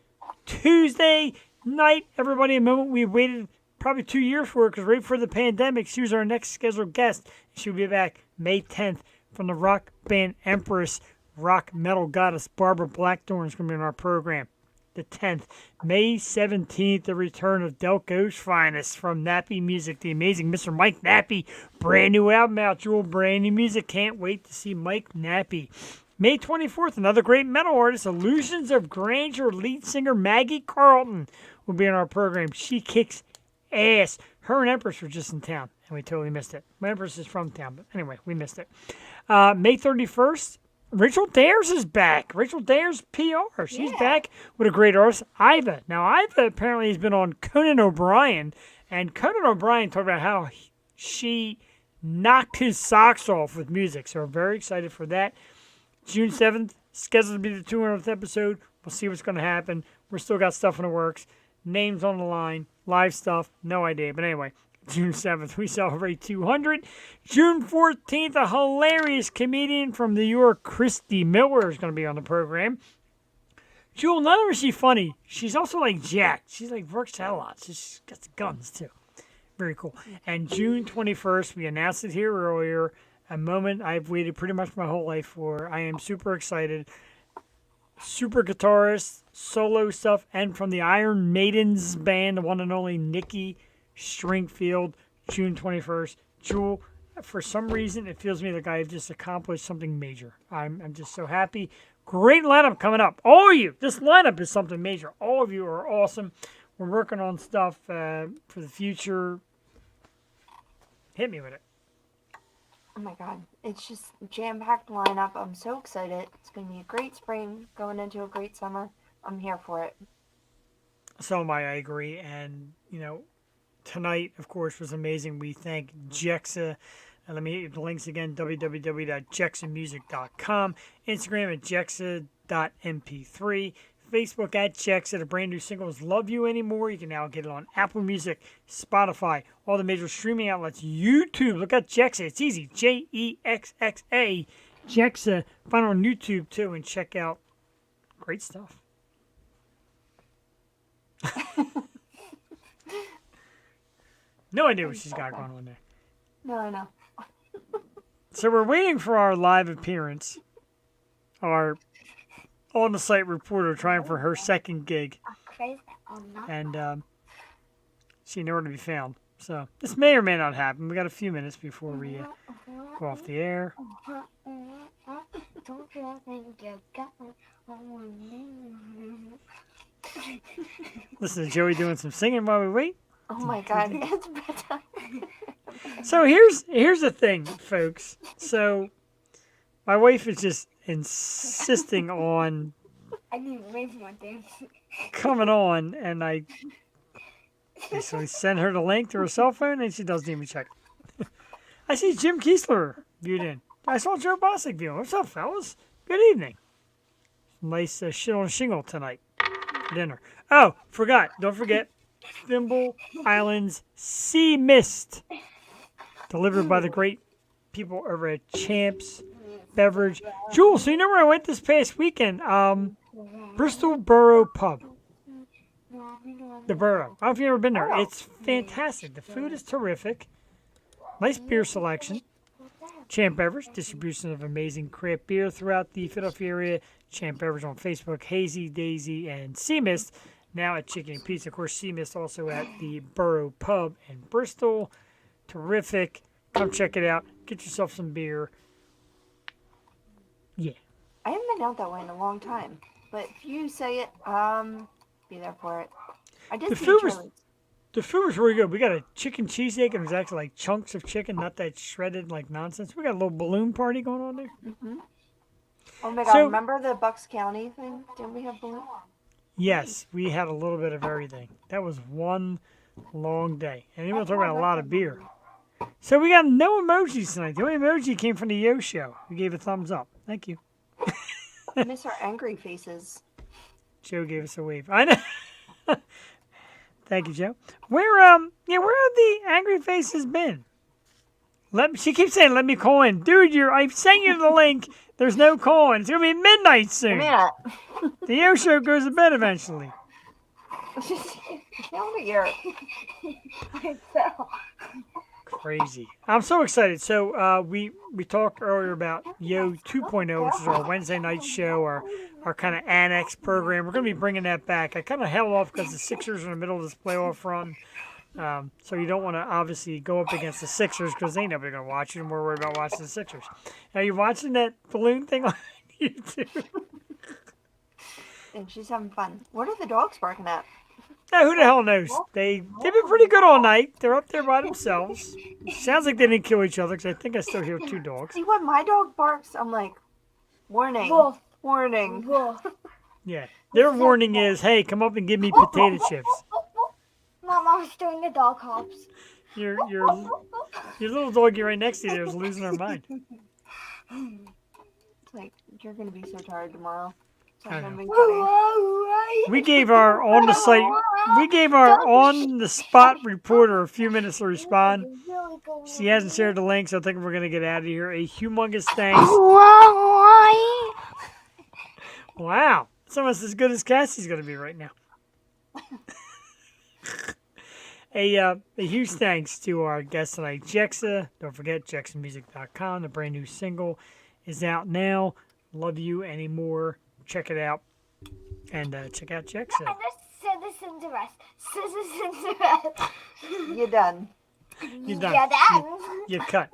Tuesday night, everybody, a moment we waited probably 2 years for it because right before the pandemic, she was our next scheduled guest. She'll be back May 10th from the rock band Empress. Rock metal goddess Barbara Blackthorn is going to be on our program. The 10th. May 17th, the return of Delco's finest from Nappy Music, the amazing Mr. Mike Nappy. Brand new album out, Jewel. Brand new music. Can't wait to see Mike Nappy. May 24th, another great metal artist, Illusions of Grandeur lead singer Maggie Carlton will be on our program. She kicks ass. Her and Empress were just in town, and we totally missed it. My Empress is from town, but anyway, we missed it. May 31st, Rachel Dares is back. Rachel Dares PR. She's back with a great artist, Iva. Now, Iva apparently has been on Conan O'Brien, and Conan O'Brien talked about how she knocked his socks off with music. So we're very excited for that. June 7th, scheduled to be the 200th episode. We'll see what's going to happen. We're still got stuff in the works. Names on the line. Live stuff. No idea. But anyway, June 7th, we celebrate 200. June 14th, a hilarious comedian from New York, Christy Miller, is going to be on the program. Jewel, not only is she funny, she's also like jacked. She's like works out a lot. She's got the guns too. Very cool. And June 21st, we announced it here earlier. A moment I've waited pretty much my whole life for. I am super excited. Super guitarist, solo stuff, and from the Iron Maidens band, the one and only Nikki Stringfield, June 21st. Jewel, for some reason, it feels to me like I've just accomplished something major. I'm just so happy. Great lineup coming up. All of you, this lineup is something major. All of you are awesome. We're working on stuff for the future. Hit me with it. Oh my god, it's just jam-packed lineup. I'm so excited. It's going to be a great spring going into a great summer. I'm here for it. So am I agree. And, tonight, of course, was amazing. We thank Jexxa. Let me hit you the links again, www.jexamusic.com, Instagram at jexxa.mp3, Facebook at Jexxa. The brand new single is Love You Anymore. You can now get it on Apple Music, Spotify, all the major streaming outlets, YouTube. Look at Jexxa. It's easy. Jexxa. Jexxa. Find it on YouTube, too, and check out great stuff. No idea what she's got going on there. No, I know. So we're waiting for our live appearance. Our on-the-site reporter trying for her second gig. And she's nowhere to be found. So this may or may not happen. We got a few minutes before we go off the air. Listen to Joey doing some singing while we wait. Oh my god, it's bedtime. So here's the thing, folks. So my wife is just insisting on coming on, and I basically send her the link to her cell phone, and she doesn't even check it. I see Jim Kiesler viewed in. I saw Joe Bosick viewing. What's up, fellas? Good evening. Nice shit on a shingle tonight for dinner. Oh, forgot. Don't forget, Thimble Island's Sea Mist, delivered by the great people over at Champs Beverage. Jules, so you know where I went this past weekend? Bristol Borough Pub. The Borough. I don't know if you've ever been there. It's fantastic. The food is terrific. Nice beer selection. Champ Beverage, distribution of amazing craft beer throughout the Philadelphia area. Champ Beverage on Facebook, Hazy, Daisy, and Sea Mist. Now at Chicken and Pizza. Of course, Sea Mist also at the Borough Pub in Bristol. Terrific. Come check it out. Get yourself some beer. Yeah. I haven't been out that way in a long time. But if you say it, be there for it. I did see Charlie's. The food was really good. We got a chicken cheesesteak, and it was actually like chunks of chicken, not that shredded like nonsense. We got a little balloon party going on there. Mm-hmm. Oh my god, remember the Bucks County thing? Didn't we have balloons? Yes, we had a little bit of everything. That was one long day. And even talking about a lot of beer. So we got no emojis tonight. The only emoji came from the Yo Show. We gave a thumbs up. Thank you. I miss our angry faces. Joe gave us a wave. I know. Thank you, Joe. Where have the angry faces been? She keeps saying, "Let me call in, dude." I sent you the link. There's no call in. It's gonna be midnight soon. Yeah. The Yo Show goes to bed eventually. Get out of here. I fell. Crazy. I'm so excited. So we talked earlier about Yo 2.0, which is our Wednesday night show, our kind of annex program. We're going to be bringing that back. I kind of held off because the Sixers are in the middle of this playoff run. So you don't want to obviously go up against the Sixers because ain't nobody going to watch you. And we're worried about watching the Sixers. Are you watching that balloon thing on YouTube? And she's having fun. What are the dogs barking at? Who the hell knows? They've been pretty good all night. They're up there by themselves. Sounds like they didn't kill each other because I think I still hear two dogs. See, when my dog barks, I'm like, warning, Wolf. warning. Wolf. Yeah. Their warning is, hey, come up and give me potato chips. Mama's doing the dog hops. Your little doggy right next to you there is losing her mind. It's like, you're going to be so tired tomorrow. I know. We We gave our on the spot reporter a few minutes to respond. She hasn't shared the link, so I think we're gonna get out of here. A humongous thanks. Wow, it's almost as good as Cassie's gonna be right now. A huge thanks to our guest tonight, Jexxa. Don't forget, jexamusic.com. The brand new single is out now. Love You Anymore. Check it out. And check out Jexxa. You're done. You're done. Yeah, You cut.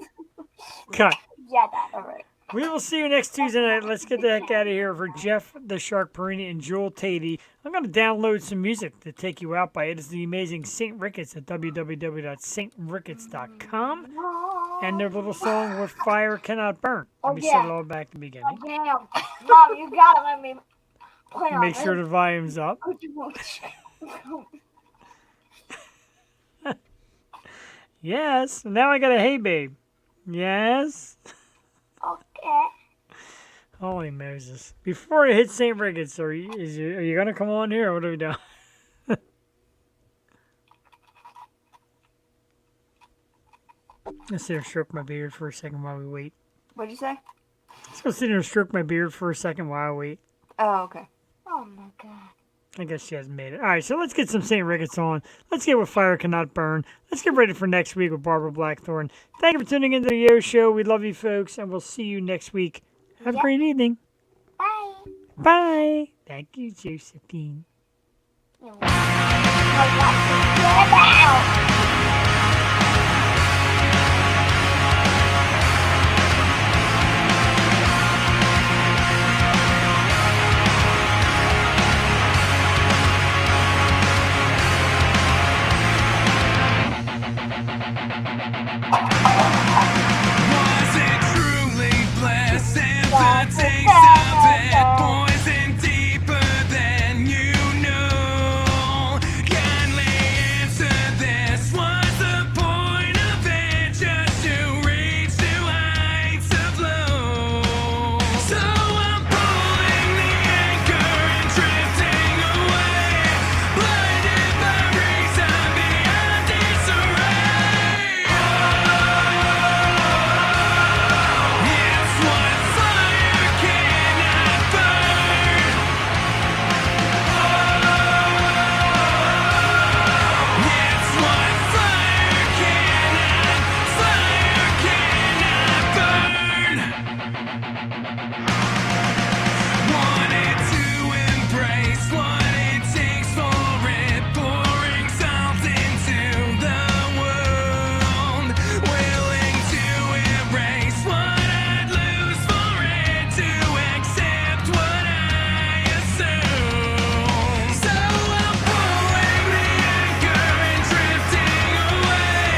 Cut. Yeah, All right. We will see you next Tuesday night. Let's get the heck out of here. For Jeff the Shark Perini and Jewel Tatey, I'm going to download some music to take you out by. It is the amazing St. Ricketts at www.stricketts.com. end their little song with "Fire Cannot Burn." Let me set it all back to the beginning. Oh, damn. Mom, you gotta let me play on Make sure the volume's up. Yes. Now I got a "Hey Babe." Yes. Okay. Holy Moses! Before I hit St. Ricketts, are you gonna come on here, or what are we doing? Let's sit here and stroke my beard for a second while we wait. What'd you say? Let's go sit here and stroke my beard for a second while I wait. Oh, okay. Oh my god. I guess she hasn't made it. All right, so let's get some St. Ricketts on. Let's get with Fire Cannot Burn. Let's get ready for next week with Barbara Blackthorne. Thank you for tuning into the Yo Show. We love you, folks, and we'll see you next week. Have a great evening. Bye. Bye. Thank you, Josephine. Get out. Was it truly bliss and the taste of it poison deeper than you know? Kindly answer this. Was the point of it just to reach new heights of low? So I'm pulling the anchor and drifting away, blinded by reason beyond disarray. It's what fire cannot burn. It's what fire cannot burn. Wanted to embrace what it takes for it, pouring salt into the wound, willing to erase what I'd lose for it, to accept what I assume. So I'm pulling the anchor and drifting away,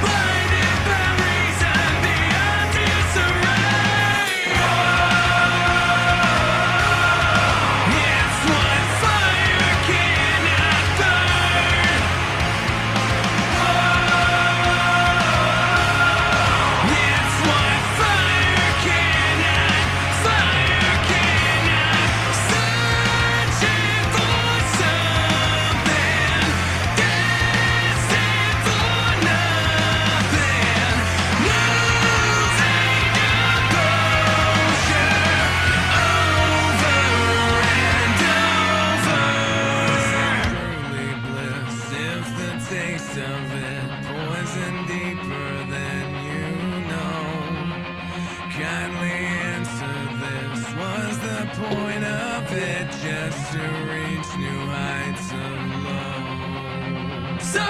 blinded by reason beyond disarray. It's what fire cannot burn. It's what fire cannot, searching for something, destined for nothing, losing composure over and over. Truly bliss if the taste of it poison deeper than you know. Kindly answer this. Was the point of it just to reach new heights of low? So